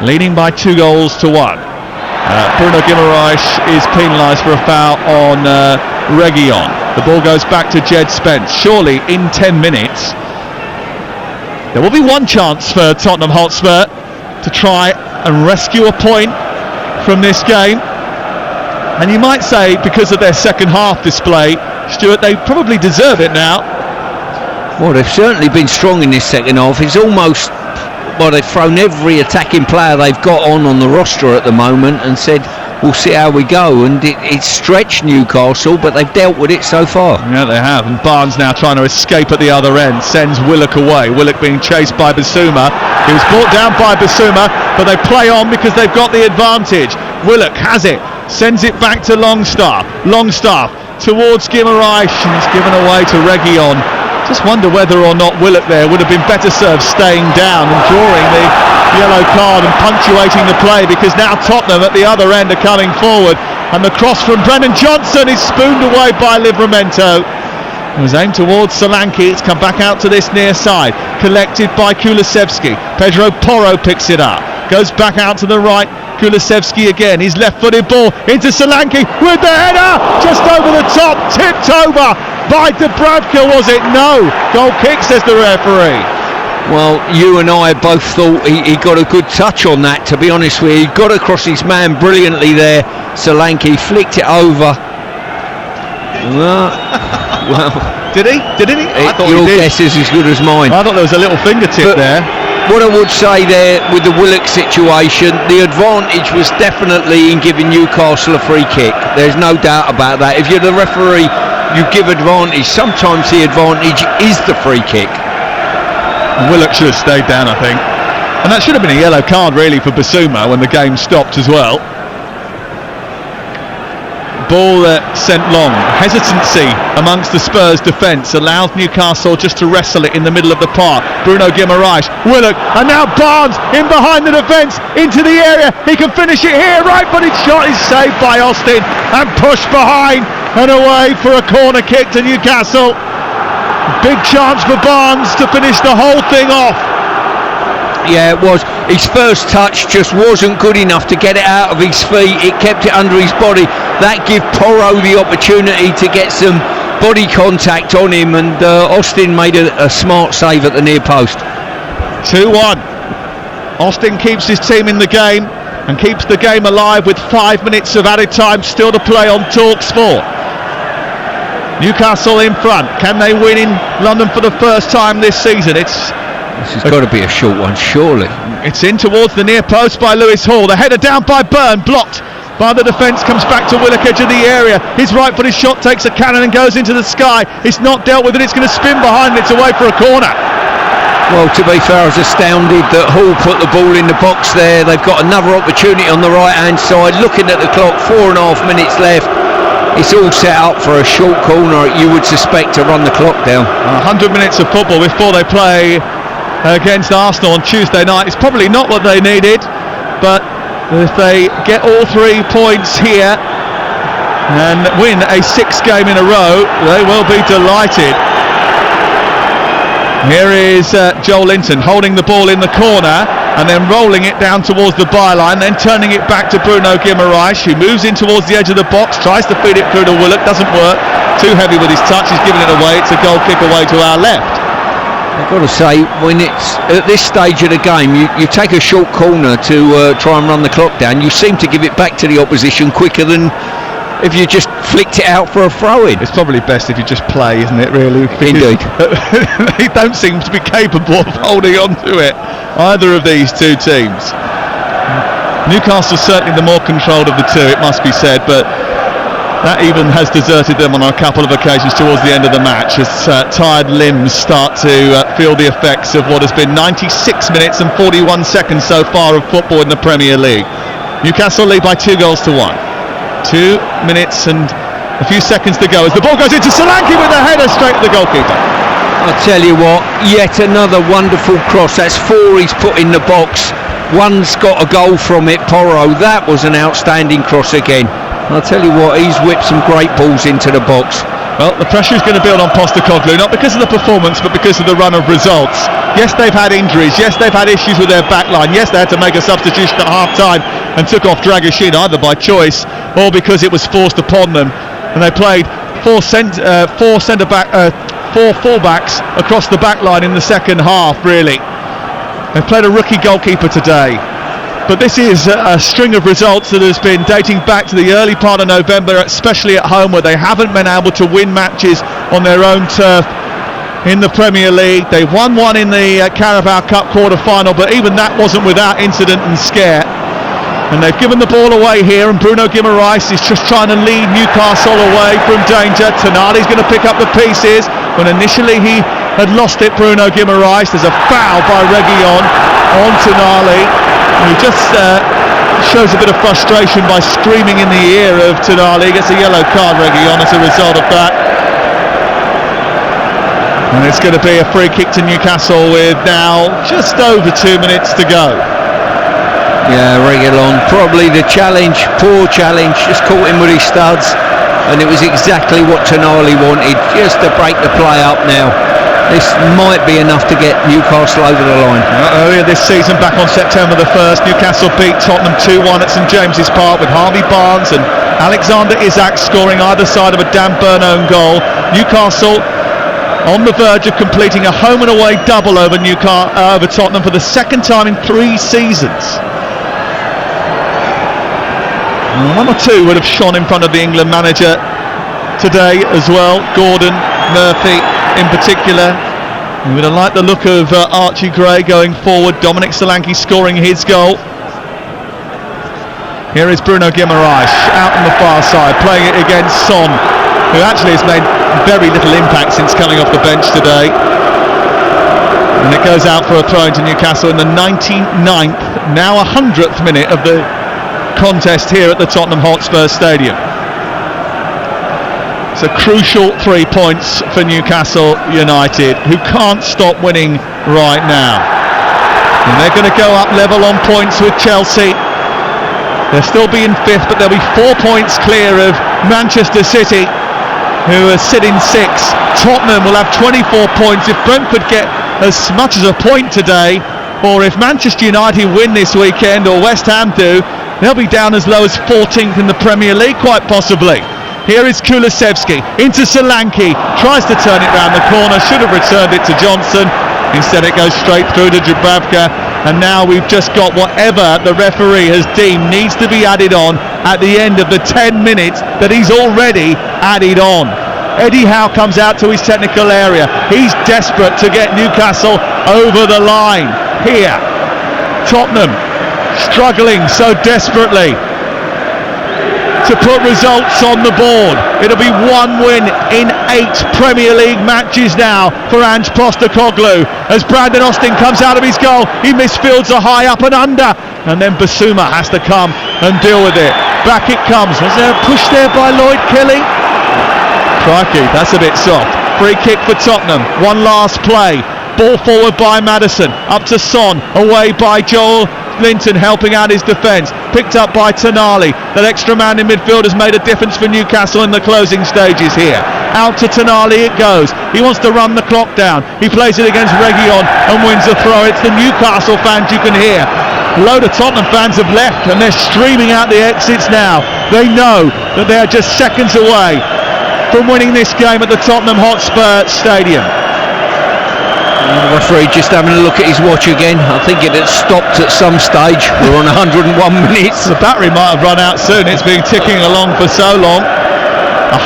Leading by 2-1. Bruno Guimaraes is penalised for a foul on Reguilon. The ball goes back to Jed Spence. Surely in 10 minutes there will be one chance for Tottenham Hotspur to try and rescue a point from this game. And you might say, because of their second half display, Stuart, they probably deserve it now. Well, they've certainly been strong in this second half. It's almost, well, they've thrown every attacking player they've got on the roster at the moment and said, we'll see how we go. And it's stretched Newcastle, but they've dealt with it so far. Yeah, they have. And Barnes now trying to escape at the other end, sends Willock away. Willock being chased by Bissouma. He was brought down by Bissouma, but they play on because they've got the advantage. Willock has it, sends it back to Longstaff towards Guimaraes, and it's given away to Reguilon. Just wonder whether or not Willock there would have been better served staying down and drawing the yellow card and punctuating the play, because now Tottenham at the other end are coming forward, and the cross from Brennan Johnson is spooned away by Livramento. It was aimed towards Solanke. It's come back out to this near side, collected by Kulusevski. Pedro Porro picks it up, goes back out to the right. Kulusevski again, his left-footed ball into Solanke with the header, just over the top, tipped over by Dubravka, was it? No, goal kick, says the referee. Well, you and I both thought he got a good touch on that, to be honest with you. He got across his man brilliantly there. Solanke flicked it over. Well, did he? Your guess is as good as mine. I thought there was a little fingertip there. What I would say there with the Willock situation, the advantage was definitely in giving Newcastle a free kick. There's no doubt about that. If you're the referee, you give advantage. Sometimes the advantage is the free kick. Willock should have stayed down, I think. And that should have been a yellow card really for Bissouma when the game stopped as well. Ball sent long. Hesitancy amongst the Spurs defence allows Newcastle just to wrestle it in the middle of the park. Bruno Guimaraes, Willock, and now Barnes in behind the defence into the area. He can finish it here. Right-footed shot is saved by Austin and pushed behind and away for a corner kick to Newcastle. Big chance for Barnes to finish the whole thing off. Yeah, it was. His first touch just wasn't good enough to get it out of his feet. It kept it under his body. That gave Porro the opportunity to get some body contact on him, and Austin made a smart save at the near post. 2-1. Austin keeps his team in the game. and keeps the game alive with 5 minutes of added time still to play on TalkSport. Newcastle in front. Can they win in London for the first time this season? This has got to be a short one, surely. It's in towards the near post by Lewis Hall. The header down by Byrne, blocked by the defence, comes back to Willock, edge of the area. His right-footed shot takes a cannon and goes into the sky. It's not dealt with and it's going to spin behind and it's away for a corner. Well, to be fair, I was astounded that Hall put the ball in the box there. They've got another opportunity on the right-hand side. Looking at the clock, 4.5 minutes left. It's all set up for a short corner, you would suspect, to run the clock down. 100 minutes of football before they play against Arsenal on Tuesday night. It's probably not what they needed, but if they get all 3 points here and win a 6th game in a row, they will be delighted. Here is Joel Linton holding the ball in the corner and then rolling it down towards the byline, then turning it back to Bruno Guimaraes, who moves in towards the edge of the box, tries to feed it through to Willock, doesn't work, too heavy with his touch, he's giving it away. It's a goal kick away to our left. I've got to say, when it's at this stage of the game, you take a short corner to try and run the clock down, you seem to give it back to the opposition quicker than if you just flicked it out for a throw-in. It's probably best if you just play, isn't it, really? Indeed. They don't seem to be capable of holding on to it, either of these two teams. Newcastle's certainly the more controlled of the two, it must be said, but that even has deserted them on a couple of occasions towards the end of the match as tired limbs start to feel the effects of what has been 96 minutes and 41 seconds so far of football in the Premier League. Newcastle lead by 2-1. 2 minutes and a few seconds to go as the ball goes into Solanke with a header straight at the goalkeeper. I tell you what, yet another wonderful cross. That's 4 he's put in the box. One's got a goal from it, Porro. That was an outstanding cross again. I'll tell you what, he's whipped some great balls into the box. Well, the pressure is going to build on Postecoglou, not because of the performance, but because of the run of results. Yes, they've had injuries. Yes, they've had issues with their backline. Yes, they had to make a substitution at half-time and took off Dragoshin, either by choice or because it was forced upon them. And they played four full-backs across the backline in the second half, really. They've played a rookie goalkeeper today. But this is a string of results that has been dating back to the early part of November, especially at home, where they haven't been able to win matches on their own turf in the Premier League. They won one in the Carabao Cup quarter-final, but even that wasn't without incident and scare. And they've given the ball away here, and Bruno Guimaraes is just trying to lead Newcastle away from danger. Tonali's going to pick up the pieces. When initially he had lost it, Bruno Guimaraes, there's a foul by Reguilon on Tonali, who just shows a bit of frustration by screaming in the ear of Tonali. Gets a yellow card, Reguilon, as a result of that. And it's going to be a free kick to Newcastle with now just over 2 minutes to go. Yeah, Reguilon, probably the challenge, poor challenge, just caught him with his studs, and it was exactly what Tonali wanted, just to break the play up now. This might be enough to get Newcastle over the line. Earlier this season, back on September the 1st, Newcastle beat Tottenham 2-1 at St James's Park with Harvey Barnes and Alexander Isak scoring either side of a Dan Burn own goal. Newcastle on the verge of completing a home and away double over Tottenham for the second time in 3 seasons. One or two would have shone in front of the England manager today as well. Gordon, Murphy in particular. We would have liked the look of Archie Gray going forward. Dominic Solanke scoring his goal. Here is Bruno Guimaraes out on the far side, playing it against Son, who actually has made very little impact since coming off the bench today. And it goes out for a throw into Newcastle in the 99th, now 100th minute of the contest here at the Tottenham Hotspur Stadium. It's a crucial 3 points for Newcastle United, who can't stop winning right now. And they're going to go up level on points with Chelsea. They'll still be in 5th, but they'll be 4 points clear of Manchester City, who are sitting 6th. Tottenham will have 24 points. If Brentford get as much as a point today, or if Manchester United win this weekend, or West Ham do, they'll be down as low as 14th in the Premier League, quite possibly. Here is Kulusevski into Solanke, tries to turn it round the corner, should have returned it to Johnson. Instead it goes straight through to Dubravka, and now we've just got whatever the referee has deemed needs to be added on at the end of the 10 minutes that he's already added on. Eddie Howe comes out to his technical area. He's desperate to get Newcastle over the line here. Tottenham struggling so desperately to put results on the board. It'll be 1 win in 8 Premier League matches now for Ange Postecoglou as Brandon Austin comes out of his goal. He misfields a high up and under, and then Basuma has to come and deal with it. Back it comes. Was there a push there by Lloyd Kelly? Crikey, that's a bit soft. Free kick for Tottenham. One last play. Ball forward by Maddison. Up to Son. Away by Joel Linton helping out his defence. Picked up by Tonali. That extra man in midfield has made a difference for Newcastle in the closing stages here. Out to Tonali it goes. He wants to run the clock down. He plays it against Reguilon and wins the throw. It's the Newcastle fans you can hear. A load of Tottenham fans have left and they're streaming out the exits now. They know that they're just seconds away from winning this game at the Tottenham Hotspur Stadium. The referee just having a look at his watch again. I think it had stopped at some stage. We're on 101 minutes. The battery might have run out soon. It's been ticking along for so long.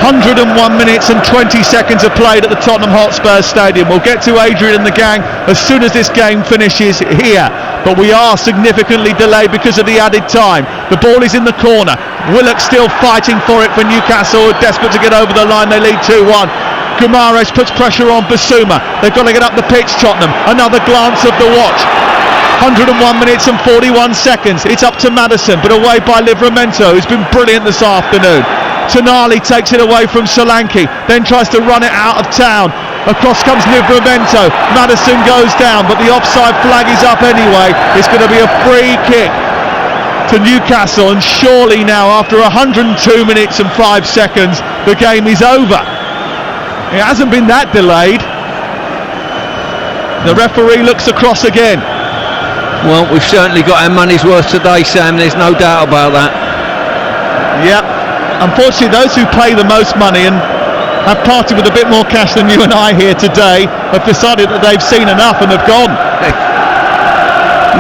101 minutes and 20 seconds are played at the Tottenham Hotspur Stadium. We'll get to Adrian and the gang as soon as this game finishes here. But we are significantly delayed because of the added time. The ball is in the corner. Willock still fighting for it for Newcastle, desperate to get over the line. They lead 2-1. Guimaraes puts pressure on Basuma. They've got to get up the pitch, Tottenham. Another glance of the watch. 101 minutes and 41 seconds. It's up to Maddison, but away by Livramento, who's been brilliant this afternoon. Tonali takes it away from Solanke, then tries to run it out of town. Across comes Livramento. Maddison goes down, but the offside flag is up anyway. It's going to be a free kick to Newcastle, and surely now, after 102 minutes and 5 seconds, the game is over. It hasn't been that delayed. The referee looks across again. Well, we've certainly got our money's worth today, Sam. There's no doubt about that. Yep. Unfortunately, those who pay the most money and have parted with a bit more cash than you and I here today have decided that they've seen enough and have gone.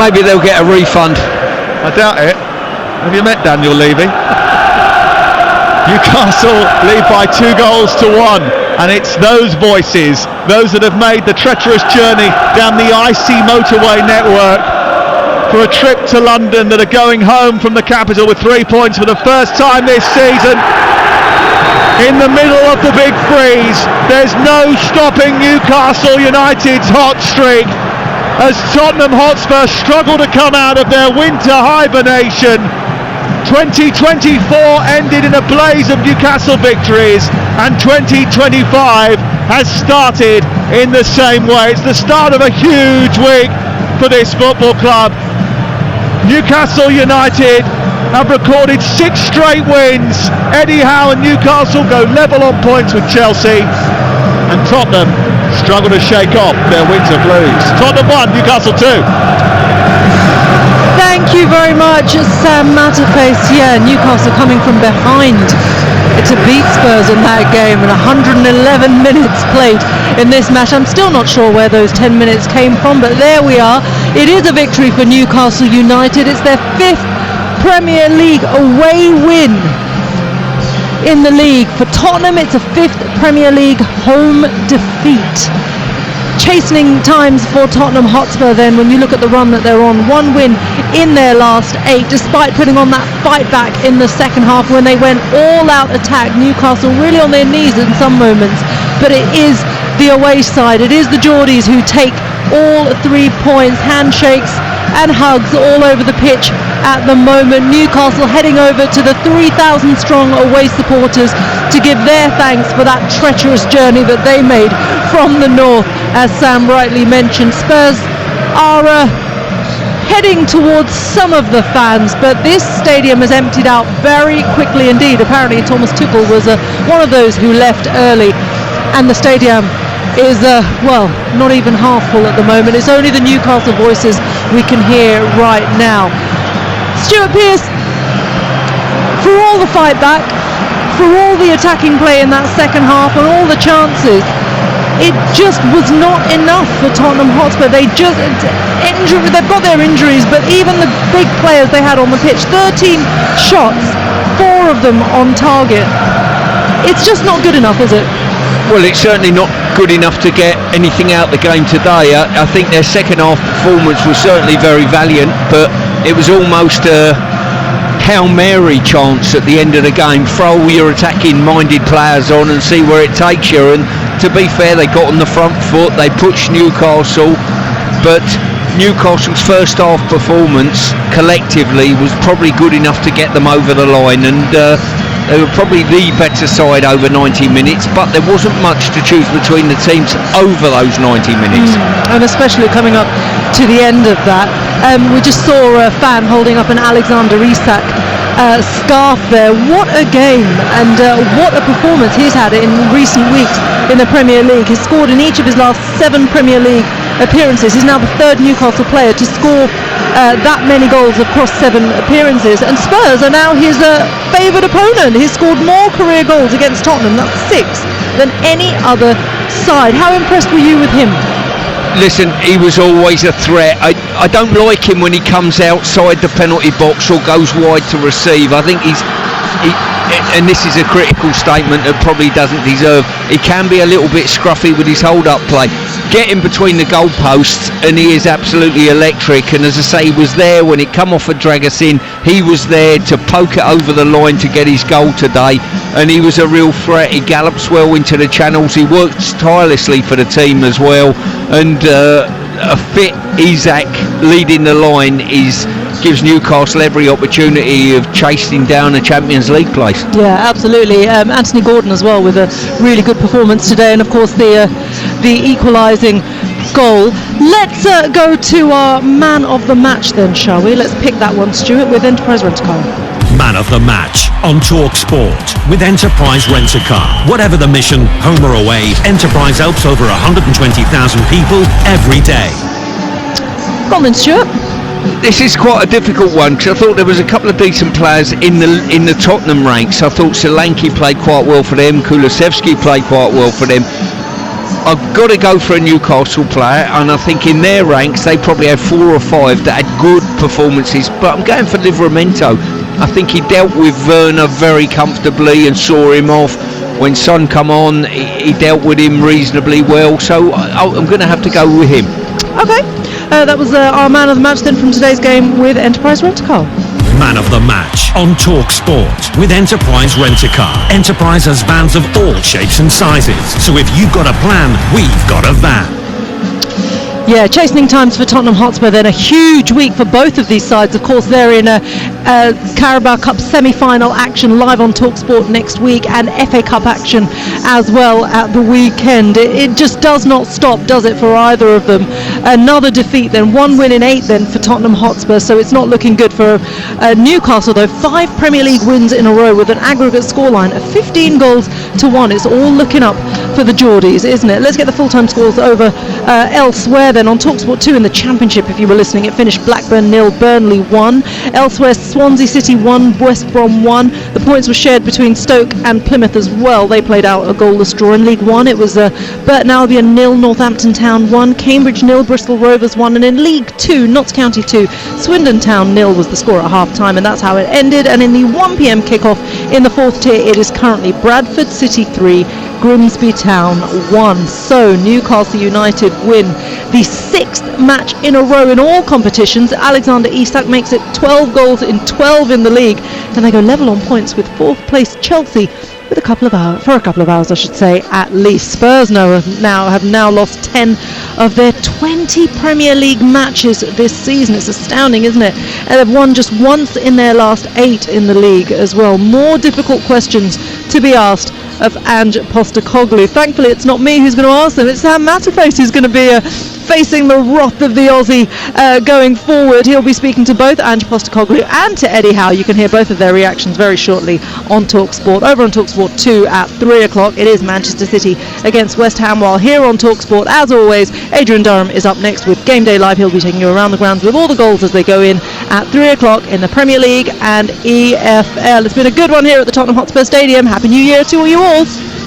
Maybe they'll get a refund. I doubt it. Have you met Daniel Levy? Newcastle lead by 2-1, and it's those voices, those that have made the treacherous journey down the icy motorway network for a trip to London, that are going home from the capital with 3 points for the first time this season. In the middle of the big freeze, there's no stopping Newcastle United's hot streak as Tottenham Hotspur struggle to come out of their winter hibernation. 2024 ended in a blaze of Newcastle victories, and 2025 has started in the same way. It's the start of a huge week for this football club. Newcastle United have recorded 6 straight wins. Eddie Howe and Newcastle go level on points with Chelsea, and Tottenham struggle to shake off their winter blues. Tottenham 1, Newcastle 2. Thank you very much, Sam Matterface. Yeah, Newcastle coming from behind to beat Spurs in that game, and 111 minutes played in this match. I'm still not sure where those 10 minutes came from, but there we are. It is a victory for Newcastle United. It's their 5th Premier League away win in the league. For Tottenham, it's a 5th Premier League home defeat. Chastening times for Tottenham Hotspur then, when you look at the run that they're on. 1 win in their last 8, despite putting on that fight back in the second half when they went all out attack. Newcastle really on their knees in some moments, but it is the away side, it is the Geordies who take all 3 points. Handshakes and hugs all over the pitch at the moment. Newcastle heading over to the 3,000 strong away supporters to give their thanks for that treacherous journey that they made from the north. As Sam rightly mentioned, Spurs are heading towards some of the fans, but this stadium has emptied out very quickly indeed. Apparently Thomas Tuchel was one of those who left early, and the stadium is well, not even half full at the moment. It's only the Newcastle voices we can hear right now. Stuart Pearce, for all the fight back, for all the attacking play in that second half and all the chances, it just was not enough for Tottenham Hotspur. They've got their injuries, but even the big players they had on the pitch, 13 shots, 4 of them on target. It's just not good enough, is it? Well, it's certainly not good enough to get anything out the game today. I think their second half performance was certainly very valiant, but it was almost a Hail Mary chance at the end of the game. Throw your attacking minded players on and see where it takes you. And to be fair, they got on the front foot, they pushed Newcastle, but Newcastle's first half performance collectively was probably good enough to get them over the line, and they were probably the better side over 90 minutes, but there wasn't much to choose between the teams over those 90 minutes. And especially coming up to the end of that, we just saw a fan holding up an Alexander Isak scarf there. What a game, and what a performance he's had in recent weeks in the Premier League. He's scored in each of his last 7 Premier League appearances. He's now the 3rd Newcastle player to score that many goals across 7 appearances, and Spurs are now his favoured opponent. He's scored more career goals against Tottenham, that's 6, than any other side. How impressed were you with him? Listen, he was always a threat. I don't like him when he comes outside the penalty box or goes wide to receive. I think and this is a critical statement that probably doesn't deserve. He can be a little bit scruffy with his hold-up play. Get him between the goalposts and he is absolutely electric. And as I say, he was there when it come off and drag us in. He was there to poke it over the line to get his goal today, and he was a real threat. He gallops well into the channels. He works tirelessly for the team as well, and a fit Isak leading the line gives Newcastle every opportunity of chasing down a Champions League place. Yeah, absolutely. Anthony Gordon as well with a really good performance today, and of course the equalising goal. Let's go to our man of the match then, shall we? Let's pick that one, Stuart, with Enterprise Rent-A-Car. Man of the match on TalkSport with Enterprise Rent-A-Car. Whatever the mission, home or away, Enterprise helps over 120,000 people every day. Go on then, Stuart. This is quite a difficult one because I thought there was a couple of decent players in the Tottenham ranks. I thought Solanke played quite well for them, Kulusevski played quite well for them. I've got to go for a Newcastle player, and I think in their ranks they probably have 4 or 5 that had good performances, but I'm going for Livramento. I think he dealt with Werner very comfortably and saw him off. When Son come on, he dealt with him reasonably well, so I'm going to have to go with him. Okay, that was our man of the match then from today's game with Enterprise Rent-A-Car. Man of the match on TalkSport with Enterprise Rent-A-Car. Enterprise has vans of all shapes and sizes, so if you've got a plan, we've got a van. Yeah, chastening times for Tottenham Hotspur then. A huge week for both of these sides. Of course, they're in a Carabao Cup semi-final action live on TalkSport next week, and FA Cup action as well at the weekend. It just does not stop, does it, for either of them? Another defeat then, 1 win in 8 then for Tottenham Hotspur, so it's not looking good for Newcastle though. 5 Premier League wins in a row with an aggregate scoreline of 15 goals to 1. It's all looking up for the Geordies, isn't it? Let's get the full-time scores over elsewhere then on TalkSport 2 in the Championship. If you were listening, it finished Blackburn 0, Burnley 1. Elsewhere, Swansea City 1, West Brom 1. The points were shared between Stoke and Plymouth as well. They played out a goalless draw. In League 1, it was Burton Albion 0, Northampton Town 1, Cambridge 0, Bristol Rovers 1, and in League 2, Notts County 2, Swindon Town 0 was the score at half-time, and that's how it ended. And in the 1 p.m. kickoff in the 4th tier, it is currently Bradford City 3, Grimsby Town 1. So Newcastle United win the 6th match in a row in all competitions. Alexander Isak makes it 12 goals in 12 in the league, and they go level on points with 4th place Chelsea with a couple of hours, I should say, at least. Spurs have now lost 10 of their 20 Premier League matches this season. It's astounding, isn't it? And they've won just once in their last 8 in the league as well. More difficult questions to be asked of Ange Postecoglou. Thankfully, it's not me who's going to ask them. It's Sam Matterface who's going to be facing the wrath of the Aussie going forward. He'll be speaking to both Ange Postecoglou and to Eddie Howe. You can hear both of their reactions very shortly on TalkSport. Over on TalkSport 2 at 3 o'clock, it is Manchester City against West Ham, while here on TalkSport, as always, Adrian Durham is up next with Game Day Live. He'll be taking you around the grounds with all the goals as they go in at 3 o'clock in the Premier League and EFL. It's been a good one here at the Tottenham Hotspur Stadium. Happy New Year to all you all.